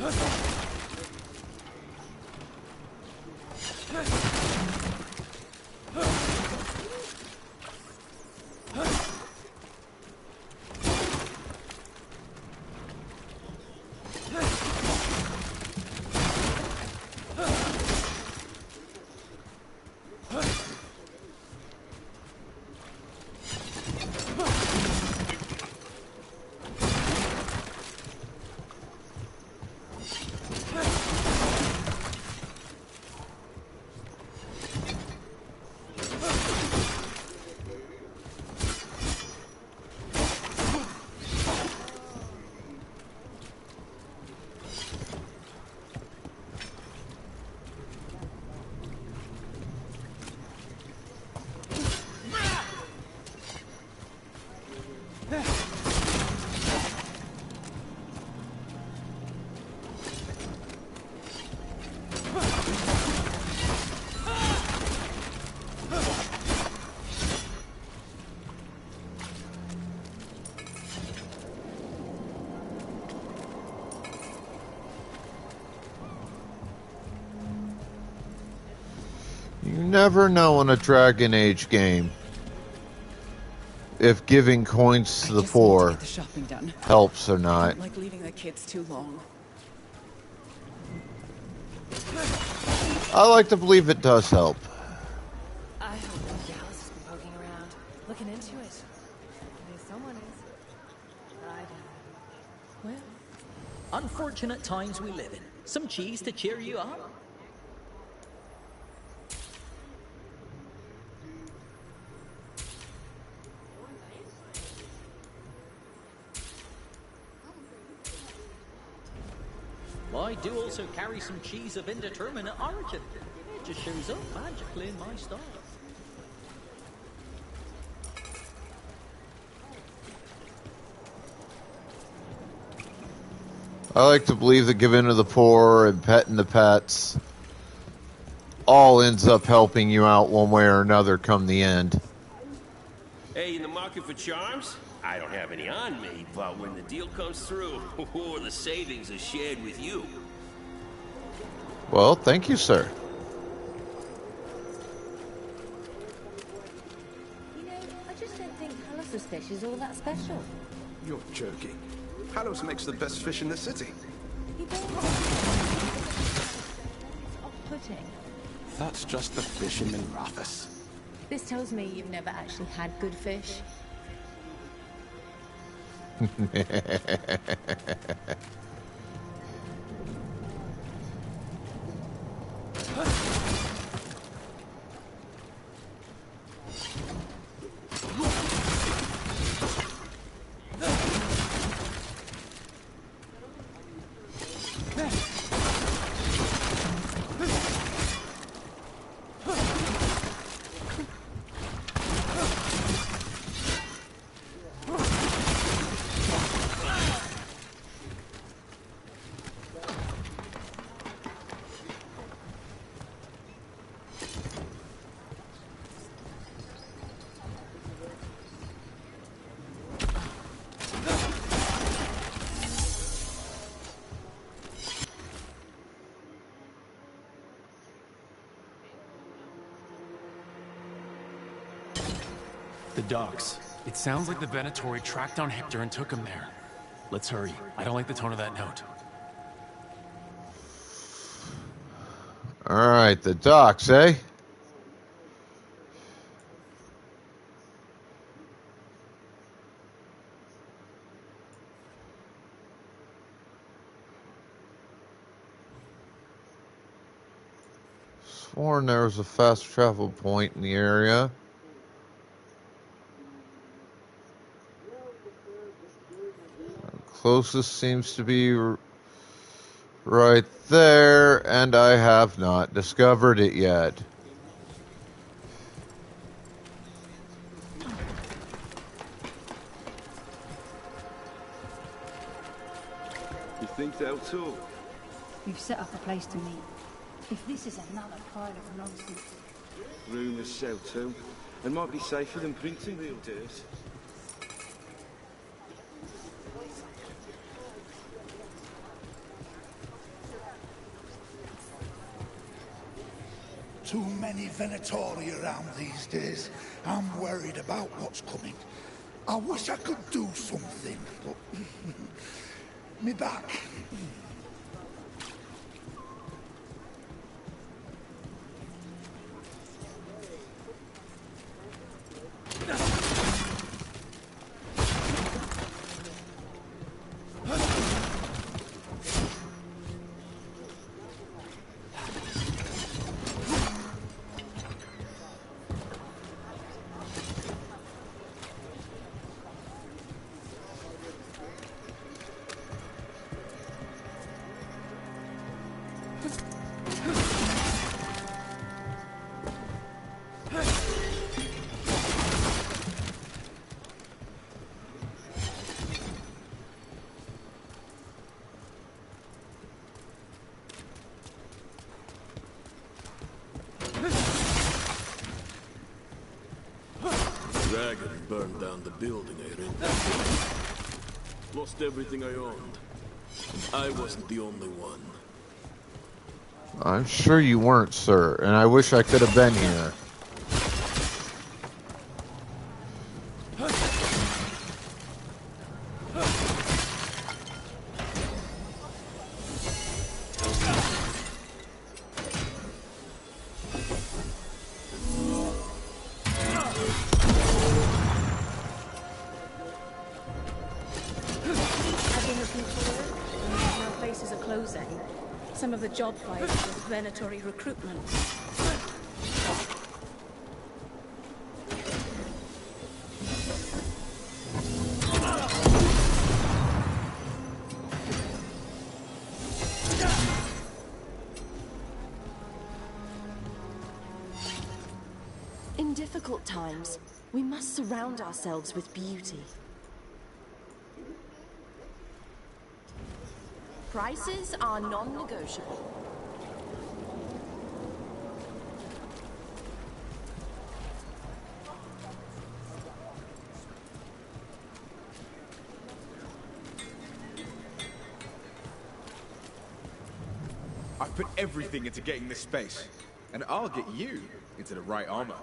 You never know in a Dragon Age game if giving coins to the poor the shopping done. helps or I not. don't like leaving the kids too long. I like to believe it does help. I hope that Dallas has been poking around, looking into it. Maybe someone is. But I don't. Well, unfortunate times we live in. Some cheese to cheer you up? I do also carry some cheese of indeterminate origin. It just shows up magically in my style. I like to believe that giving to the poor and petting the pets all ends up helping you out one way or another come the end. Hey, in the market for charms? I don't have any on me, but when the deal comes through, the savings are shared with you. Well, thank you, sir. You know, I just don't think Hallus's fish is all that special. You're joking. Hallows makes the best fish in the city. You don't off-putting. That's just the fish in Minrathous. This tells me you've never actually had good fish. The docks. It sounds like the Venatori tracked down Hector and took him there. Let's hurry. I don't like the tone of that note. Alright, the docks, eh? Sworn there was a fast travel point in the area. Closest seems to be right there, and I have not discovered it yet. You think so too? We've set up a place to meet. If this is another pile of nonsense... Rumours so too. It might be safer than printing real dirt. too many Venatori around these days. I'm worried about what's coming. I wish I could do something, but me back. Dragon burned down the building I rented. Lost everything I owned. I wasn't the only one. I'm sure you weren't, sir, and I wish I could have been here. Some of the job fires with Venatori recruitment. In difficult times, we must surround ourselves with beauty. Prices are non-negotiable. I've put everything into getting this space, and I'll get you into the right armor.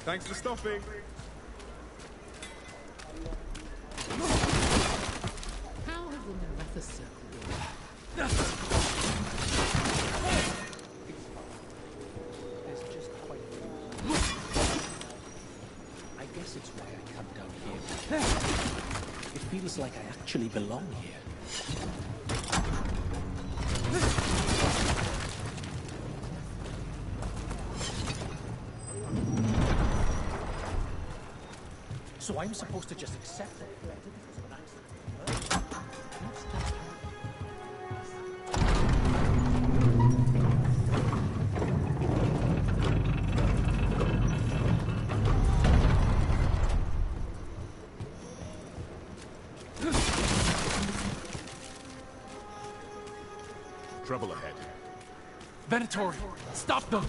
Thanks for stopping. How will the Maratha circle work? There's just quite a I guess it's why I come down here. It feels like I actually belong here. So I'm supposed to just accept it. Trouble ahead. Venatori, stop them!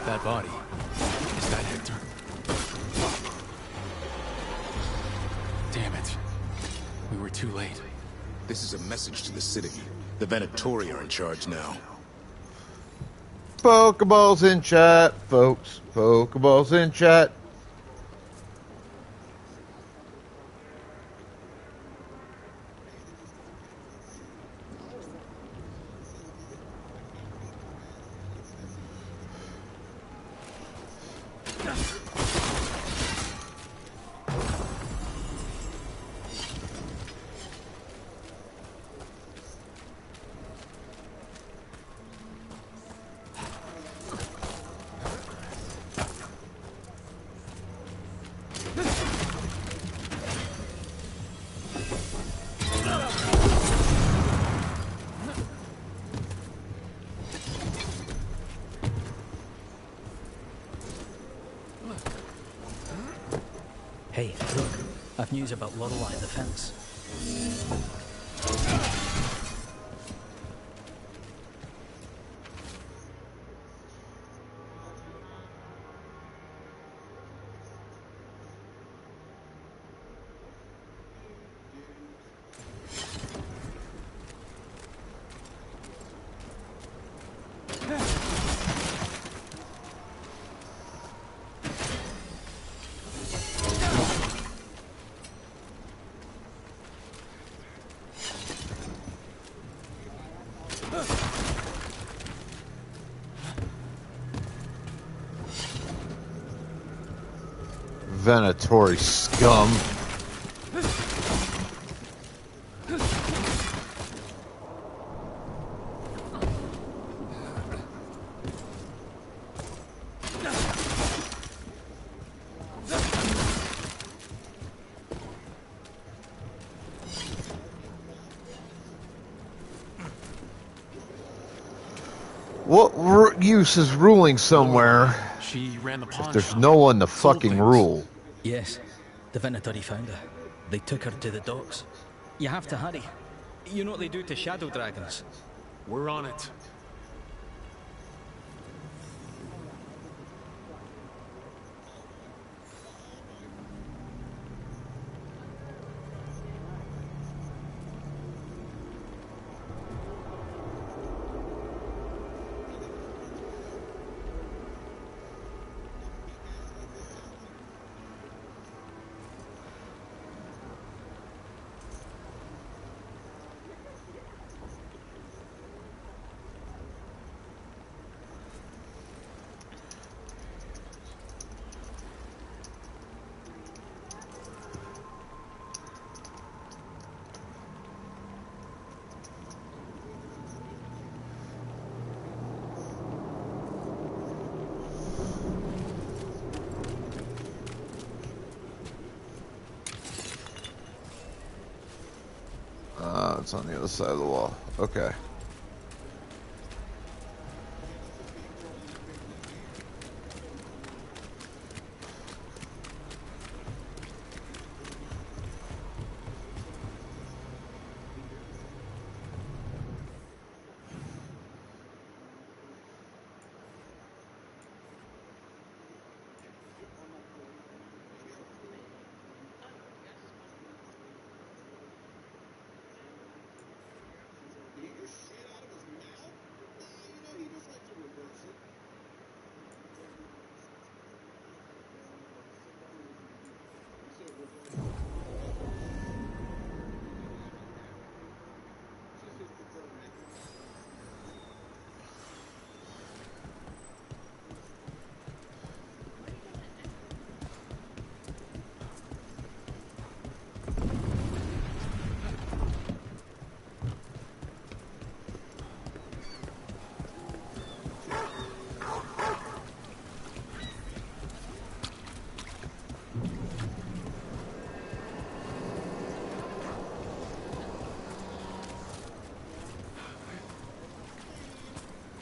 That body. Is that Hector? Damn it. We were too late. This is a message to the city. The Venatori are in charge now. Pokeballs in chat, folks. Pokeballs in chat. Hey, look. I've news about Lorelei the fence. Venatori scum. What use is ruling somewhere She ran the pawn if there's shop. no one to Sold fucking things. rule? Yes, the Venatori found her. They took her to the docks. You have to hurry. You know what they do to shadow dragons? We're on it. It's on the other side of the wall. Okay.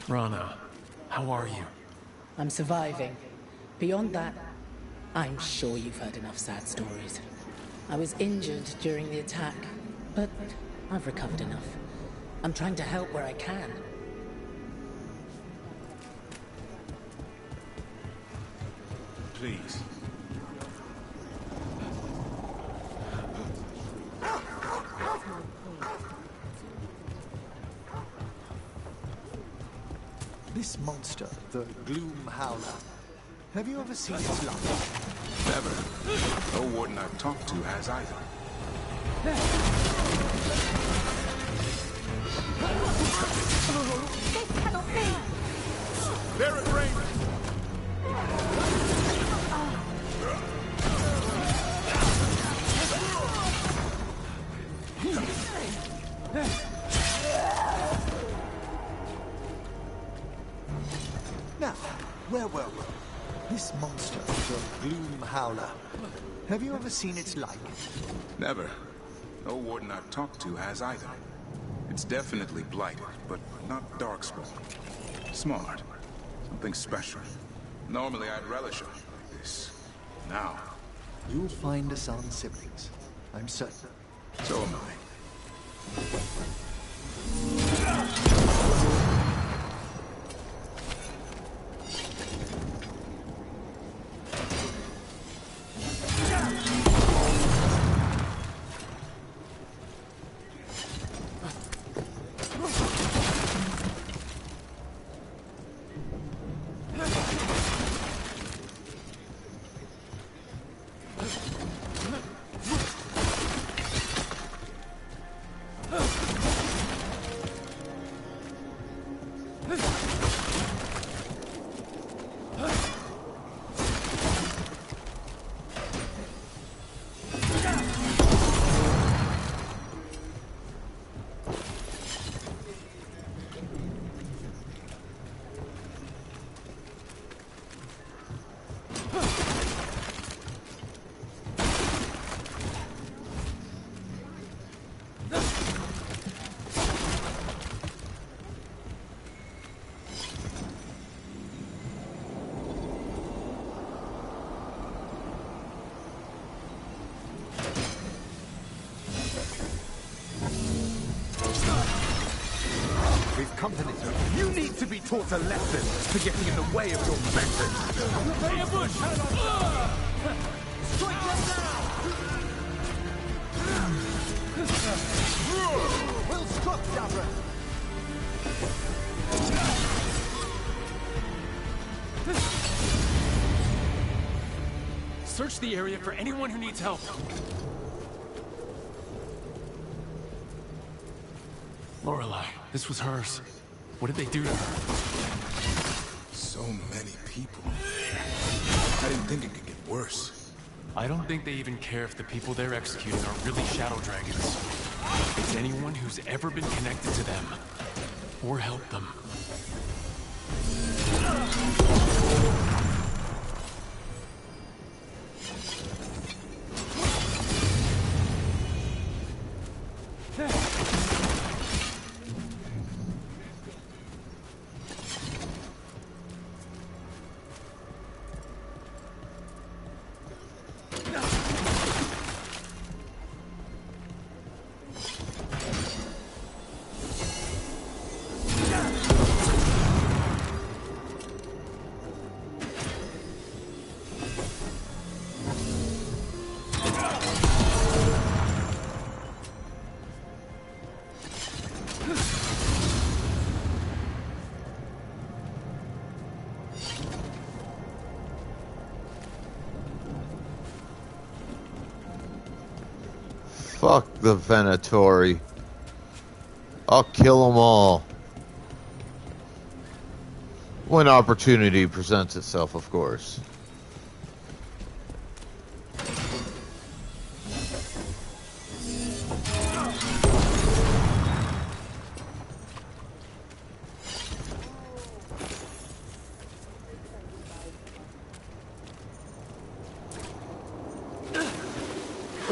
Rana, how are you? I'm surviving. Beyond that, I'm sure you've heard enough sad stories. I was injured during the attack, but I've recovered enough. I'm trying to help where I can. Please. This monster, the Gloom Howler, have you ever seen its like? Never. No warden I've talked to has either. This cannot be! There it rains! Now, where were we? This monster, the Gloom Howler, have you ever seen its like? Never. No warden I've talked to has either. It's definitely blighted, but not darkspawn. Smart. Something special. Normally I'd relish it like this. Now, You'll find Asan's siblings. I'm certain. So am I. You need to be taught a lesson for getting in the way of your methods. Hey, ambush! Strike them now! Well struck, Dabra! Search the area for anyone who needs help. Lorelei, this was hers. What did they do to her? So many people. I didn't think it could get worse. I don't think they even care if the people they're executing are really shadow dragons. It's anyone who's ever been connected to them or helped them. Fuck the Venatori. I'll kill them all. When opportunity presents itself, of course.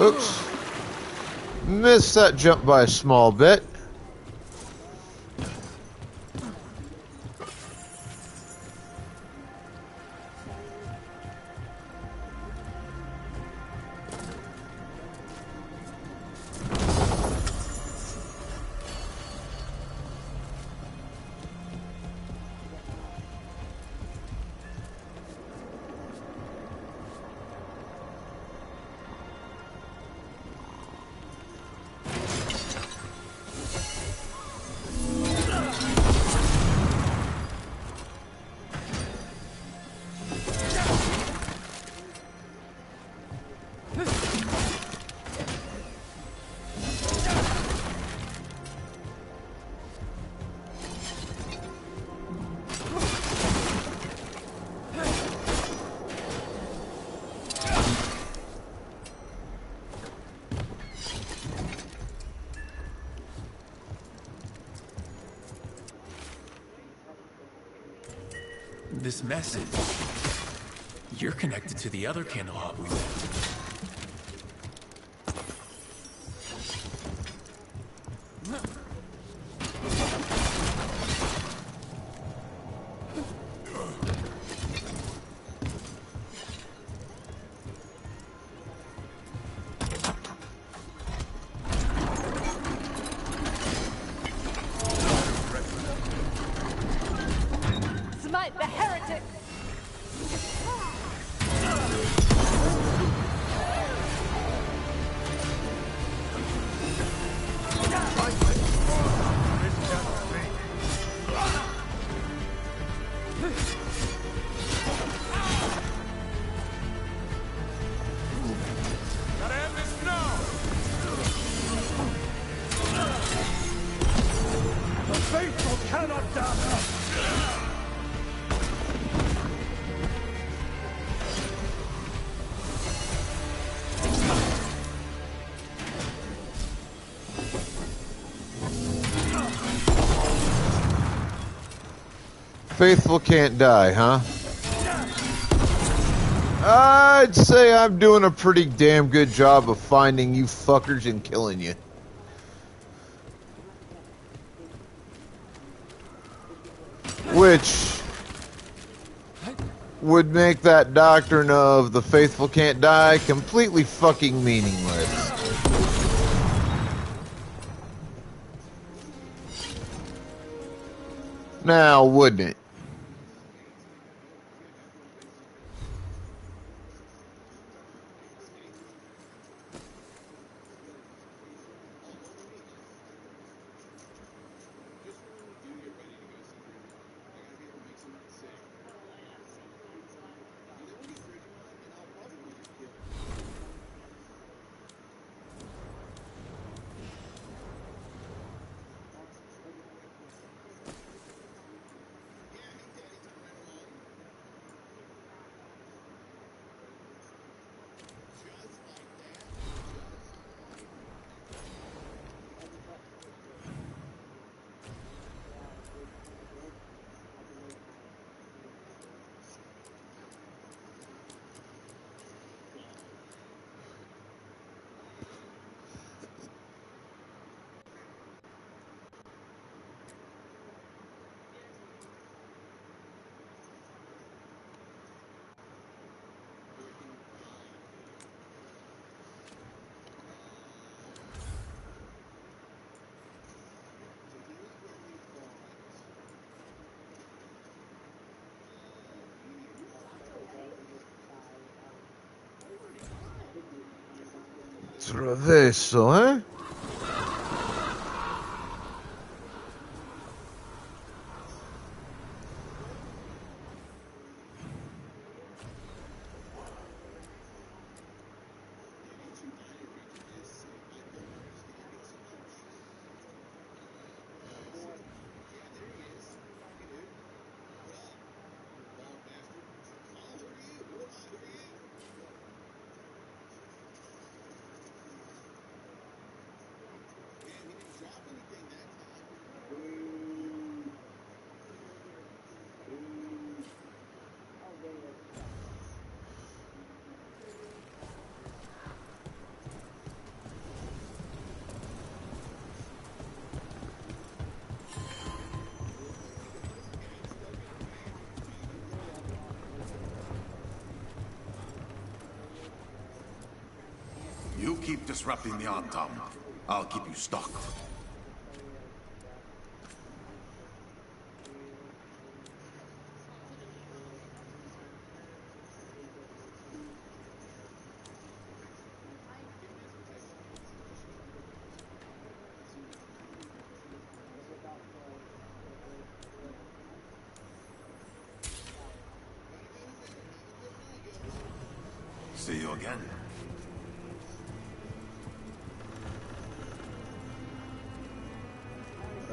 Oops. Missed that jump by a small bit. This message. You're connected to the other Candlehob we met. Faithful can't die, huh? I'd say I'm doing a pretty damn good job of finding you fuckers and killing you. Which would make that doctrine of the faithful can't die completely fucking meaningless. Now, wouldn't it? Travesso, eh? You keep disrupting the Autumn. I'll keep you stocked. See you again.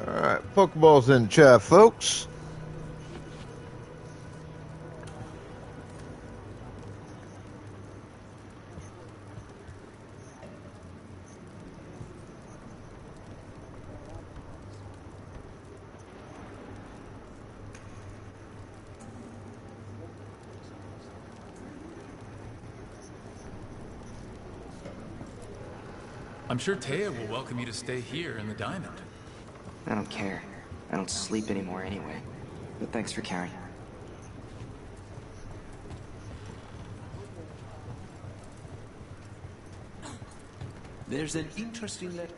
Alright, Pokeballs in chat, folks. I'm sure Taya will welcome you to stay here in the Diamond. I don't care. I don't sleep anymore anyway. But thanks for caring. There's an interesting letter.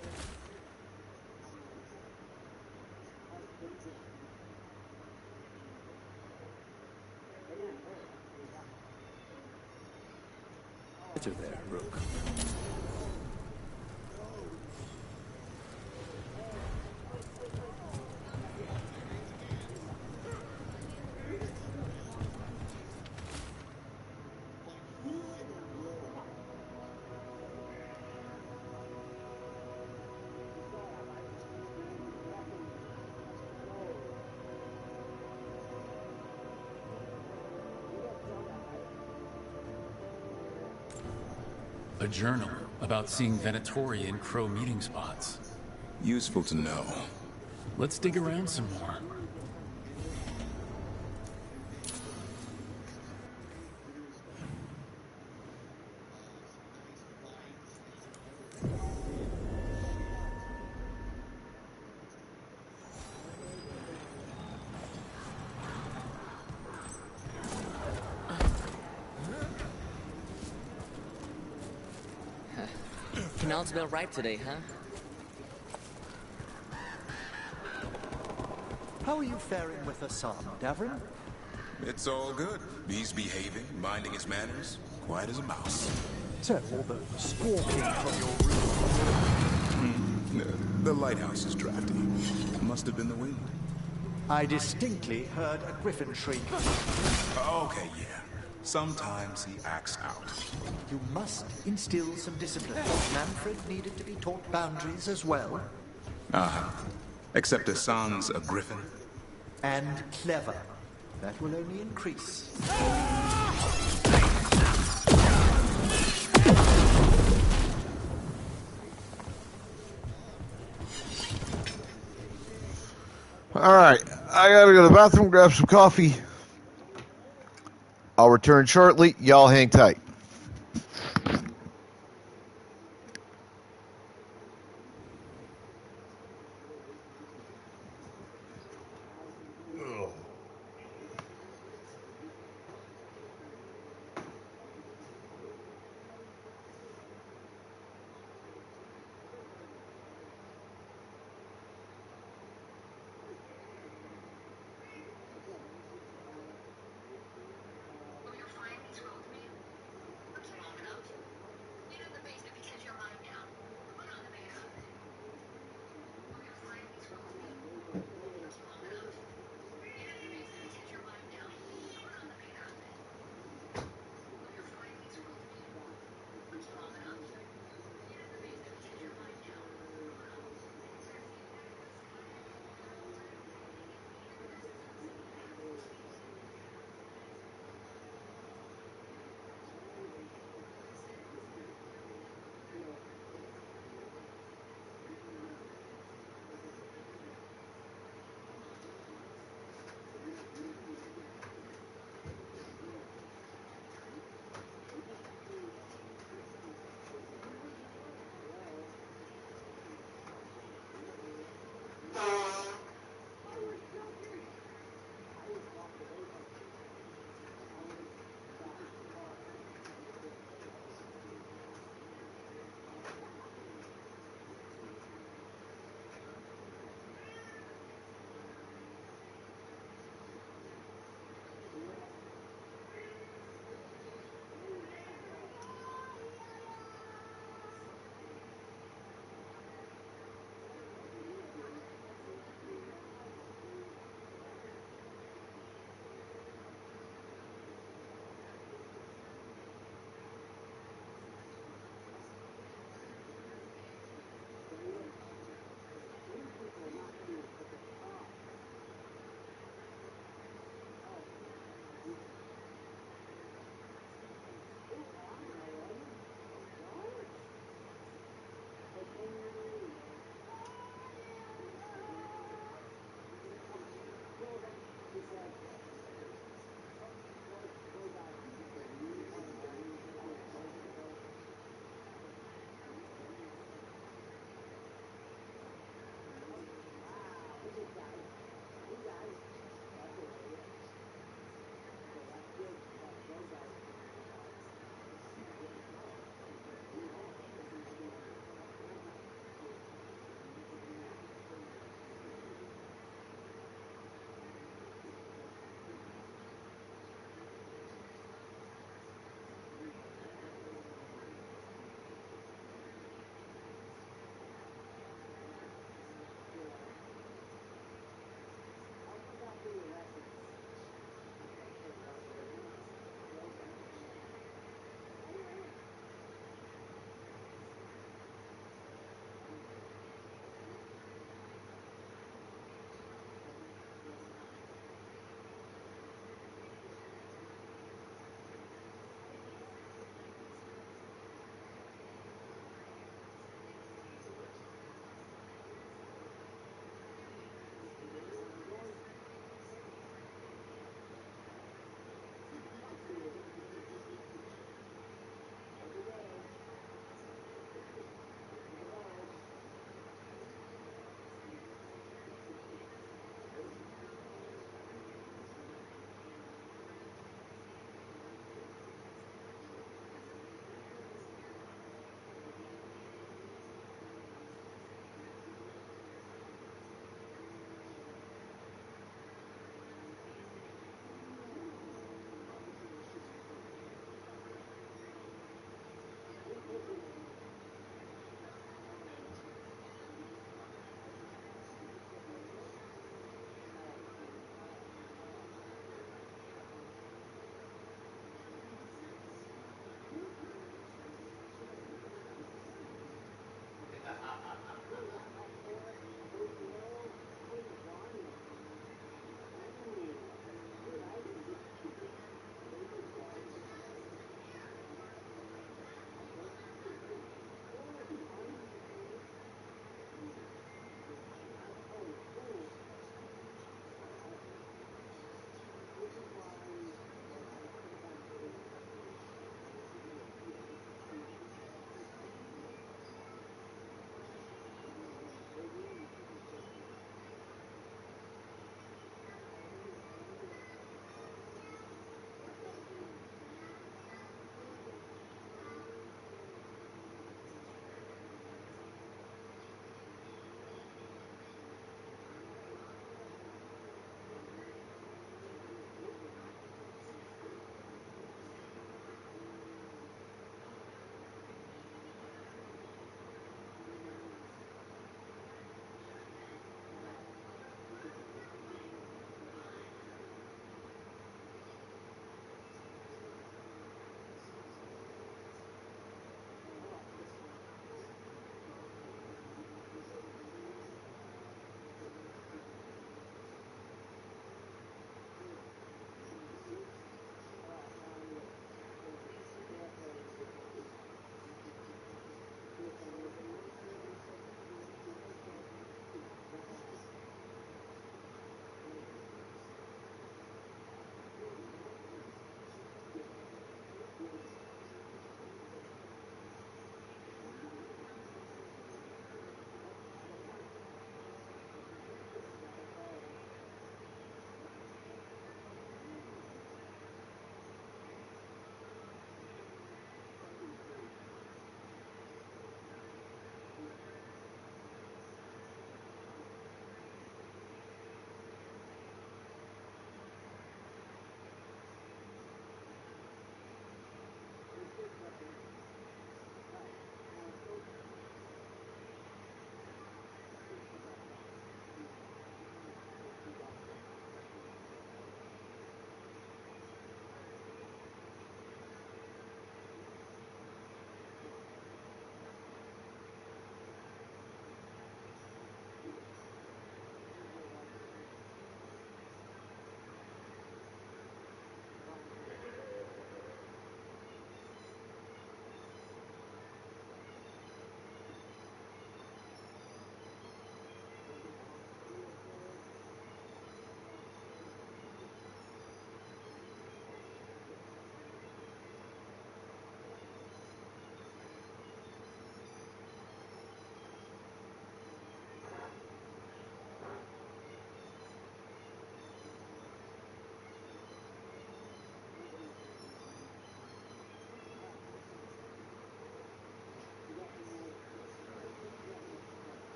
There, Rook. A journal about seeing Venatori in Crow meeting spots. Useful to know. Let's dig around some more. Canal's about right today, huh? How are you faring with Hassan, Davrin? It's all good. He's behaving, minding his manners, quiet as a mouse. So, all the squawking from your room. The lighthouse is drafty. Must have been the wind. I distinctly heard a griffin shriek. Okay, yeah. Sometimes he acts out. You must instill some discipline. Manfred needed to be taught boundaries as well. Uh-huh. Except Hassan's a griffin. And clever. That will only increase. Alright, I gotta go to the bathroom, grab some coffee. I'll return shortly. Y'all hang tight.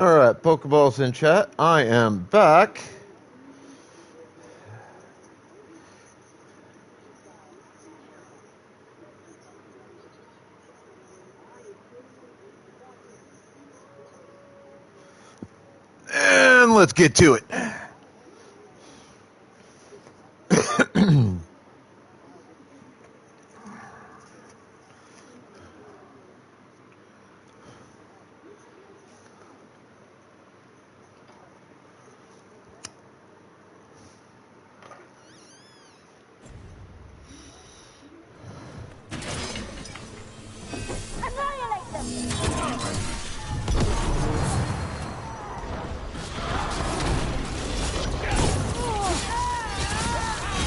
Alright, Pokeballs in chat. I am back. And let's get to it.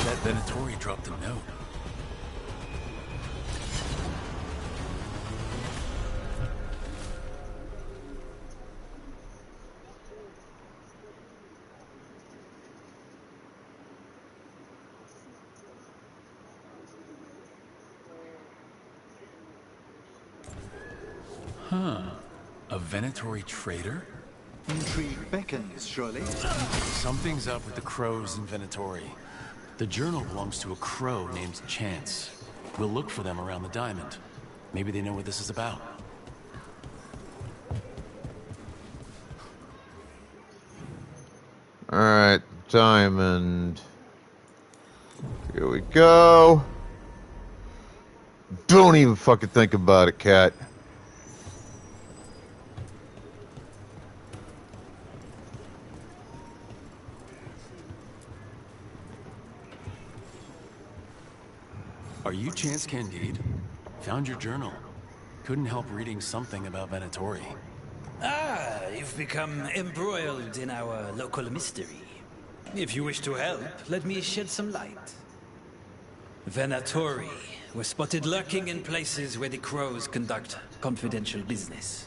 That Venatori dropped a note. Huh. A Venatori traitor? Intrigue beckons, surely. Something's up with the crows in Venatori. The journal belongs to a crow named Chance. We'll look for them around the diamond. Maybe they know what this is about. Alright, diamond. Here we go. Don't even fucking think about it, cat. Are you Chance Candide? Found your journal. Couldn't help reading something about Venatori. Ah, you've become embroiled in our local mystery. If you wish to help, let me shed some light. Venatori were spotted lurking in places where the crows conduct confidential business.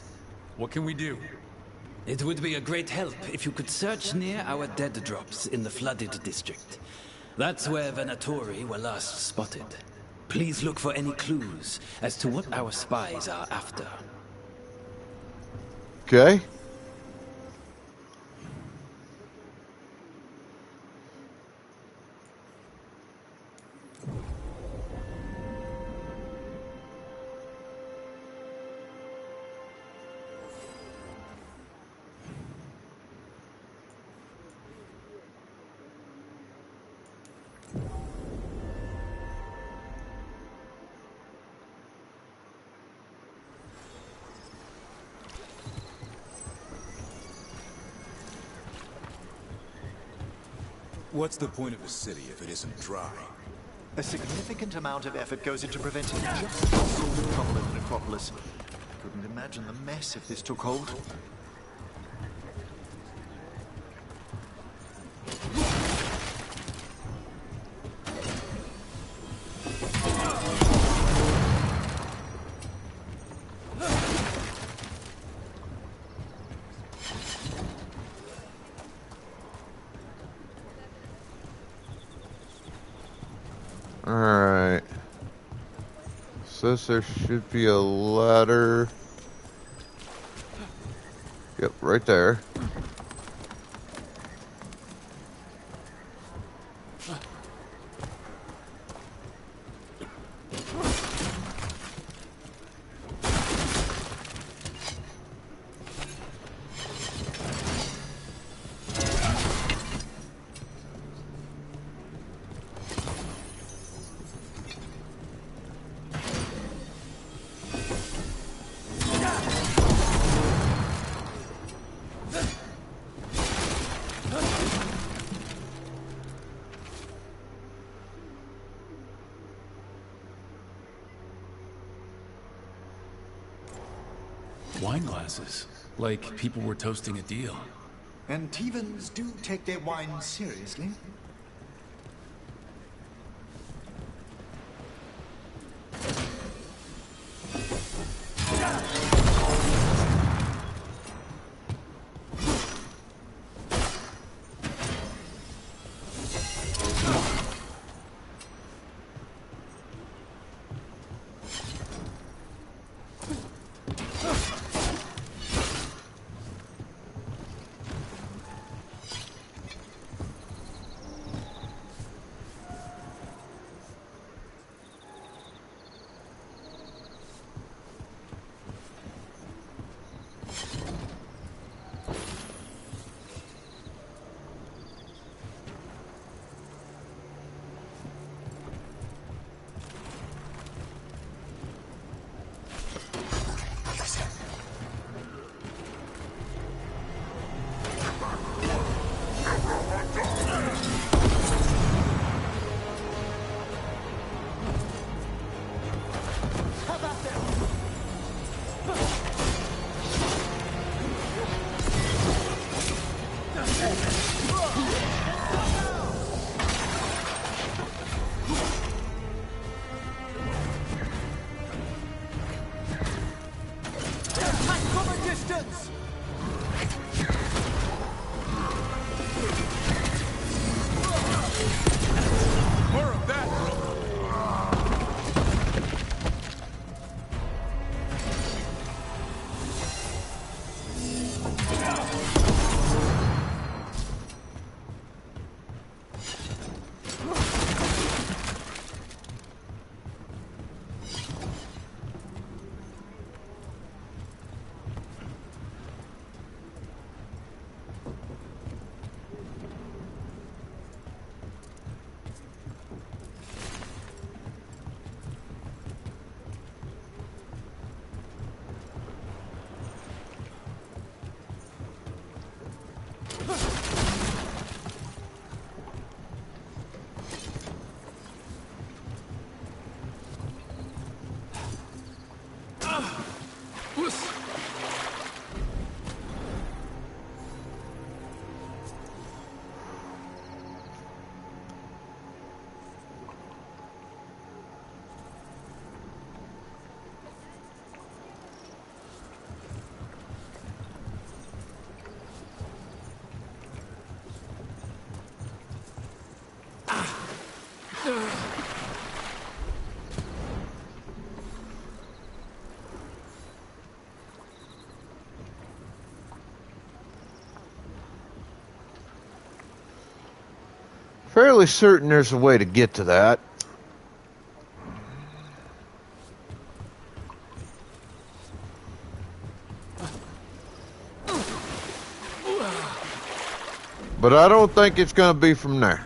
What can we do? It would be a great help if you could search near our dead drops in the flooded district. That's where Venatori were last spotted. Please look for any clues as to what our spies are after. Okay. What's the point of a city if it isn't dry? A significant amount of effort goes into preventing just this sort of trouble in the necropolis. I couldn't imagine the mess if this took hold. Alright. Says there should be a ladder. Yep, right there. Wine glasses. Like people were toasting a deal. And Tevans do take their wine seriously. Resistance! More of that, Fairly certain there's a way to get to that. But I don't think it's going to be from there.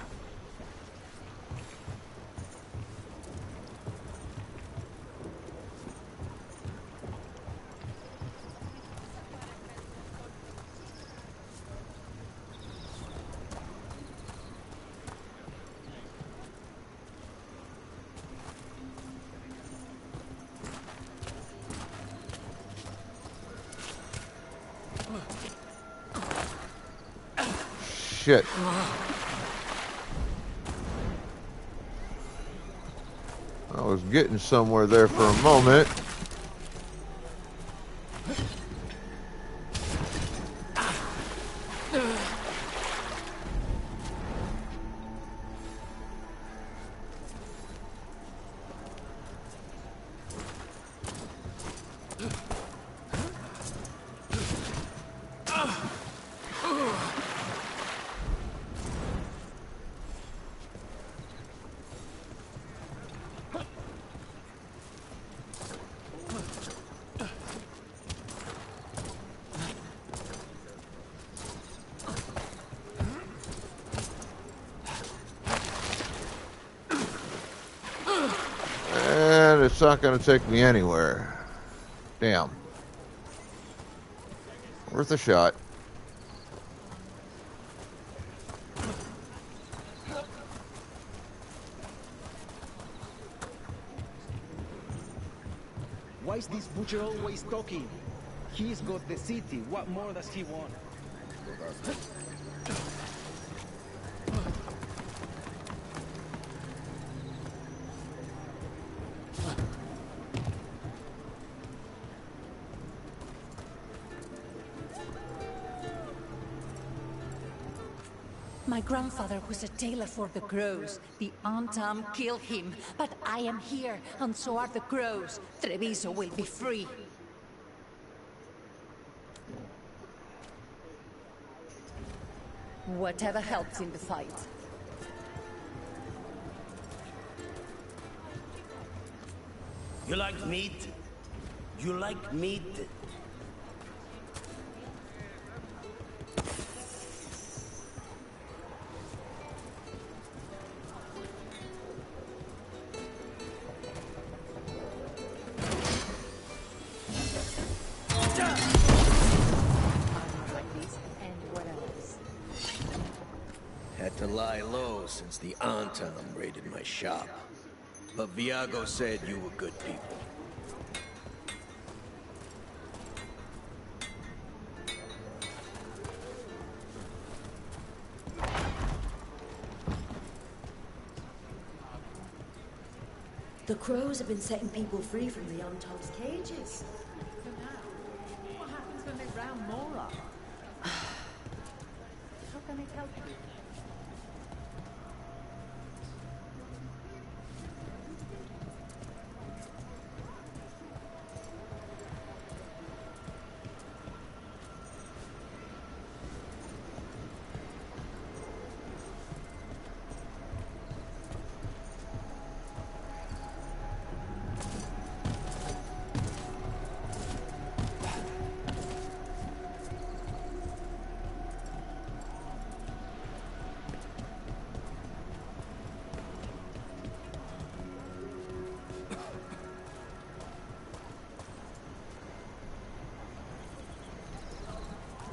Shit. I was getting somewhere there for a moment. And it's not going to take me anywhere. Damn. Worth a shot. Why is this butcher always talking? He's got the city. What more does he want? My grandfather was a tailor for the crows. The Antam killed him, but I am here, and so are the crows. Treviso will be free. Whatever helps in the fight. You like meat? You like meat? Had to lie low since the Antam raided my shop. But Viago said you were good people. The crows have been setting people free from the Antam's cages. So now, what happens when they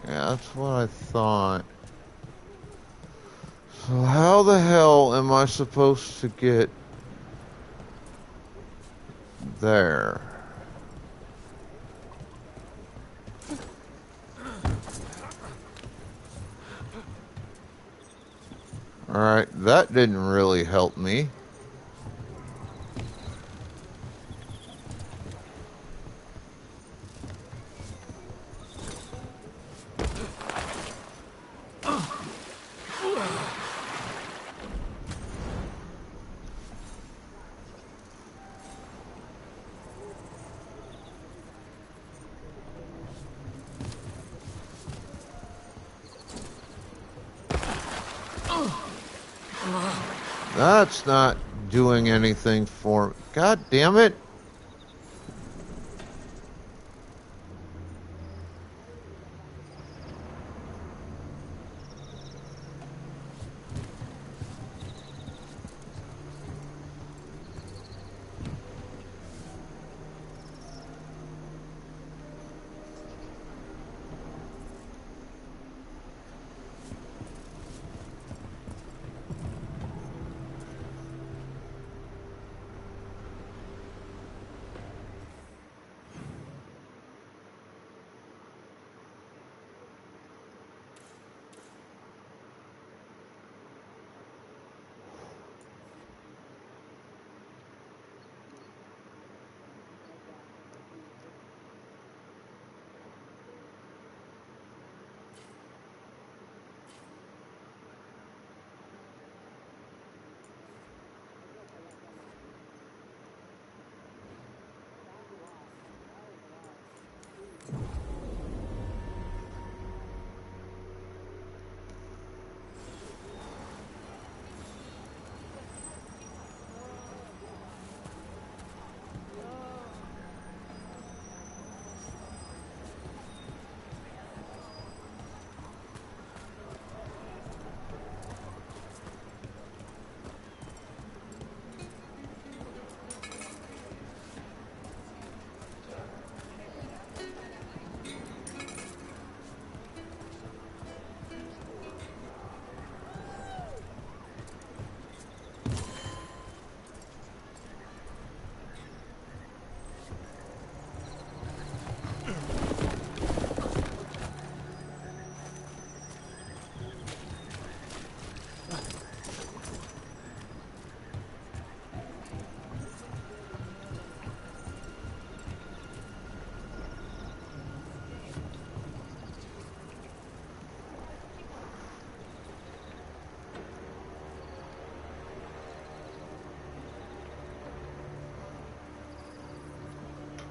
Yeah, that's what I thought. So how the hell am I supposed to get there? Alright, that didn't really help me. That's not doing anything for me. God damn it.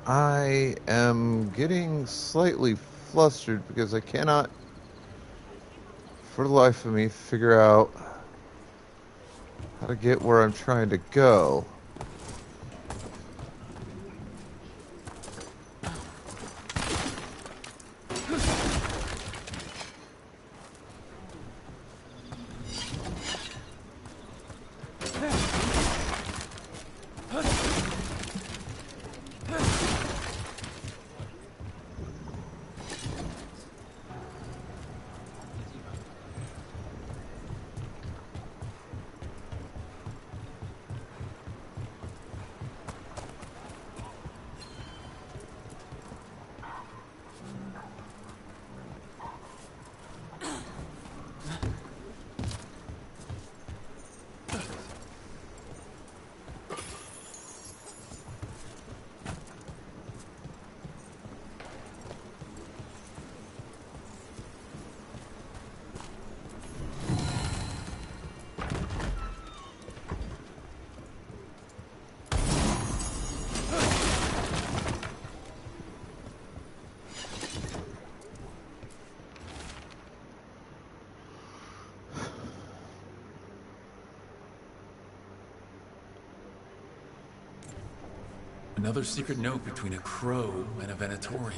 I am getting slightly flustered because I cannot, for the life of me, figure out how to get where I'm trying to go. Another secret note between a crow and a Venatori.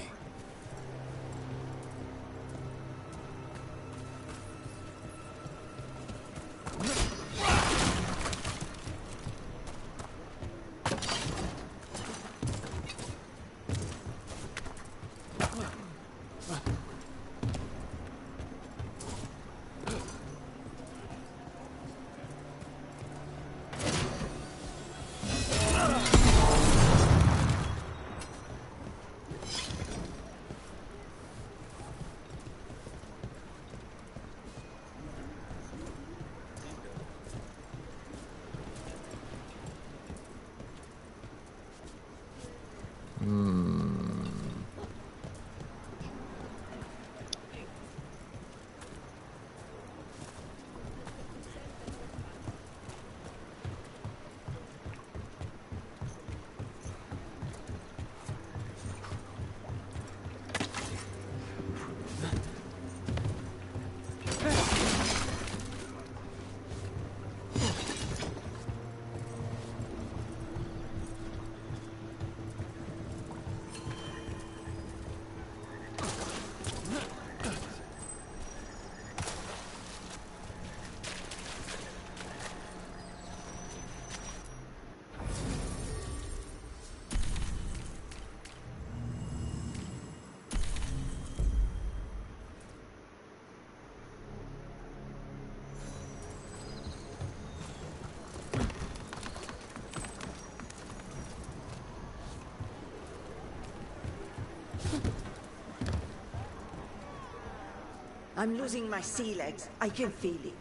I'm losing my sea legs. I can feel it.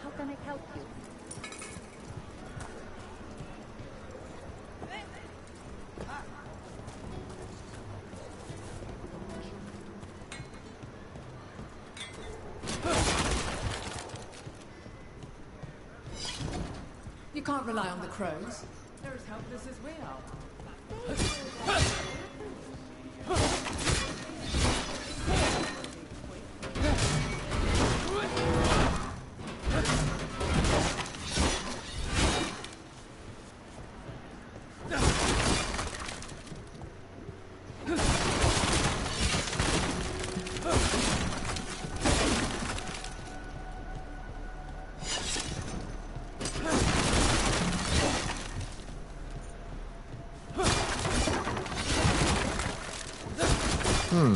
How can I help you? You can't rely on the crows. They're as helpless as we are.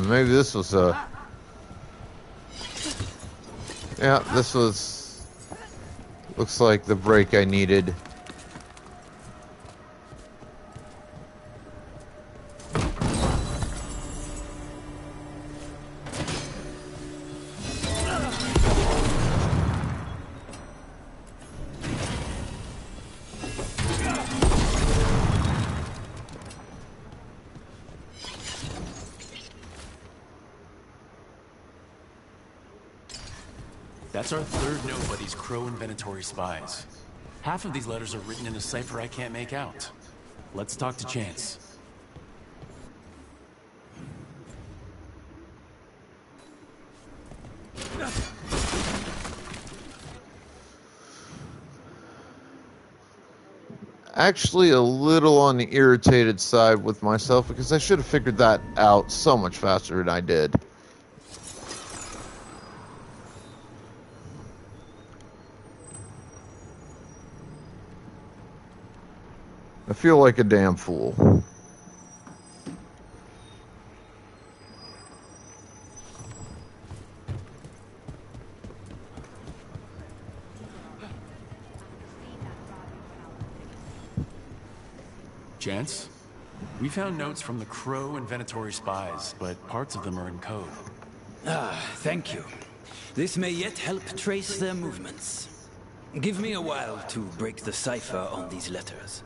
Maybe this was a... Yeah, this was... Looks like the break I needed. That's our third note by these Crow and Venatori spies. Half of these letters are written in a cipher I can't make out. Let's talk to Chance. Actually a little on the irritated side with myself because I should have figured that out so much faster than I did. I feel like a damn fool. Chance? We found notes from the Crow and Venatori spies, but parts of them are in code. Ah, thank you. This may yet help trace their movements. Give me a while to break the cipher on these letters.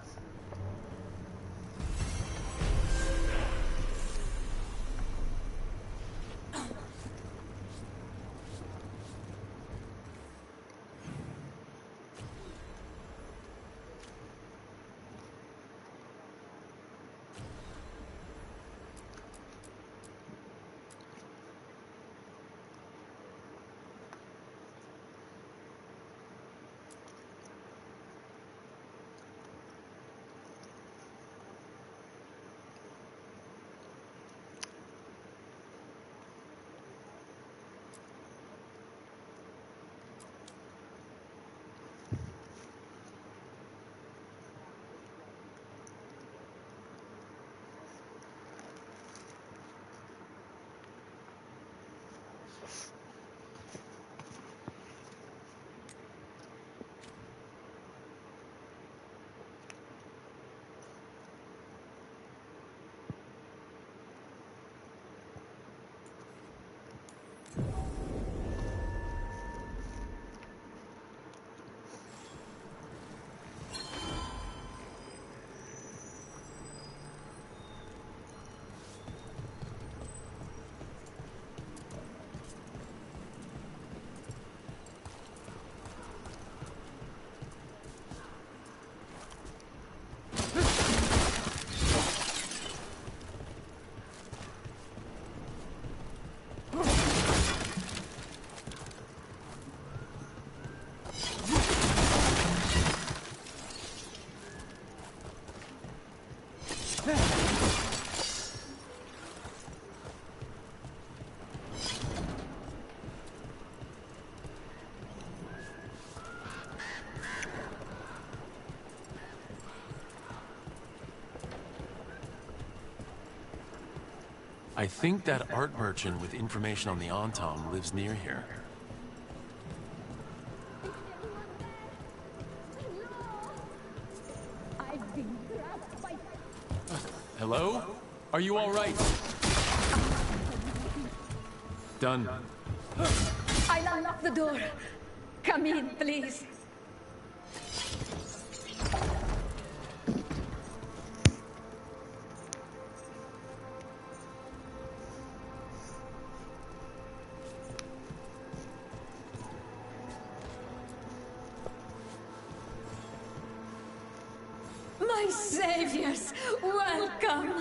I think that art merchant with information on the Antom lives near here. Hello? Are you all right? Done. I'll unlock the door. Come in, please. My saviors, welcome.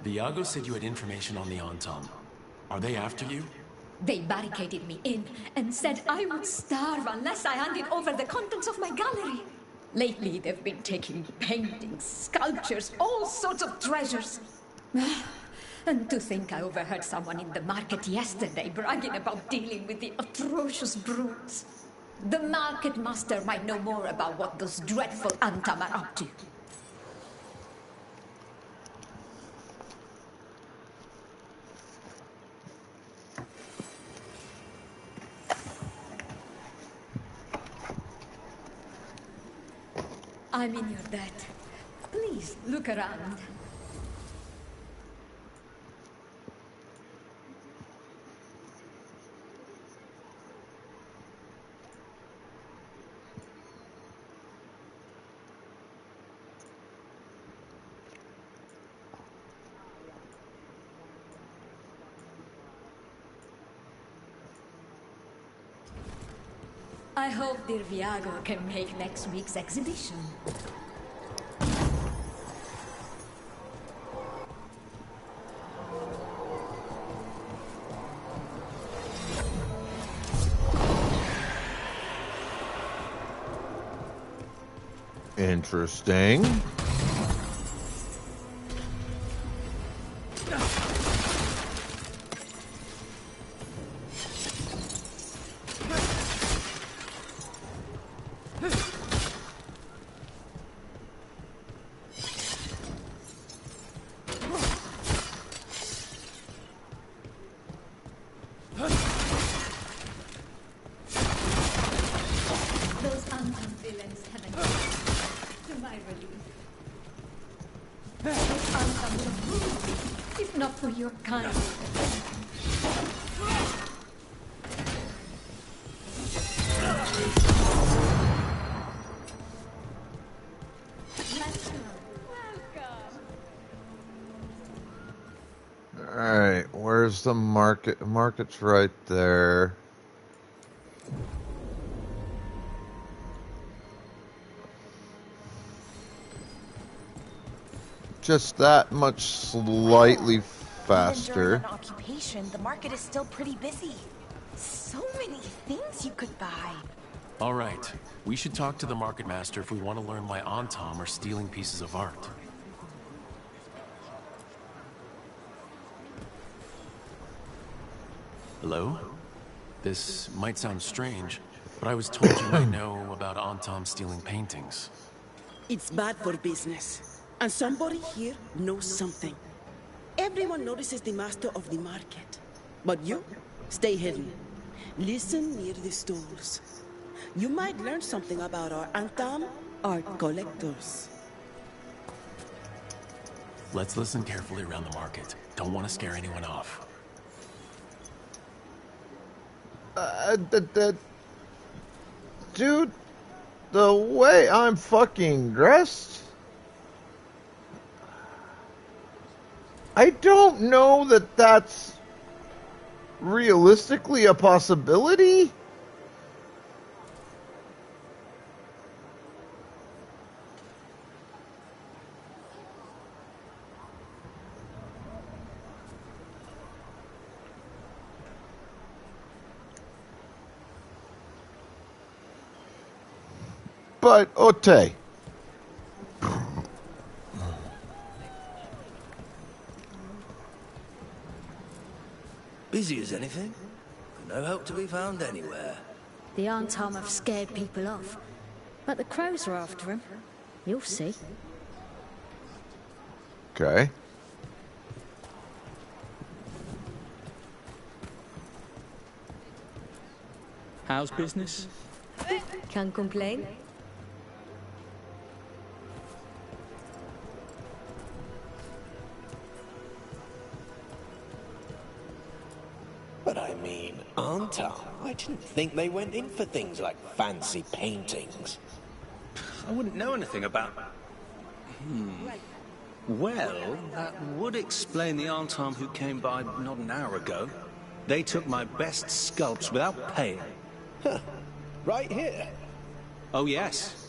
Viago said you had information on the Antom. Are they after you? They barricaded me in and said I would starve unless I handed over the contents of my gallery. Lately, they've been taking paintings, sculptures, all sorts of treasures. And to think I overheard someone in the market yesterday bragging about dealing with the atrocious brutes. The market master might know more about what those dreadful Antam are up to. I'm in your debt. Please, look around. I hope dear Viago can make next week's exhibition. Interesting. Those Antam villains haven't to my relief. Those Antam would have ruined me, if not for your kindness. Alright, where's the market? Market's right there. Just that much slightly faster. Even during an occupation, the market is still pretty busy. So many things you could buy. All right. We should talk to the market master if we want to learn why Antom are stealing pieces of art. Hello? This might sound strange, but I was told you might know about Antom stealing paintings. It's bad for business. And somebody here knows something. Everyone notices the master of the market. But you, stay hidden. Listen near the stalls. You might learn something about our Antom art collectors. Let's listen carefully around the market. Don't want to scare anyone off. Dude, the way I'm fucking dressed, I don't know that that's realistically a possibility. But, Ote. Busy as anything. No help to be found anywhere. The Antom have scared people off. But the crows are after him. You'll see. Okay. How's business? Can't complain. But I mean, Antam, I didn't think they went in for things like fancy paintings. I wouldn't know anything about... Well, that would explain the Antam who came by not an hour ago. They took my best sculpts without paying. Right here? Oh, yes.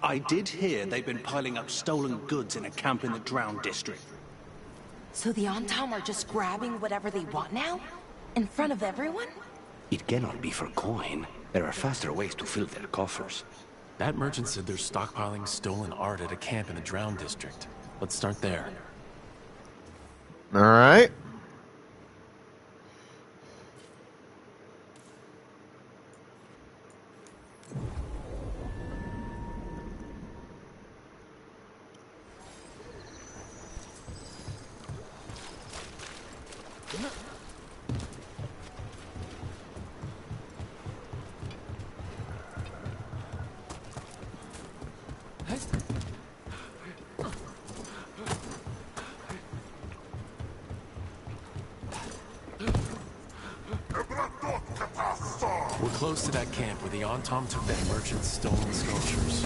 I did hear they've been piling up stolen goods in a camp in the Drowned district. So the Antam are just grabbing whatever they want now? In front of everyone? It cannot be for coin. There are faster ways to fill their coffers. That merchant said they're stockpiling stolen art at a camp in the Drowned district. Let's start there. All right. We're close to that camp where the Antam took that merchant's stolen sculptures.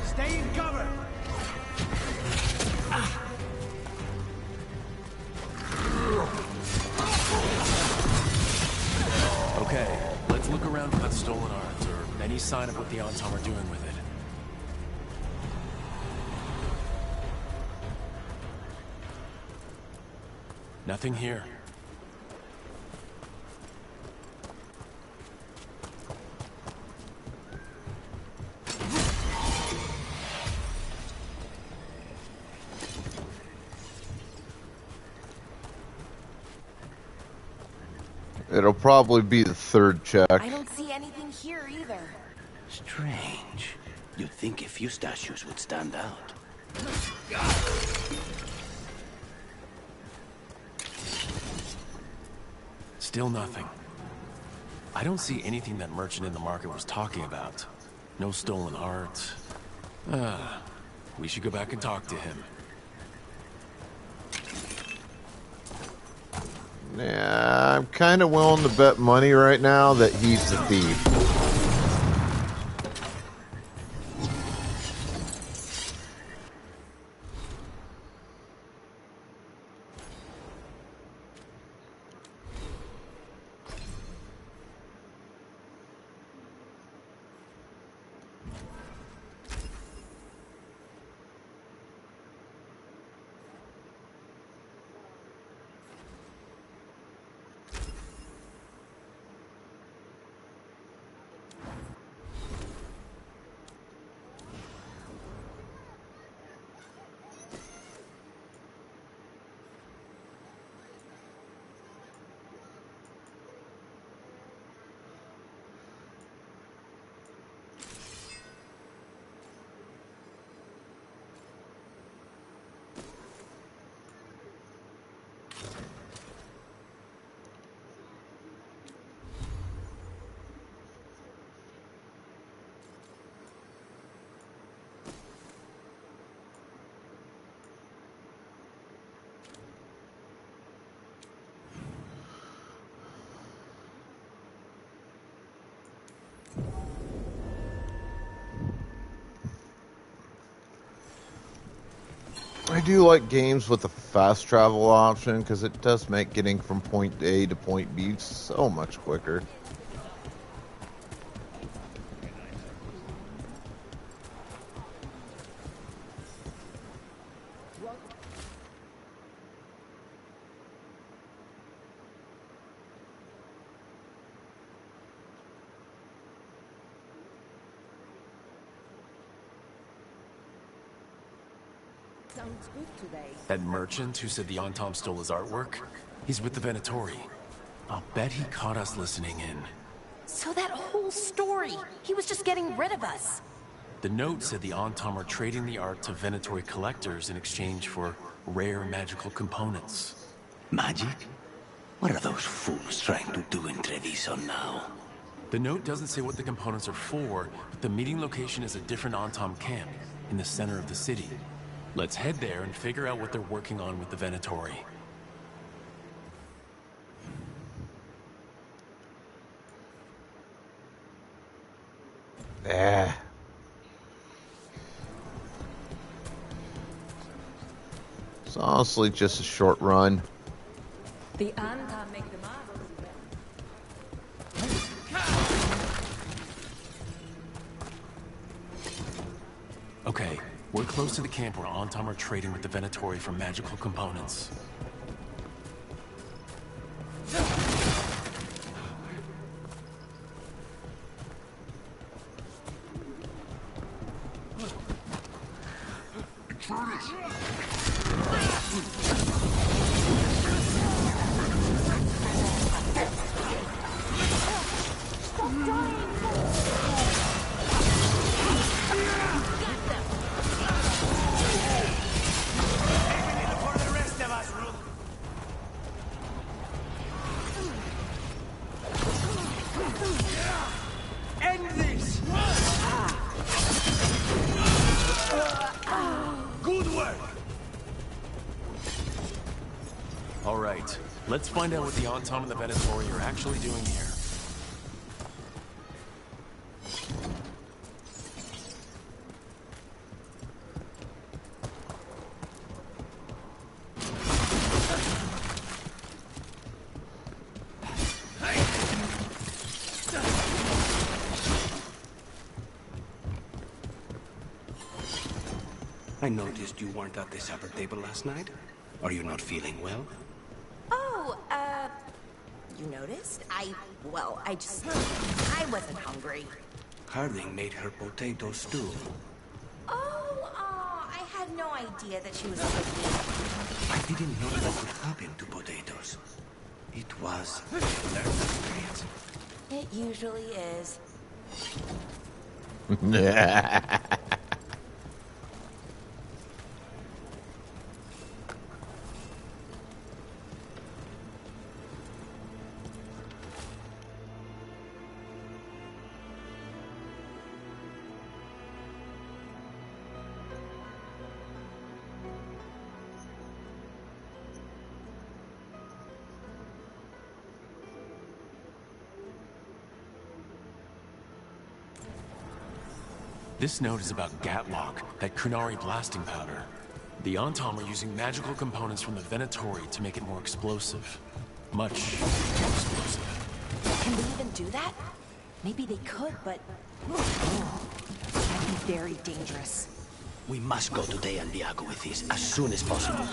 Stay in cover! Okay, let's look around for that stolen art, or any sign of what the Antam are doing with it. Nothing here. It'll probably be the third check. I don't see anything here either. Strange. You'd think a few statues would stand out. Still nothing. I don't see anything that merchant in the market was talking about. No stolen art. We should go back and talk to him. Yeah, I'm kind of willing to bet money right now that he's the thief. I do like games with a fast travel option because it does make getting from point A to point B so much quicker. Sounds good today. That merchant who said the Antom stole his artwork? He's with the Venatori. I'll bet he caught us listening in. So that whole story, he was just getting rid of us. The note said the Antom are trading the art to Venatori collectors in exchange for rare magical components. Magic? What are those fools trying to do in Treviso now? The note doesn't say what the components are for, but the meeting location is a different Antom camp, in the center of the city. Let's head there and figure out what they're working on with the Venatori. Yeah. It's honestly just a short run. The Antom make the marbles. Okay, we're close to the camp where Antom are trading with the Venatori for magical components. End this! Good work! All right, let's find out what the Antom and the Venatori are actually doing here. I noticed you weren't at the supper table last night. Are you not feeling well? Oh, you noticed? I wasn't hungry. Harding made her potato stew. I had no idea that she was cooking. I didn't know that could happen to potatoes. It was a learning experience. It usually is. This note is about Gatlock, that Kunari blasting powder. The Antom are using magical components from the Venatori to make it more explosive. Much more explosive. Can they even do that? Maybe they could, but... that'd be very dangerous. We must go to De Andiago with this as soon as possible.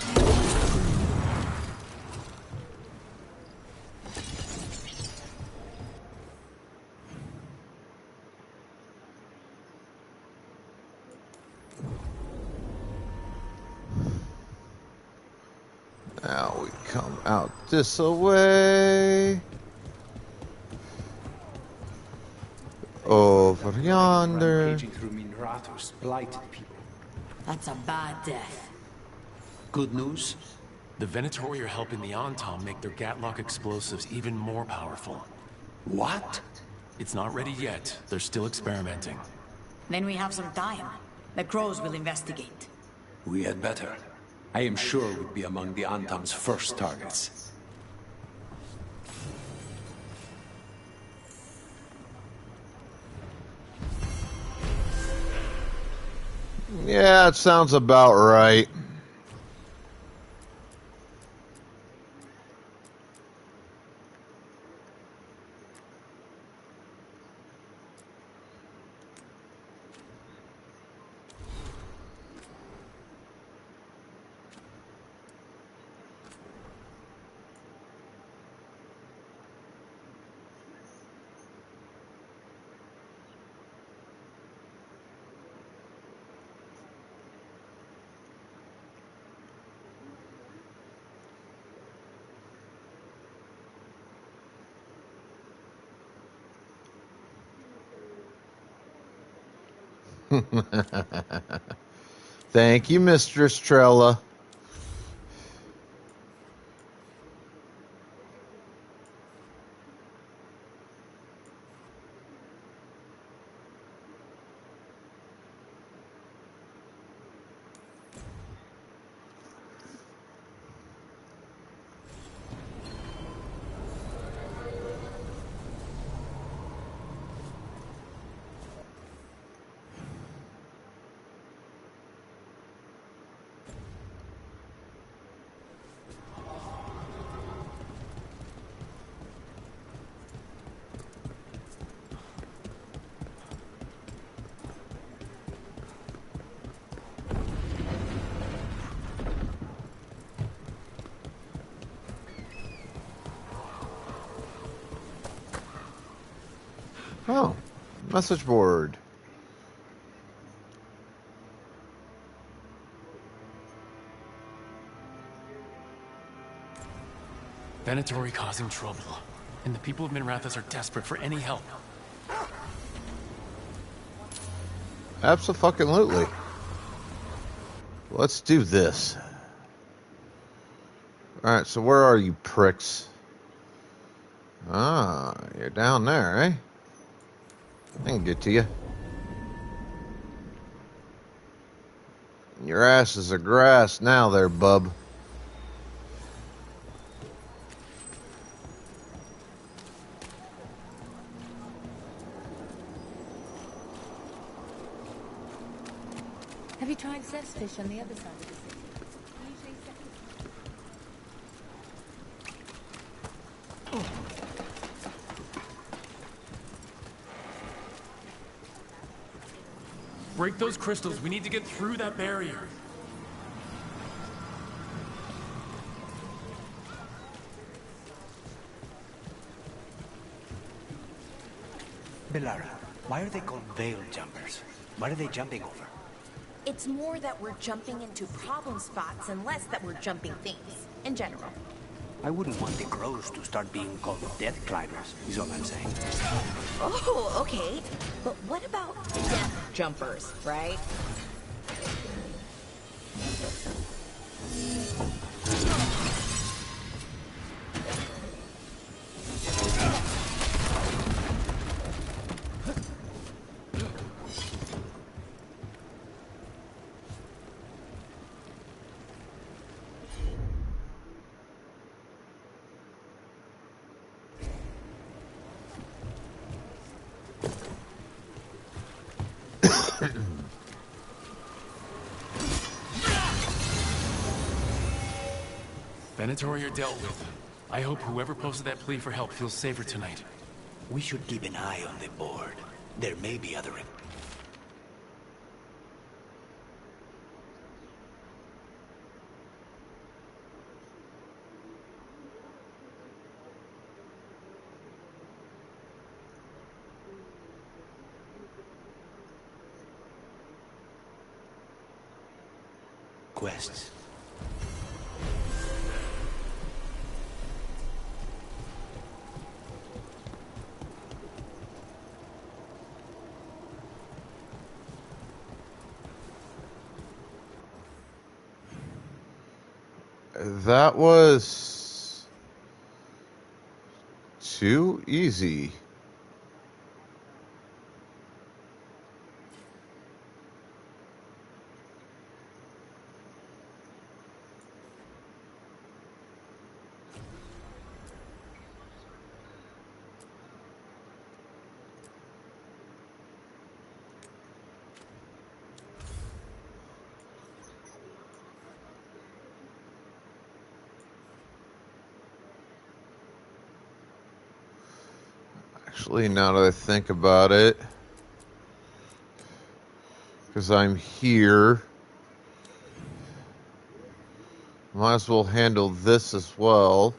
Now we come out this way. Over yonder. Rampaging through Minrato's blighted people. That's a bad death. Good news? The Venatori are helping the Antom make their Gatlock explosives even more powerful. What? It's not ready yet. They're still experimenting. Then we have some time. The crows will investigate. We had better. I am sure we'd be among the Antom's first targets. Yeah, it sounds about right. Thank you, Mistress Trella. Oh, message board. Venatori causing trouble, and the people of Minrathous are desperate for any help. Abso-fucking-lutely. Let's do this. Alright, so where are you pricks? Ah, you're down there, eh? I can get to you. Your asses are grass now there, bub. Have you tried Zeph's fish on the other side of the city? Break those crystals. We need to get through that barrier. Belara, why are they called veil jumpers? What are they jumping over? It's more that we're jumping into problem spots and less that we're jumping things, in general. I wouldn't want the crows to start being called death climbers, is all I'm saying. Oh, okay. But what about death jumpers, right? Venatori are dealt with. I hope whoever posted that plea for help feels safer tonight. We should keep an eye on the board. There may be other... quests. That was too easy. Actually, now that I think about it, because I'm here, might as well handle this as well.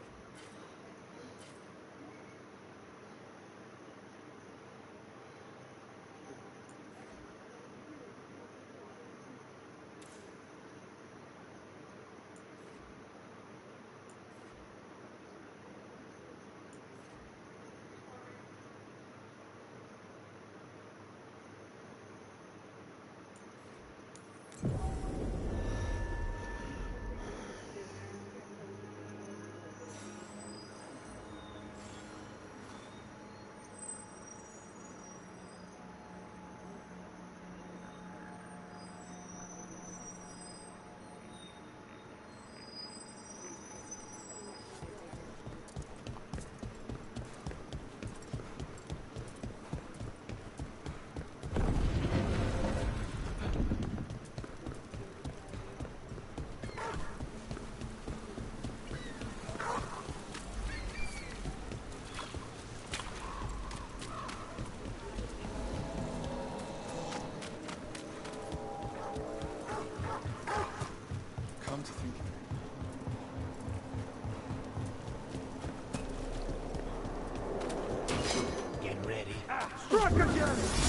Struck again!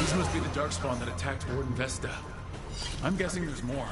These must be the Darkspawn that attacked Warden Vesta. I'm guessing there's more.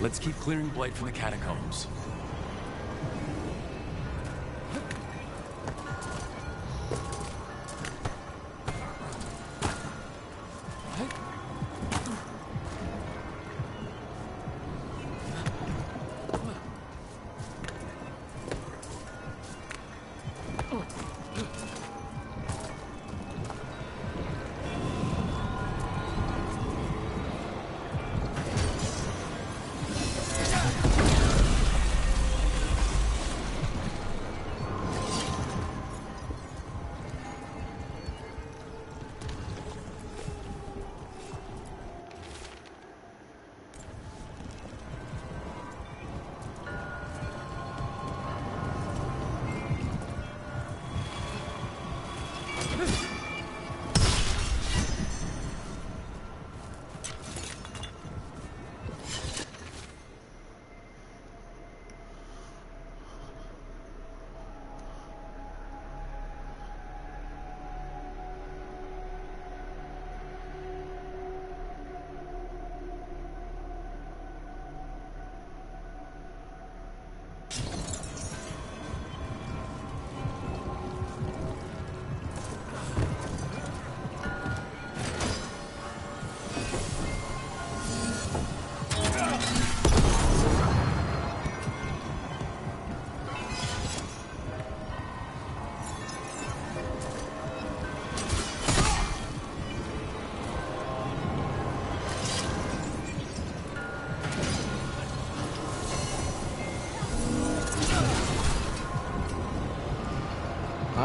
Let's keep clearing blight from the catacombs.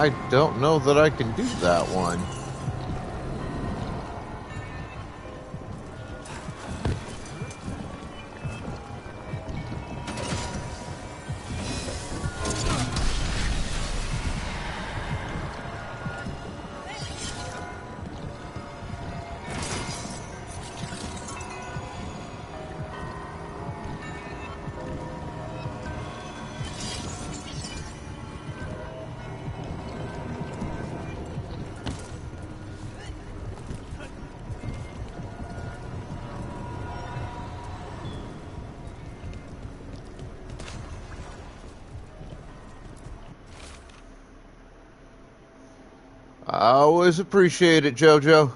I don't know that I can do that one. I always appreciate it, JoJo.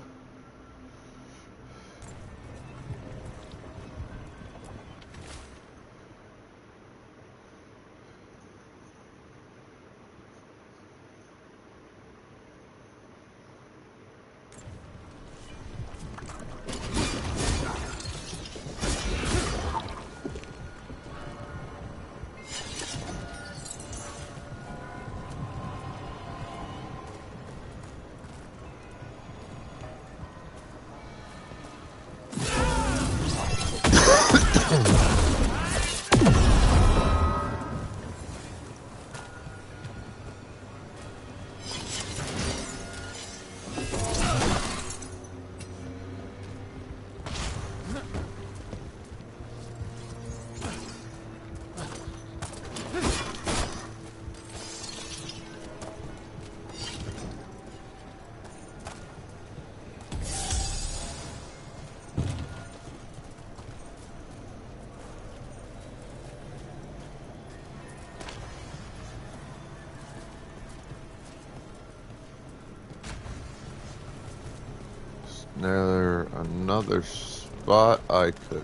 There another spot I could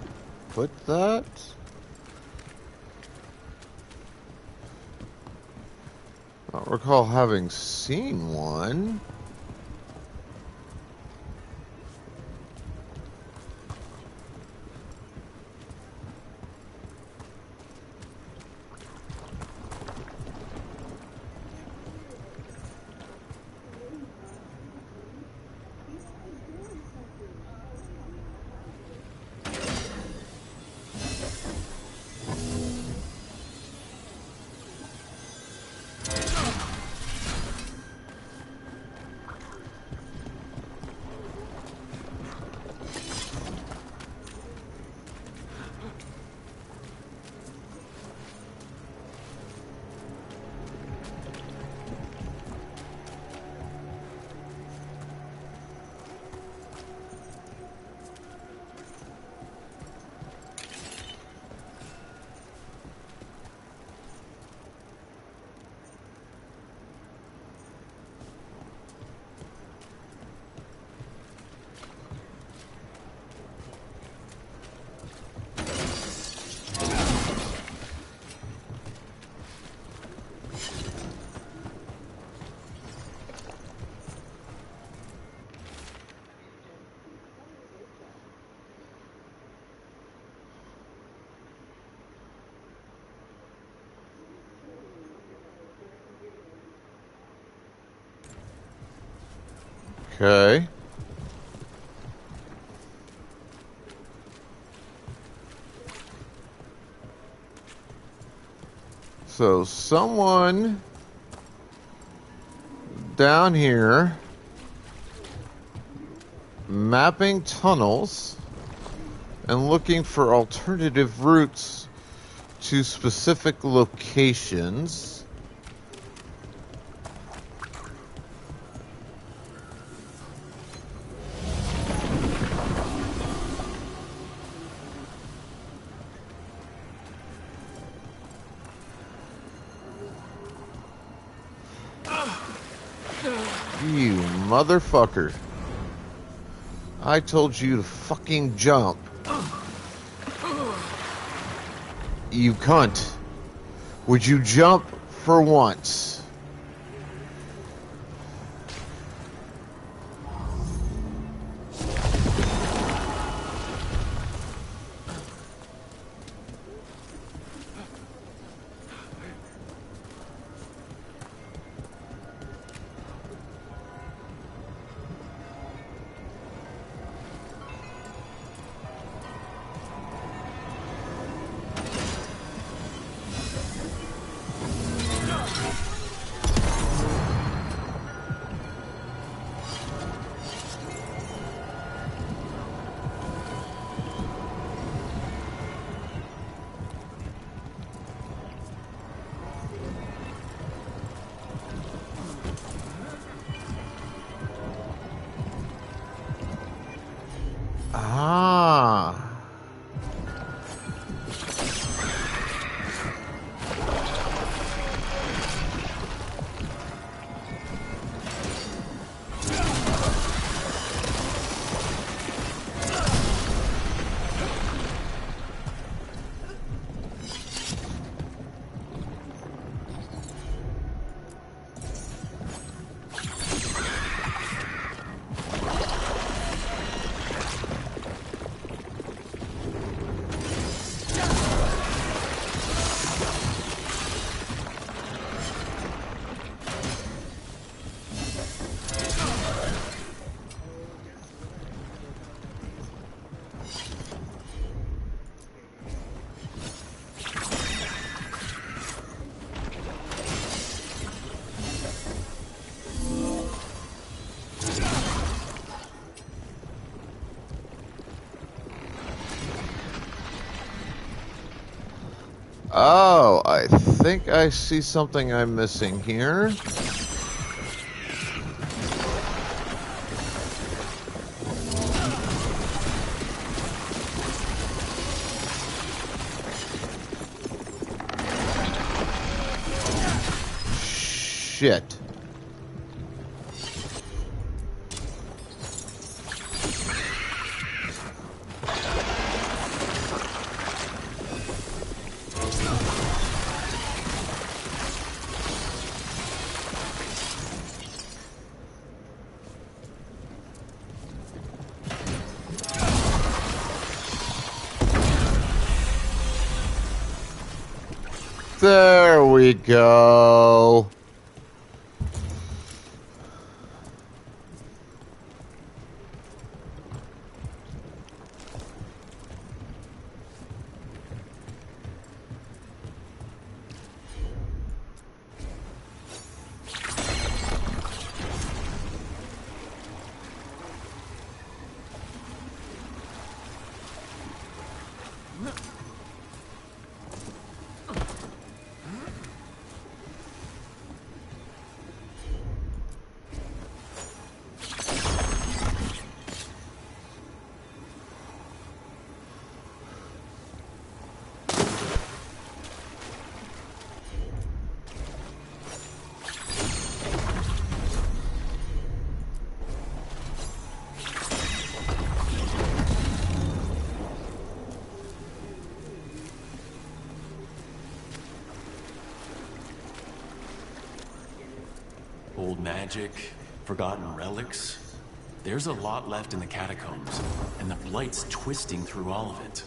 put that? I don't recall having seen one. Okay. So someone down here mapping tunnels and looking for alternative routes to specific locations. You motherfucker. I told you to fucking jump. You cunt. Would you jump for once? Ah. Oh, I think I see something I'm missing here. Shit. There we go. Old magic, forgotten relics. There's a lot left in the catacombs, and the Blight's twisting through all of it.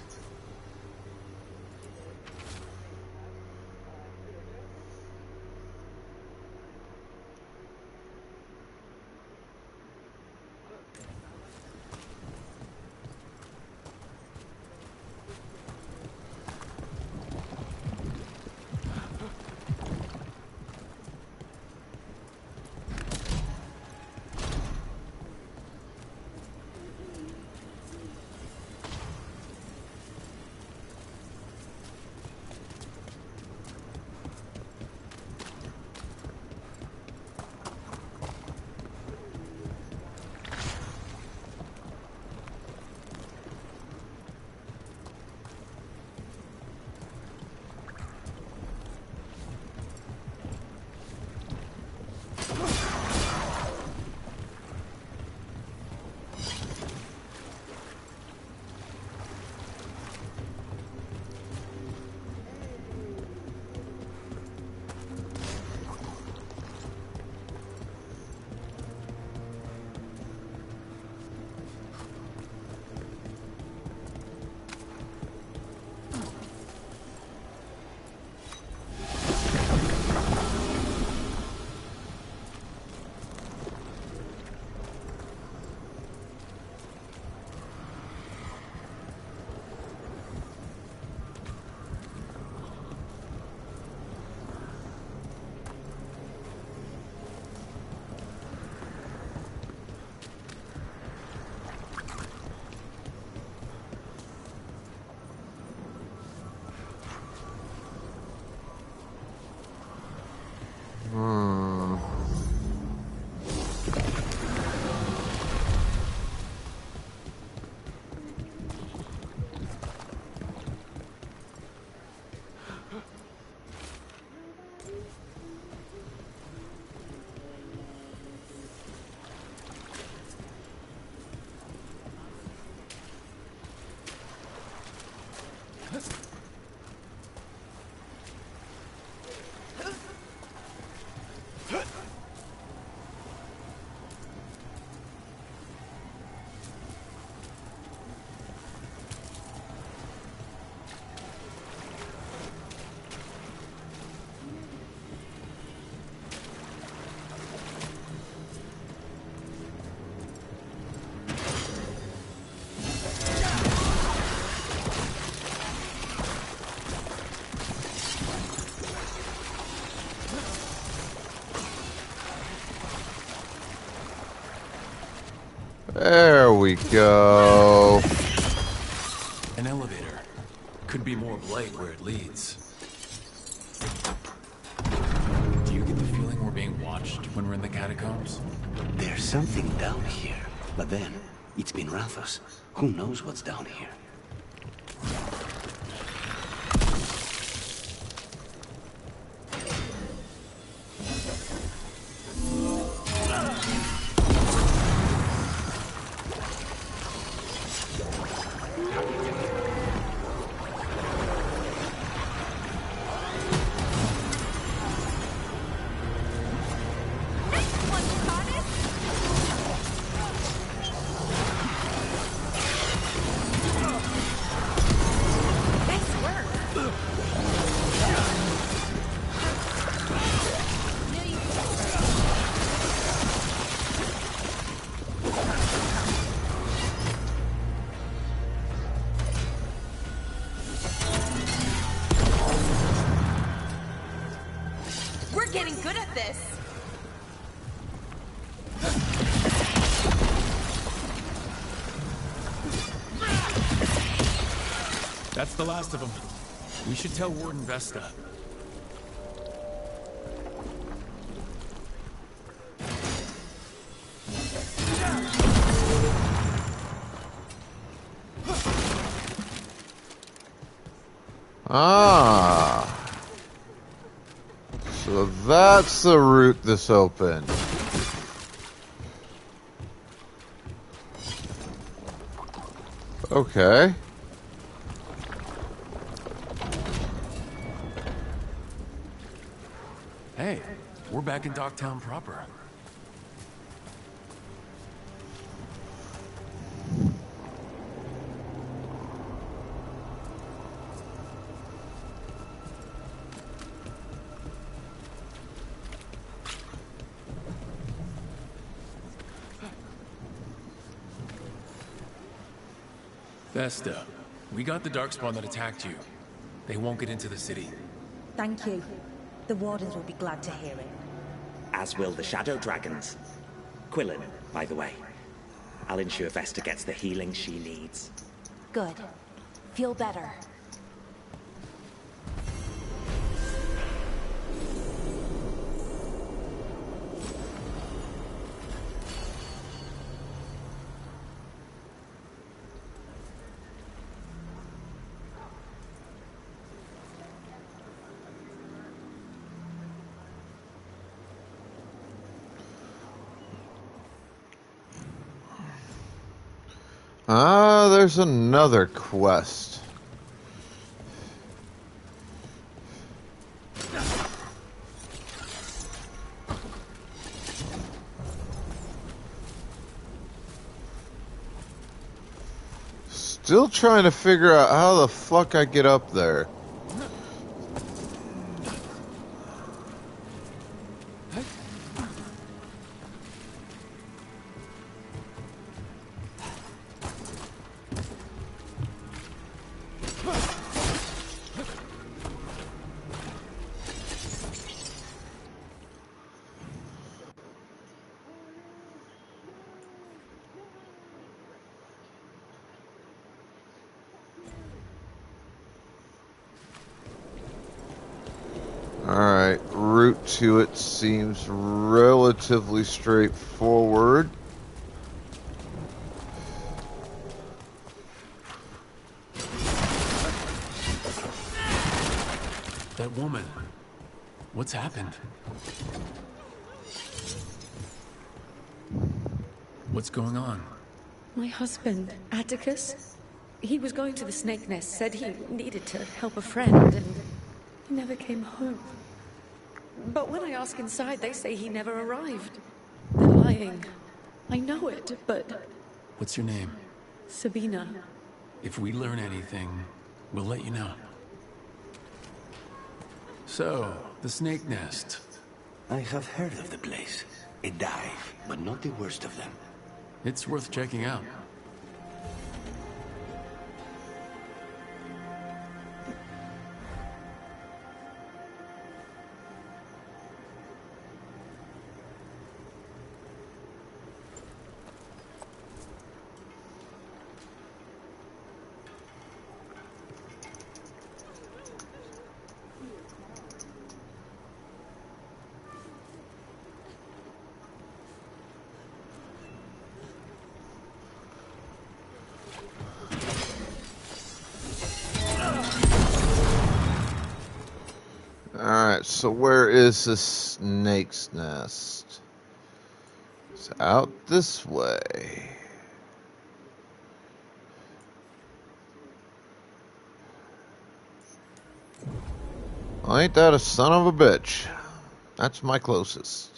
There we go. An elevator. Could be more of light where it leads. Do you get the feeling we're being watched when we're in the catacombs? There's something down here. But then, it's been Ranthos. Who knows what's down here? We're getting good at this. That's the last of them. We should tell Warden Vesta. Ah. So that's the route this opened. Okay. Hey, we're back in Docktown proper. Vesta, we got the Darkspawn that attacked you. They won't get into the city. Thank you. The Wardens will be glad to hear it. As will the Shadow Dragons. Quillen, by the way. I'll ensure Vesta gets the healing she needs. Good. Feel better. Ah, there's another quest. Still trying to figure out how the fuck I get up there. Alright, route to it seems relatively straightforward. That woman. What's happened? What's going on? My husband, Atticus, he was going to the Snake Nest, said he needed to help a friend, and he never came home. But when I ask inside, they say he never arrived. They're lying. I know it, but... What's your name? Sabina. If we learn anything, we'll let you know. So, the Snake Nest. I have heard of the place. A dive, but not the worst of them. It's worth checking out. So where is the snake's nest? It's out this way. Well, ain't that a son of a bitch? That's my closest.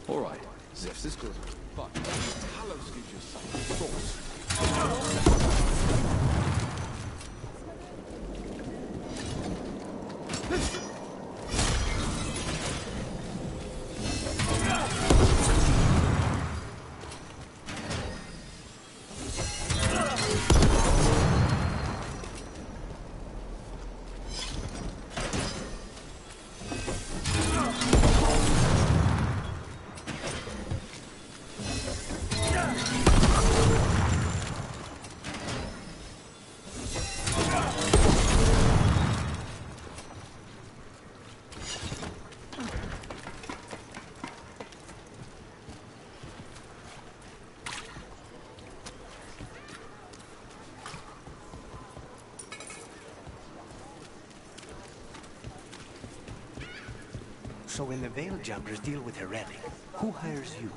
All right, Zeph's is good, but Talos gives you something sauce. So when the Veil Jumpers deal with a relic, who hires you?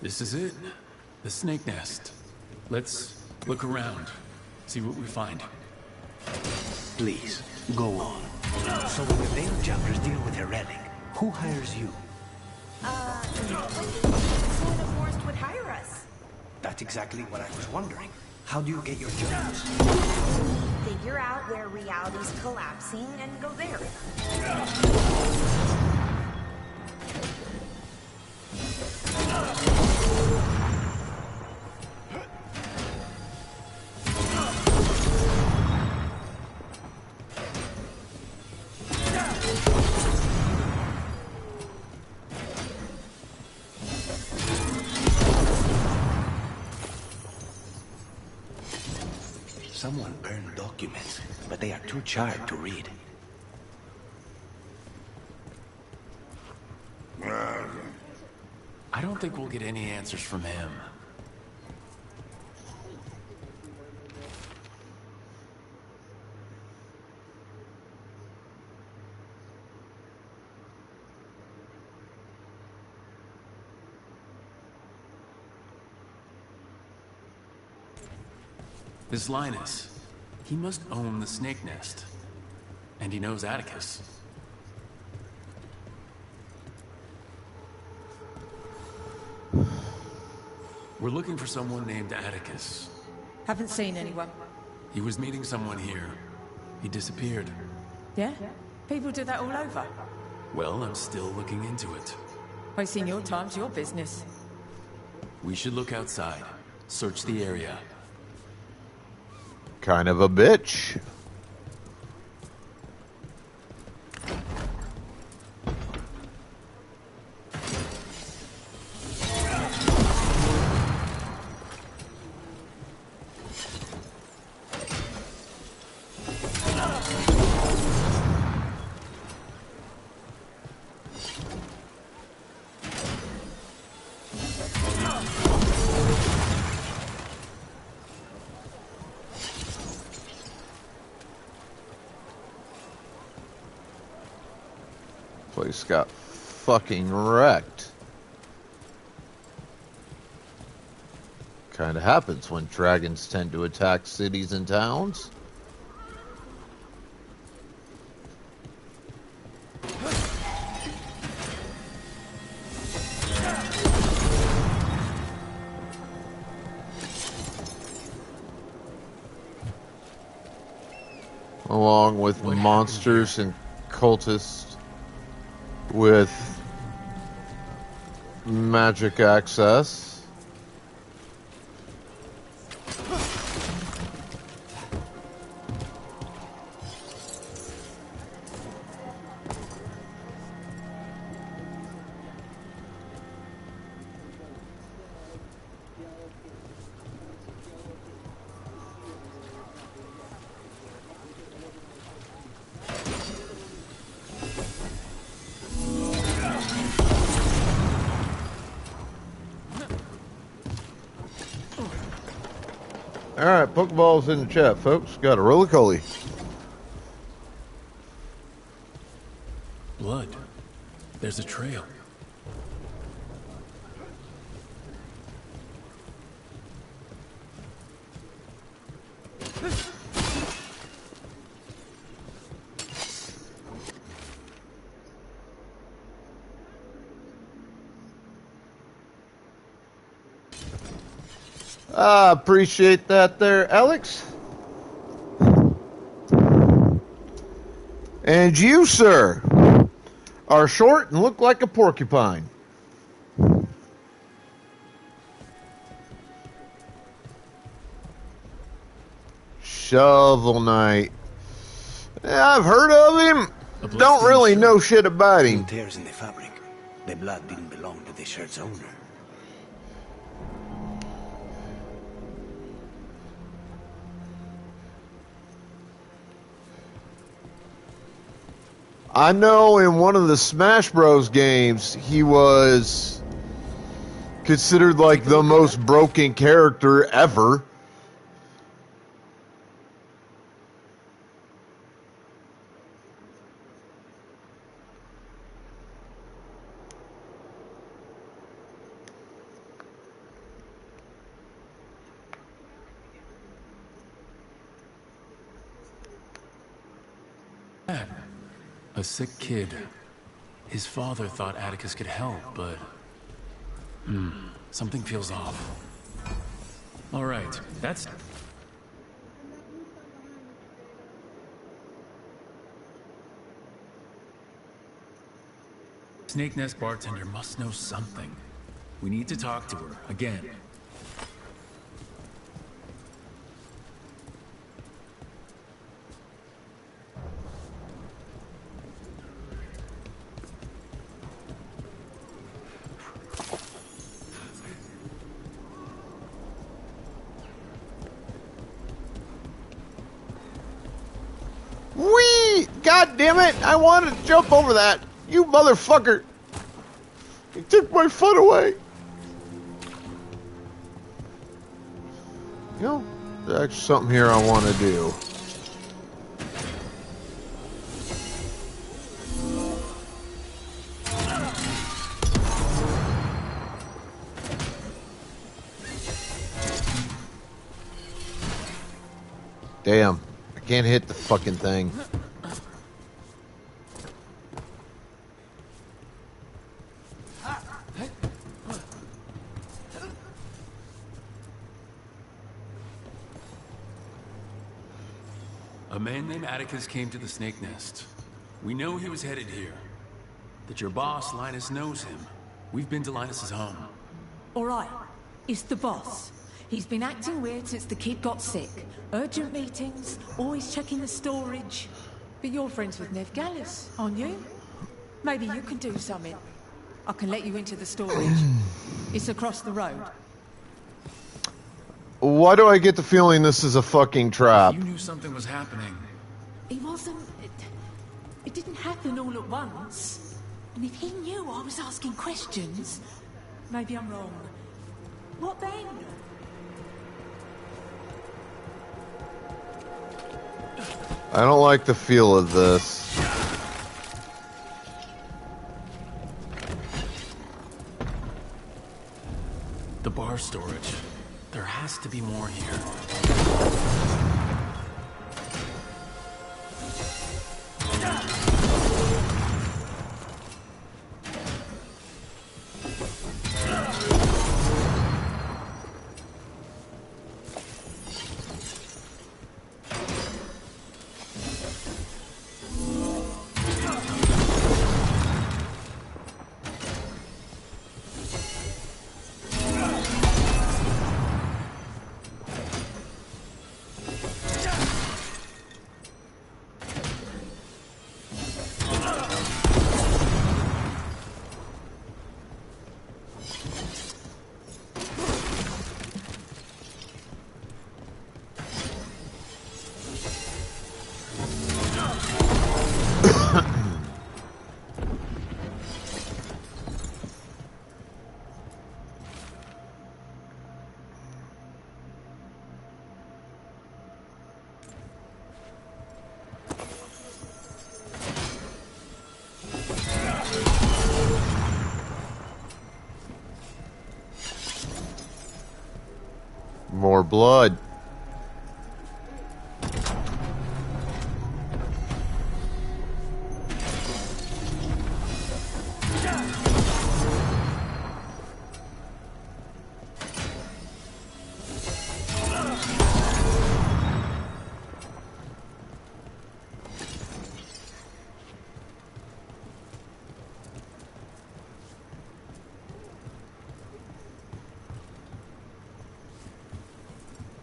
This is it. The snake nest. Let's look around. See what we find. Please, go on. So when the Veil Jumpers deal with a relic, who hires you? Someone of Forest would hire us. That's exactly what I was wondering. How do you get your jobs? Figure out where reality's collapsing and go there. Someone burned documents, but they are too charred to read. I don't think we'll get any answers from him. This Linus, he must own the snake nest. And he knows Atticus. We're looking for someone named Atticus. Haven't seen anyone. He was meeting someone here. He disappeared. Yeah? People do that all over. Well, I'm still looking into it. Wasting your time's your business. We should look outside. Search the area. Kind of a bitch. Place got fucking wrecked. Kinda happens when dragons tend to attack cities and towns. Along with monsters and cultists with magic access. Alright, Pokeballs in the chat, folks. Got a roly-coly. Blood. There's a trail. I appreciate that there, Alex. And you, sir, are short and look like a porcupine. Shovel Knight. Yeah, I've heard of him. Don't really know shit about him. Tears in the fabric. The blood didn't belong to the shirt's owner. I know in one of the Smash Bros. Games, he was considered like the most broken character ever. A sick kid. His father thought Atticus could help, but... something feels off. Alright, that's... Snake Nest bartender must know something. We need to talk to her, again. Whee! God damn it! I wanted to jump over that. You motherfucker! You took my foot away. You know, there's actually something here I want to do. Damn. I can't hit the fucking thing. A man named Atticus came to the Snake Nest. We know he was headed here. That your boss, Linus, knows him. We've been to Linus's home. All right, it's the boss. He's been acting weird since the kid got sick. Urgent meetings, always checking the storage. But you're friends with Nev Gallus, aren't you? Maybe you can do something. I can let you into the storage. It's across the road. Why do I get the feeling this is a fucking trap? You knew something was happening. He wasn't... It didn't happen all at once. And if he knew I was asking questions, maybe I'm wrong. What then? I don't like the feel of this. The bar storage. There has to be more here. more blood.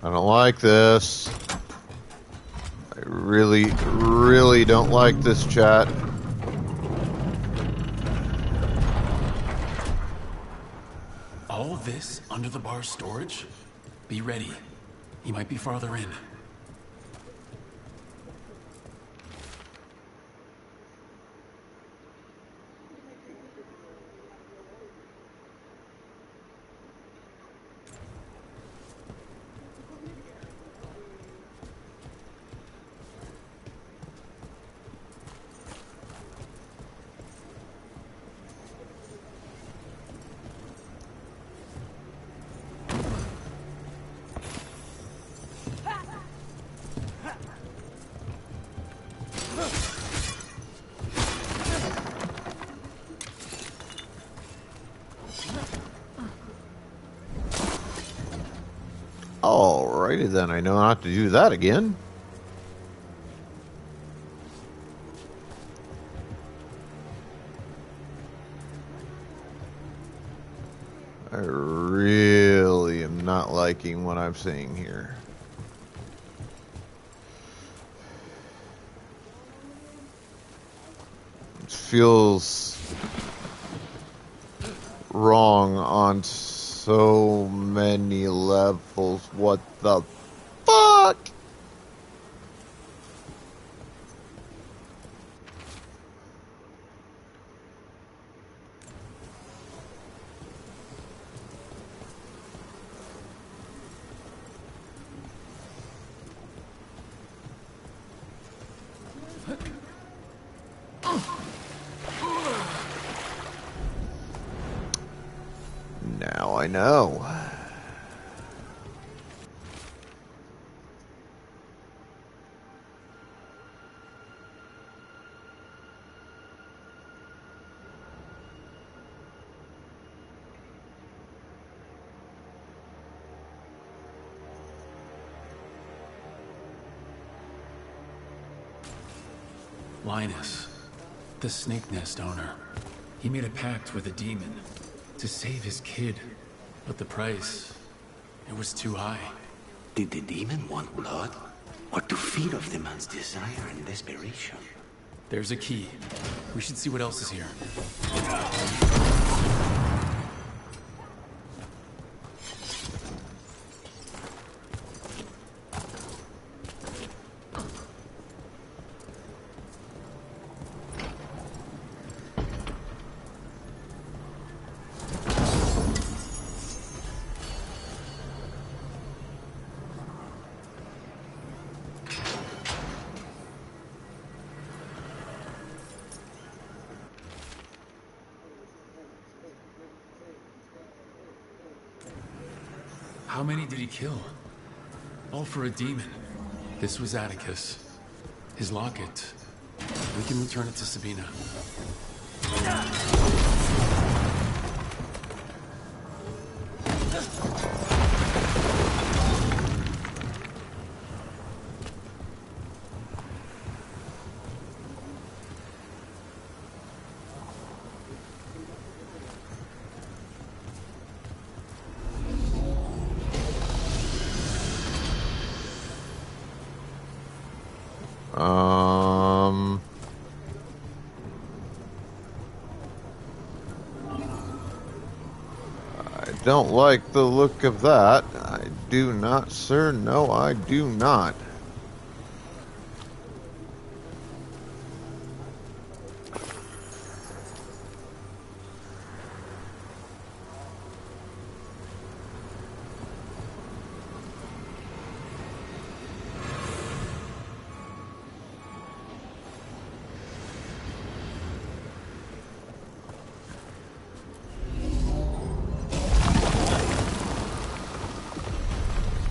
I don't like this. I really don't like this, chat. All this under the bar's storage? Be ready. He might be farther in. Alrighty then, I know not to do that again. I really am not liking what I'm seeing here. It feels wrong on so many levels. What the fuck? Now I know. Linus, the snake nest owner. He made a pact with a demon to save his kid, but the price, it was too high. Did the demon want blood? Or to feed off the man's desire and desperation? There's a key. We should see what else is here. How many did he kill? All for a demon. This was Atticus. His locket. We can return it to Sabina. I don't like the look of that. I do not, sir. No, I do not.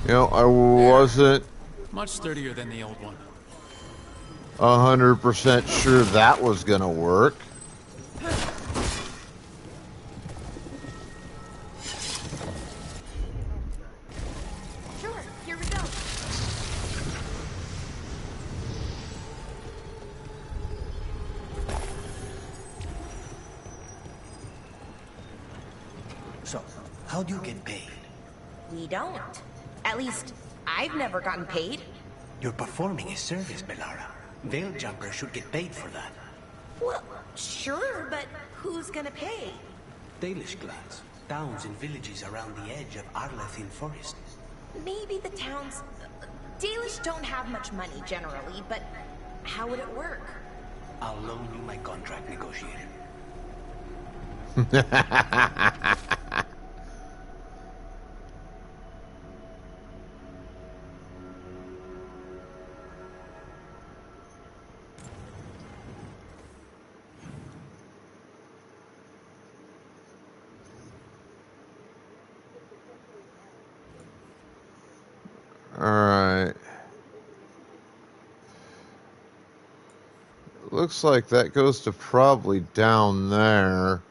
You know, I wasn't Much sturdier than the old one. 100% sure that was gonna work. Sure, here we go. So, how do you get paid? We don't. At least, I've never gotten paid. You're performing a service, Bellara. Veil jumpers should get paid for that. Well, sure, but who's gonna pay? Dalish clans, towns and villages around the edge of Arlethian Forest. Maybe the towns... Dalish don't have much money generally, but how would it work? I'll loan you my contract negotiator. Alright. Looks like that goes to probably down there.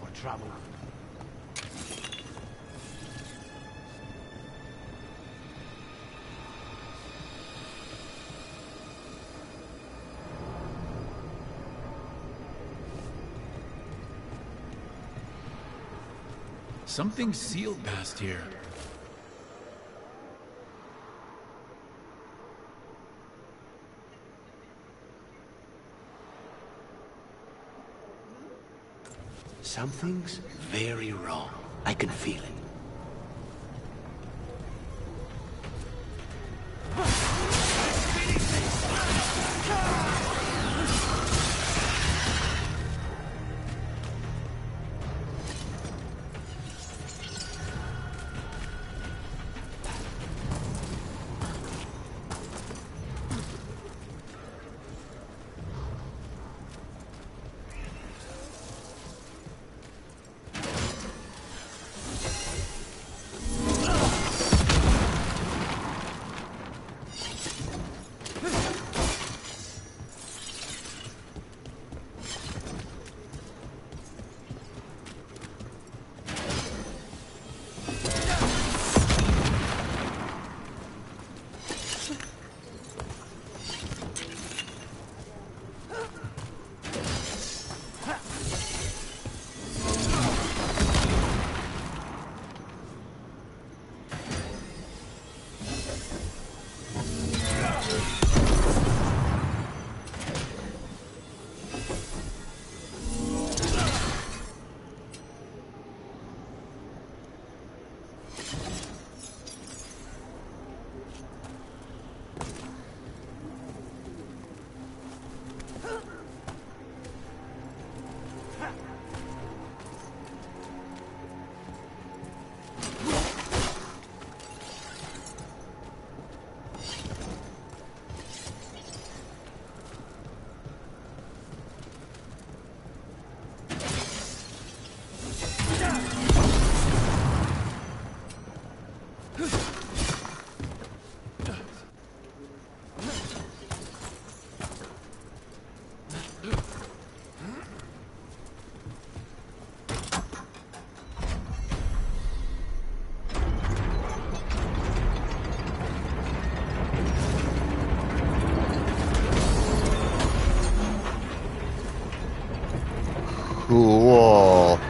More trouble. Something sealed past here. Something's very wrong. I can feel it. Cool.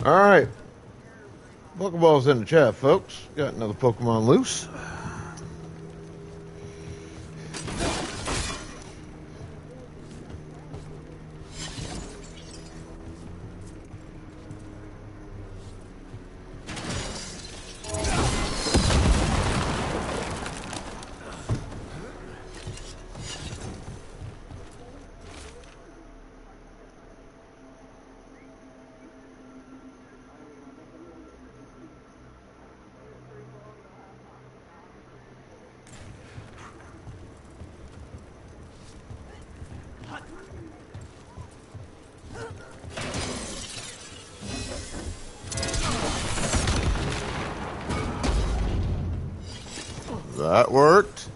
Alright. Pokeballs in the chat, folks. Got another Pokemon loose. That worked.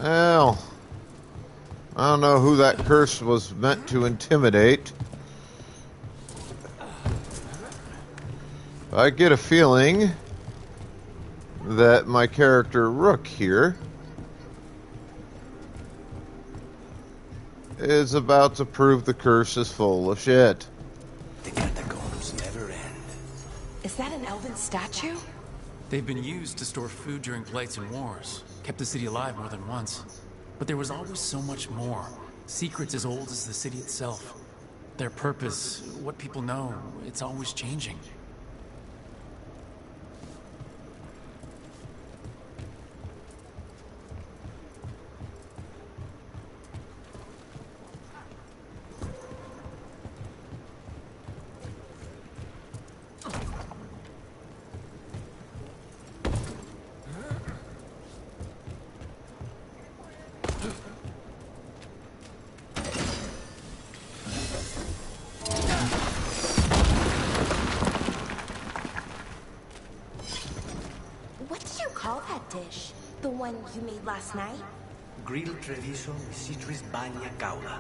Well, I don't know who that curse was meant to intimidate. I get a feeling that my character Rook here is about to prove the curse is full of shit. The catacombs never end. Is that an elven statue? They've been used to store food during plagues and wars, kept the city alive more than once. But there was always so much more. Secrets as old as the city itself. Their purpose, what people know, it's always changing. Dish. The one you made last night? Grilled treviso with citrus bagna caula.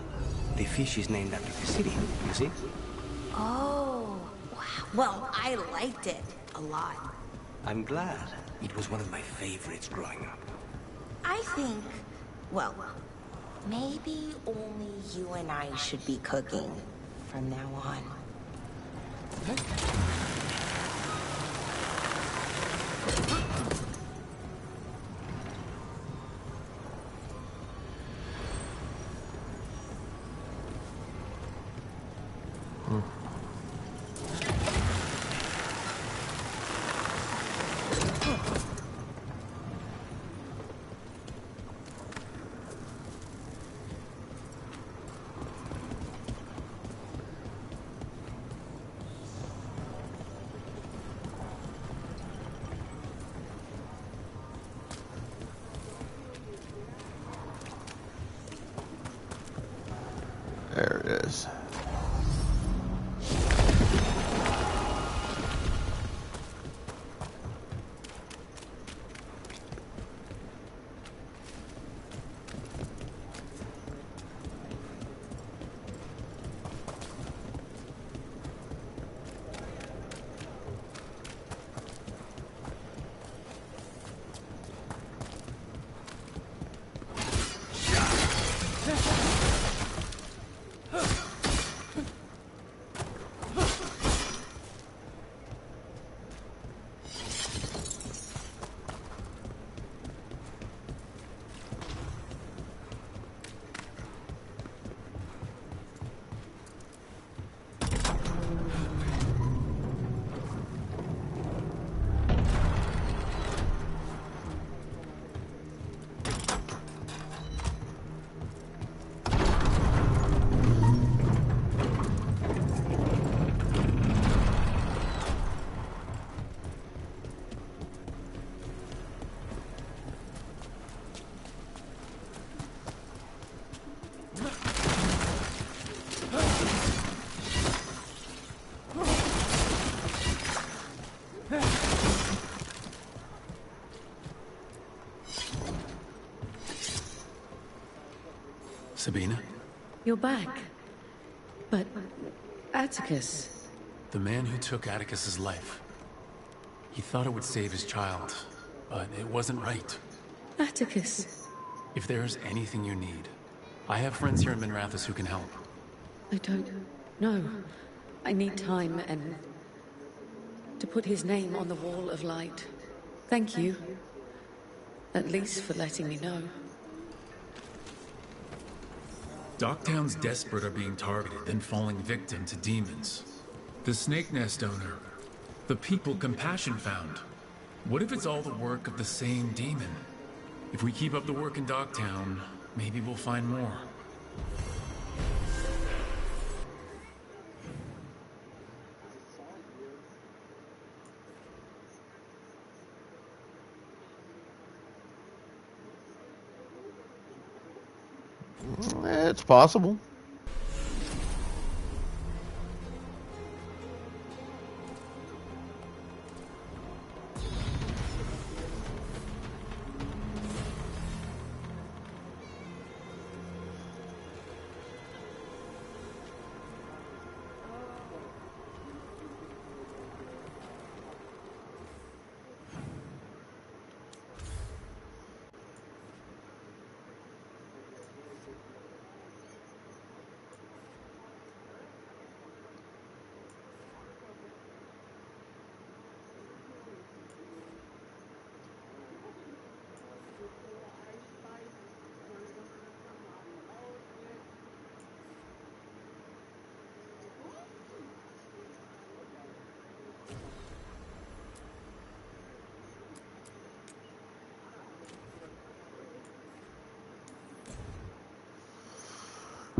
The fish is named after the city, you see? Oh, wow. Well, I liked it a lot. I'm glad. It was one of my favorites growing up. I think, well, maybe only you and I should be cooking from now on. There it is. Sabina? You're back. But Atticus... The man who took Atticus's life. He thought it would save his child, but it wasn't right. Atticus... If there's anything you need, I have friends here in Minrathous who can help. I don't know. I need time and... to put his name on the wall of light. Thank you. At least for letting me know. Docktown's desperate are being targeted, then falling victim to demons. The Snake Nest owner. The people Compassion found. What if it's all the work of the same demon? If we keep up the work in Docktown, maybe we'll find more. It's possible.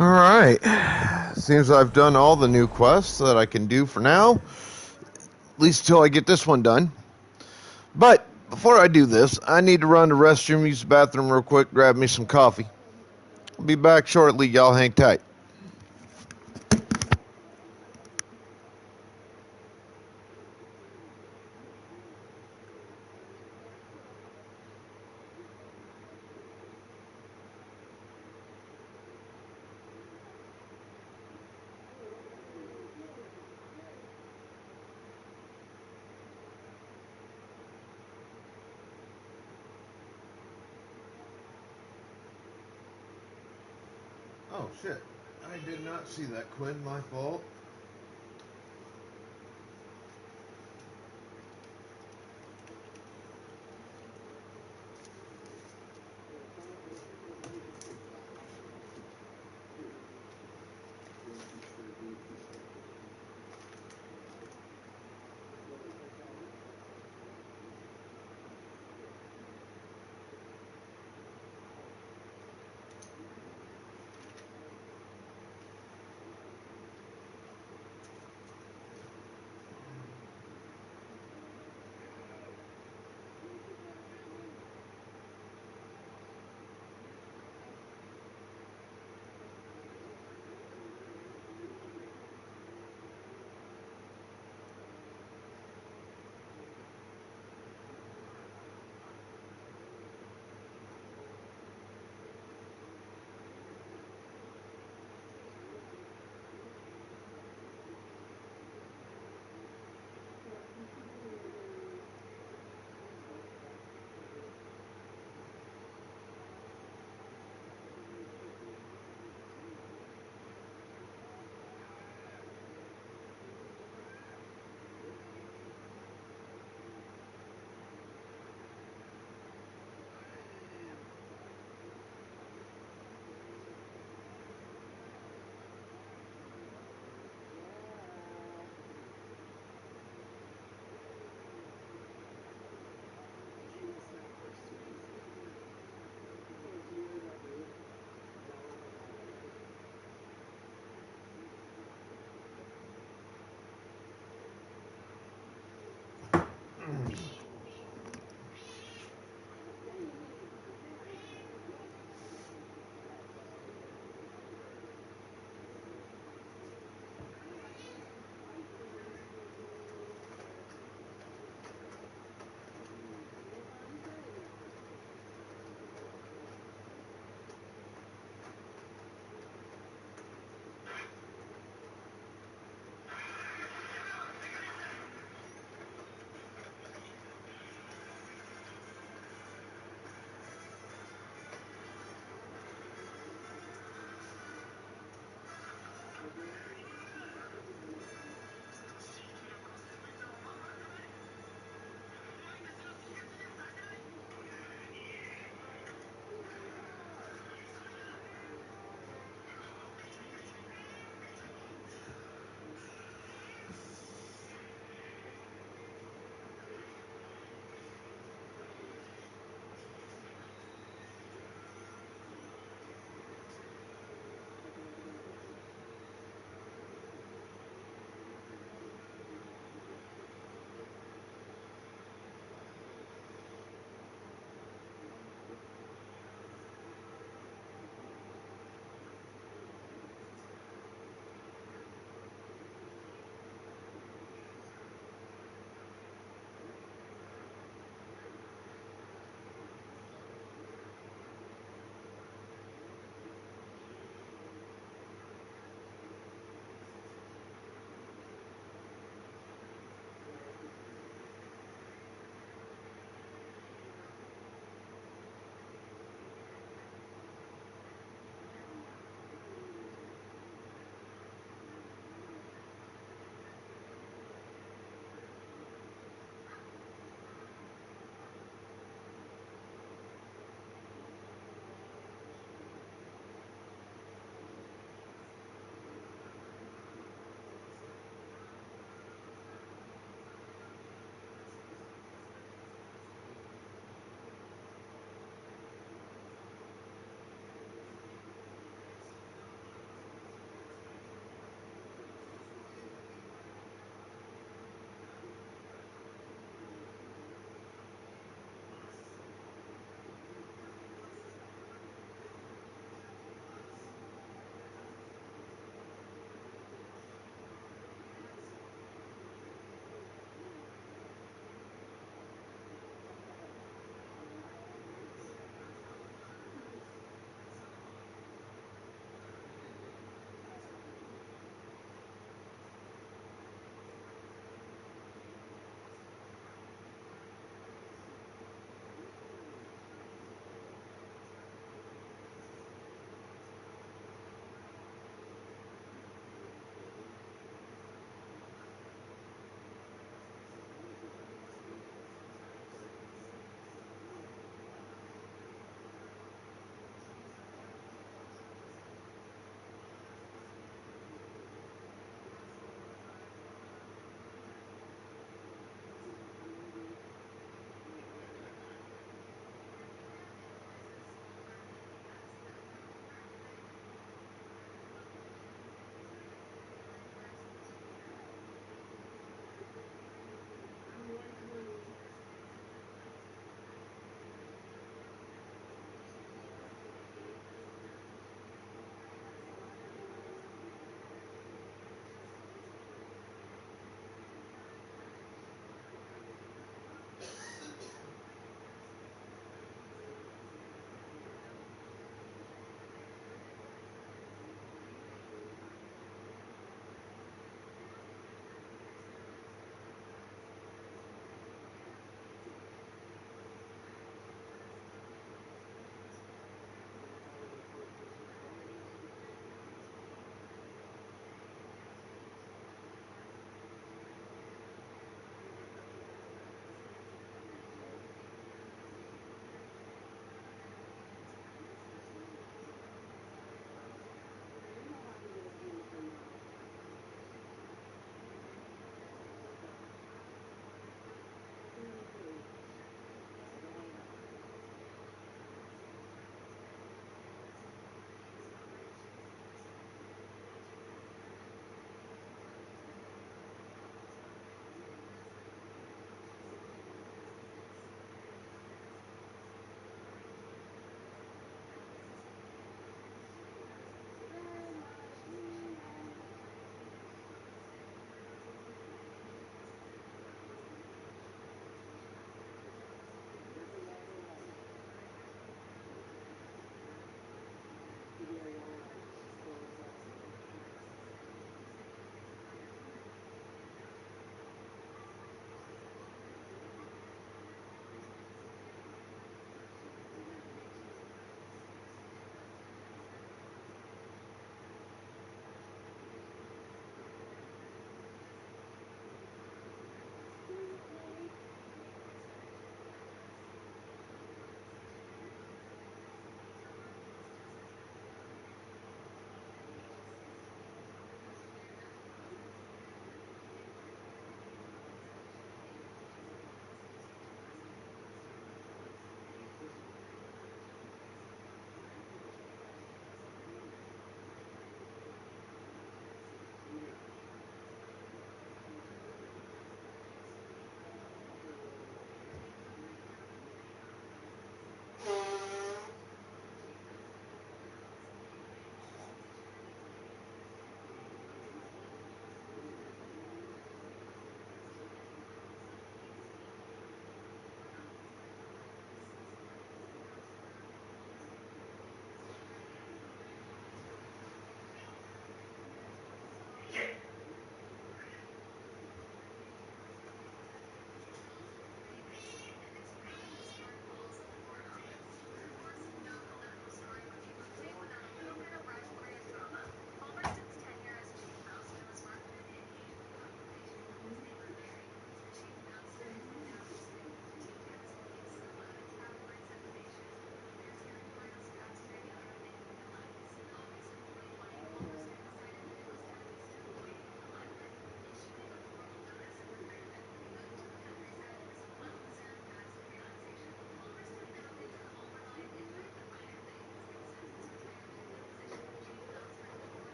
Alright, seems I've done all the new quests that I can do for now, at least until I get this one done. But before I do this, I need to run to the restroom, use the bathroom real quick, grab me some coffee. I'll be back shortly, y'all hang tight. Oh shit, I did not see that, Quinn, my fault.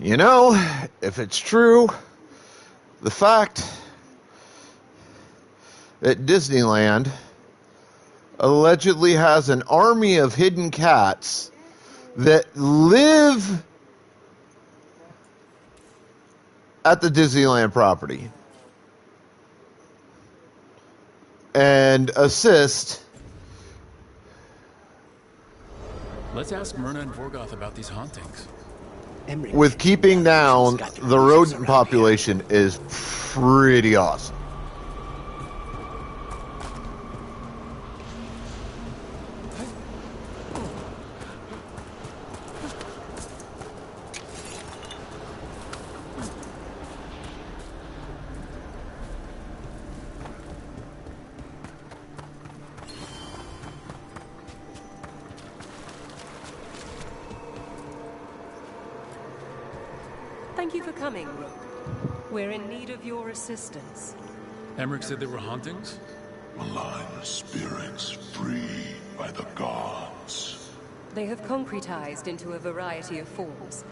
You know, if it's true, the fact that Disneyland allegedly has an army of hidden cats that live at the Disneyland property and assist. Let's ask Myrna and Vorgoth about these hauntings. With keeping down the rodent population is pretty awesome. Thank you for coming, Rook. We're in need of your assistance. Emmerich said there were hauntings? Malign spirits freed by the gods. They have concretized into a variety of forms.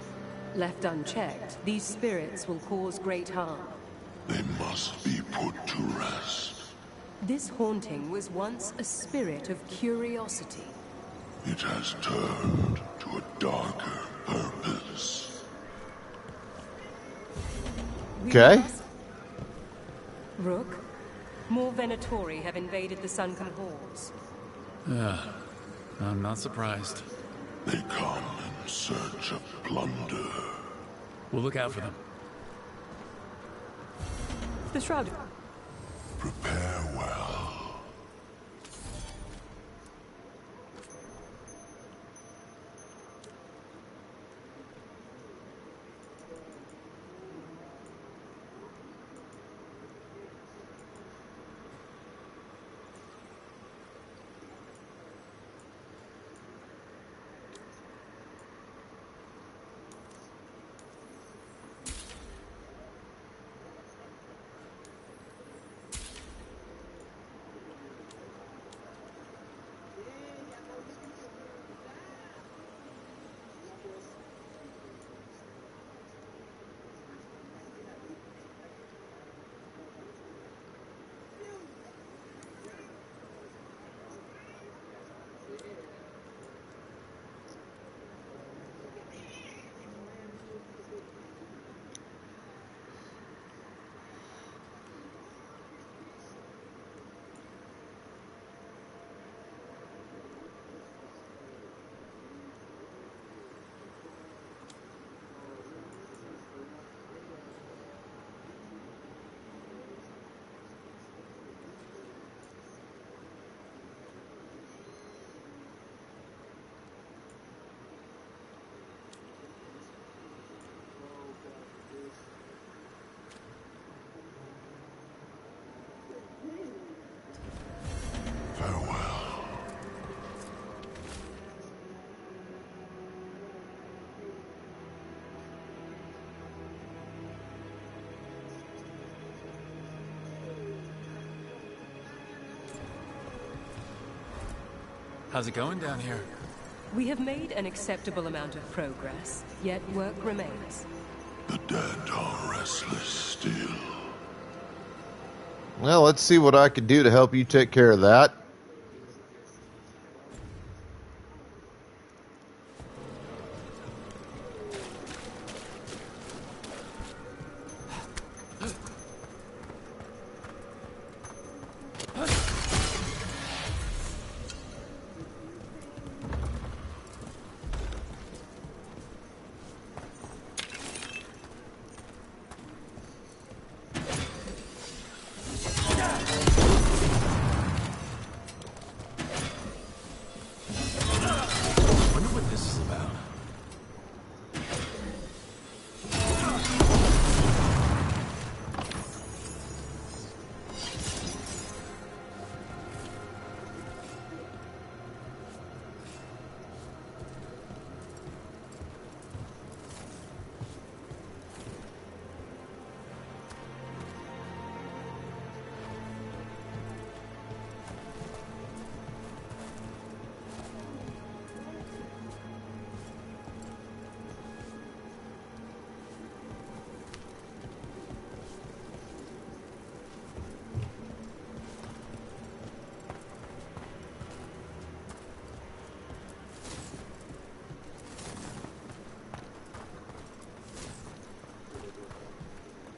Left unchecked, these spirits will cause great harm. They must be put to rest. This haunting was once a spirit of curiosity. It has turned to a darker purpose. Okay. Rook, more Venatori have invaded the Sunken Halls. I'm not surprised. They come in search of plunder. We'll look out for them. The Shroud. Prepare well. How's it going down here? We have made an acceptable amount of progress, yet work remains. The dead are restless still. Well, let's see what I can do to help you take care of that.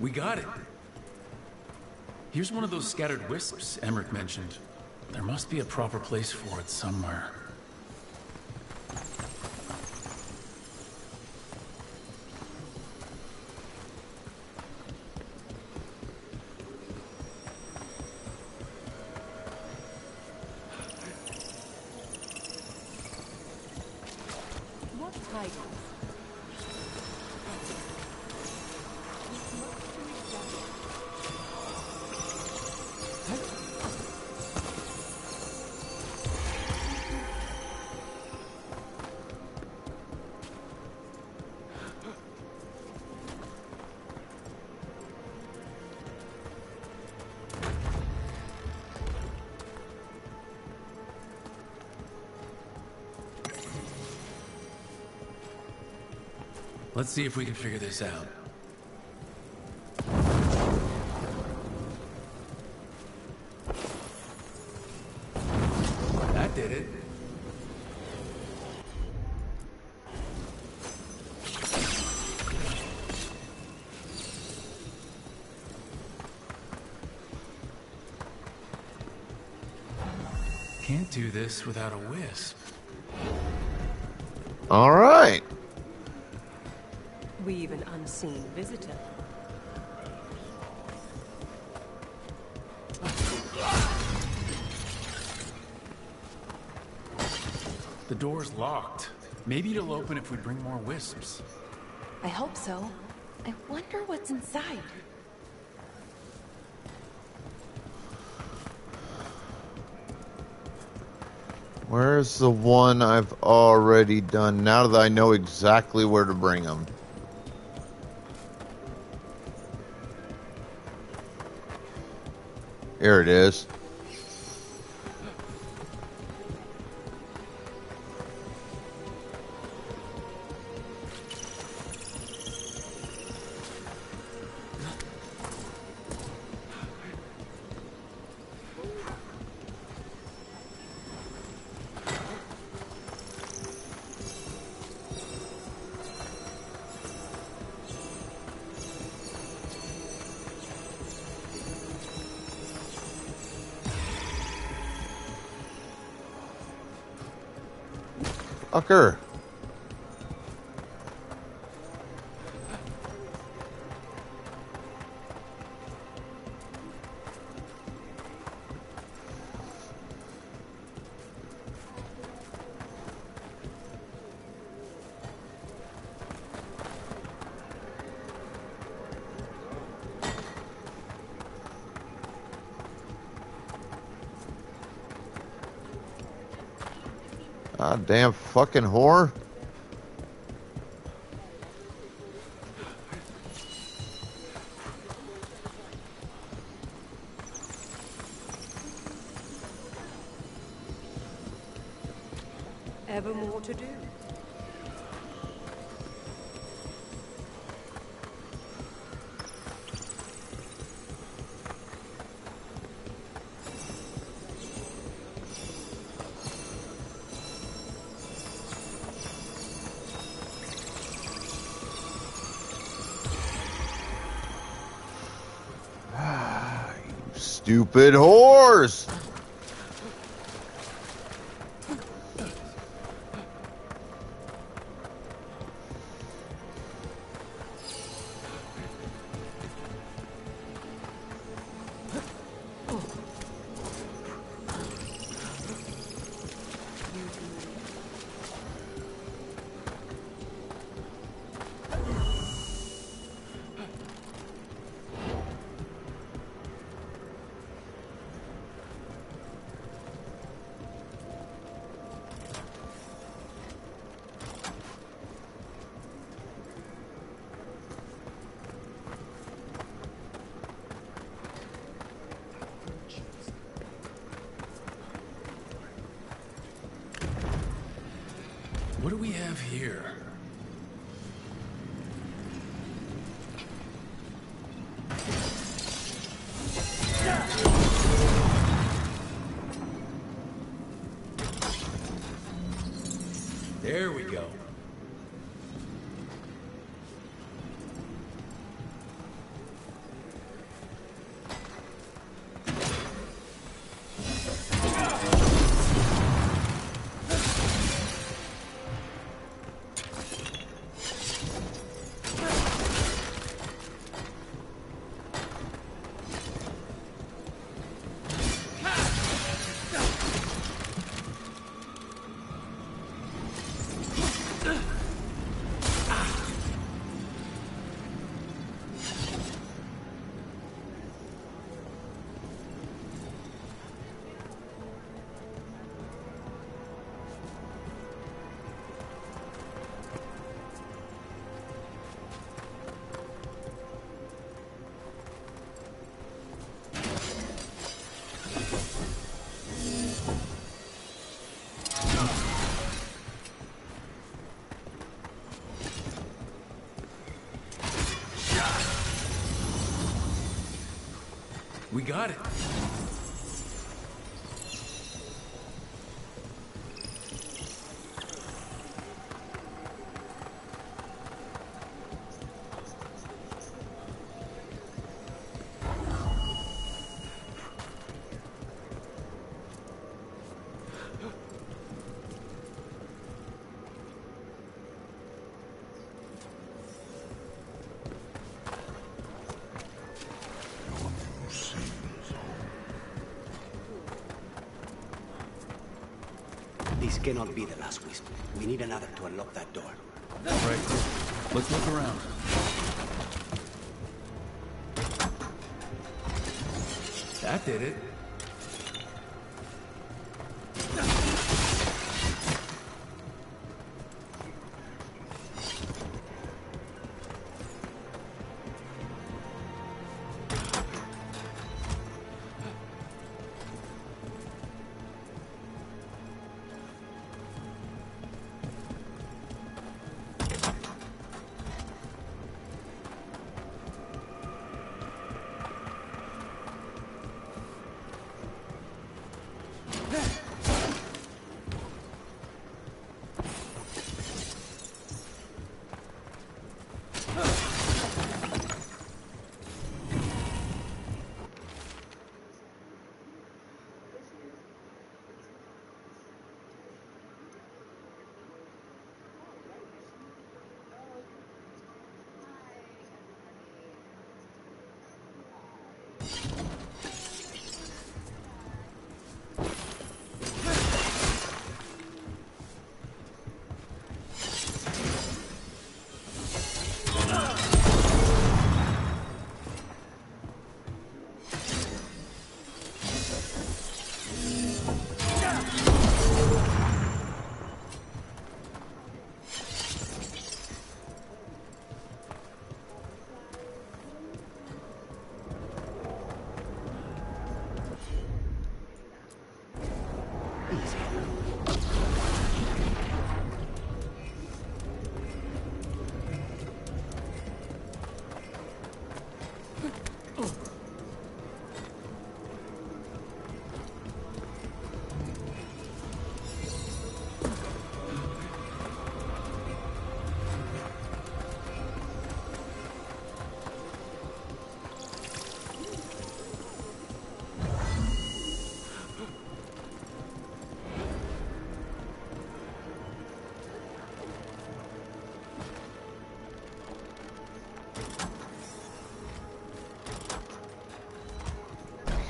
We got it. Here's one of those scattered wisps Emmerich mentioned. There must be a proper place for it somewhere. What type? Let's see if we can figure this out. That did it. Can't do this without a wisp. All right. We've an unseen visitor. The door's locked. Maybe it'll open if we bring more wisps. I hope so. I wonder what's inside. Where's the one I've already done now that I know exactly where to bring them? Here it is. Fucker. Ah, damn fucking whore. Ever more to do. Stupid whores! We got it. This cannot be the last wisp. We need another to unlock that door. Right. Let's look around. That did it.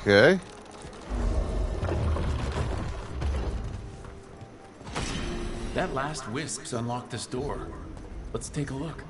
Okay. That last wisp's unlocked this door. Let's take a look.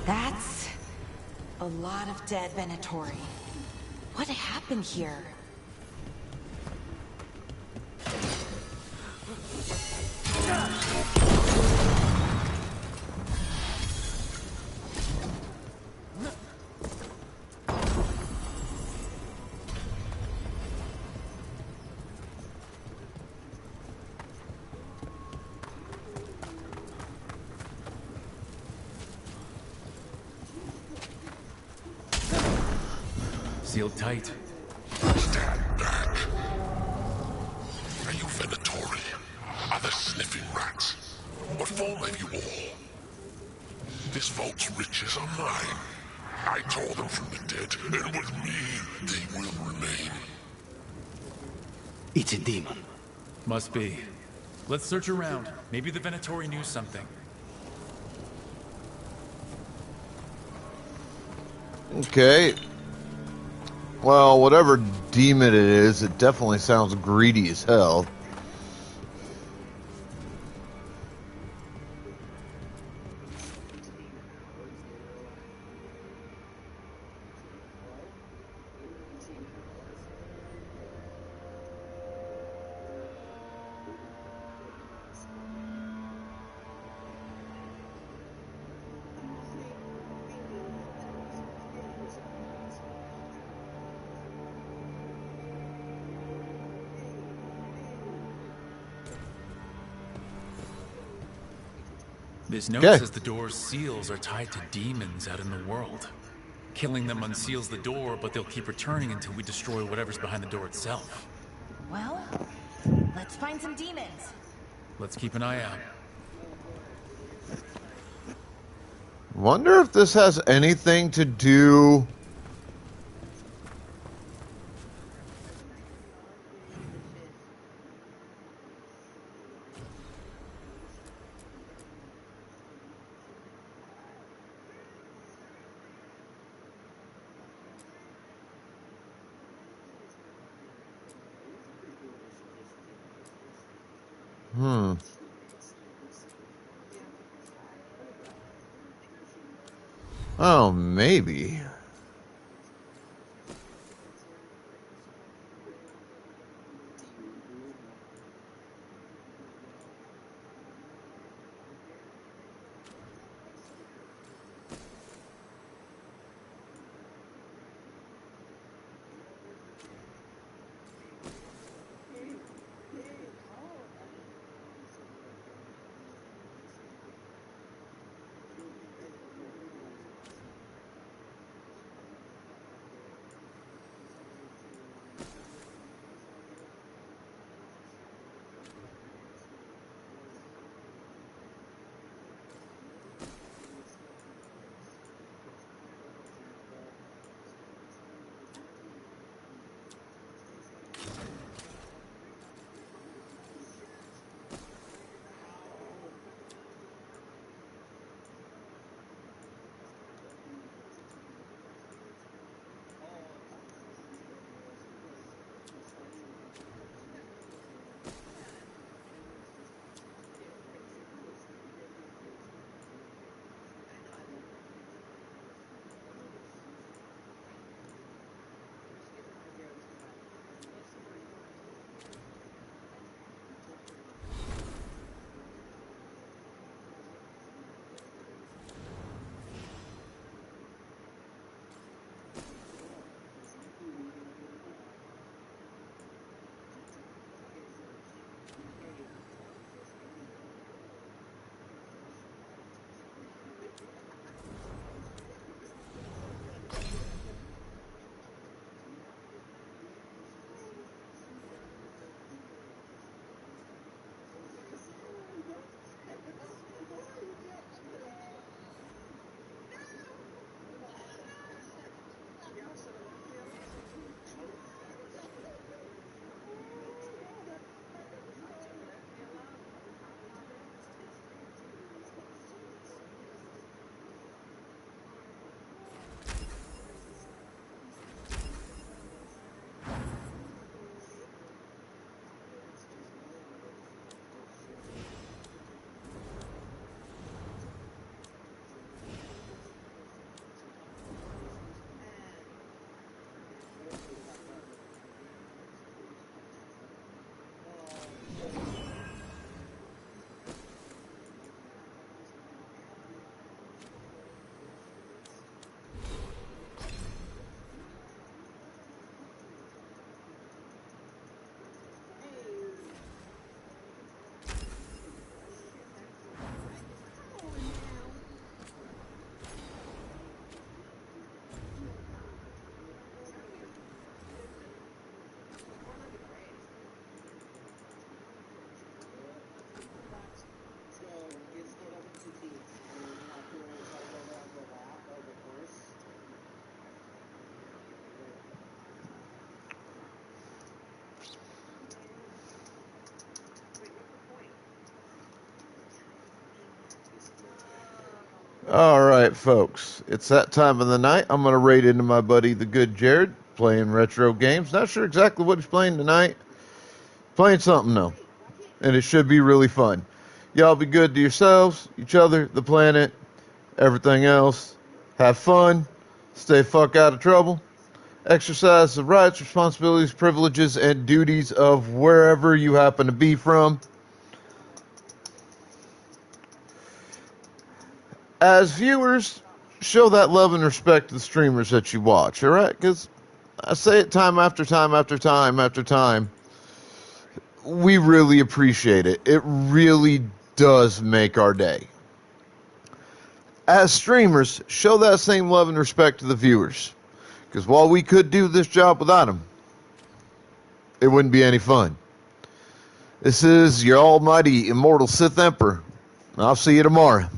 That's a lot of dead Venatori. What happened here? Sealed tight. Stand back. Are you Venatori? Are the sniffing rats? What form have you all? This vault's riches are mine. I called them from the dead, and with me, they will remain. It's a demon. Must be. Let's search around. Maybe the Venatori knew something. Okay. Well, whatever demon it is, it definitely sounds greedy as hell. This note Okay. says the door's seals are tied to demons out in the world. Killing them unseals the door, but they'll keep returning until we destroy whatever's behind the door itself. Well, let's find some demons. Let's keep an eye out. Wonder if this has anything to do... Oh, maybe. All right, folks. It's that time of the night. I'm going to raid into my buddy, the good Jared, playing retro games. Not sure exactly what he's playing tonight. Playing something, though. And it should be really fun. Y'all be good to yourselves, each other, the planet, everything else. Have fun. Stay fuck out of trouble. Exercise the rights, responsibilities, privileges, and duties of wherever you happen to be from. As viewers, show that love and respect to the streamers that you watch, all right? Because I say it time after time after time after time. We really appreciate it. It really does make our day. As streamers, show that same love and respect to the viewers. Because while we could do this job without them, it wouldn't be any fun. This is your almighty immortal Sith Emperor. I'll see you tomorrow.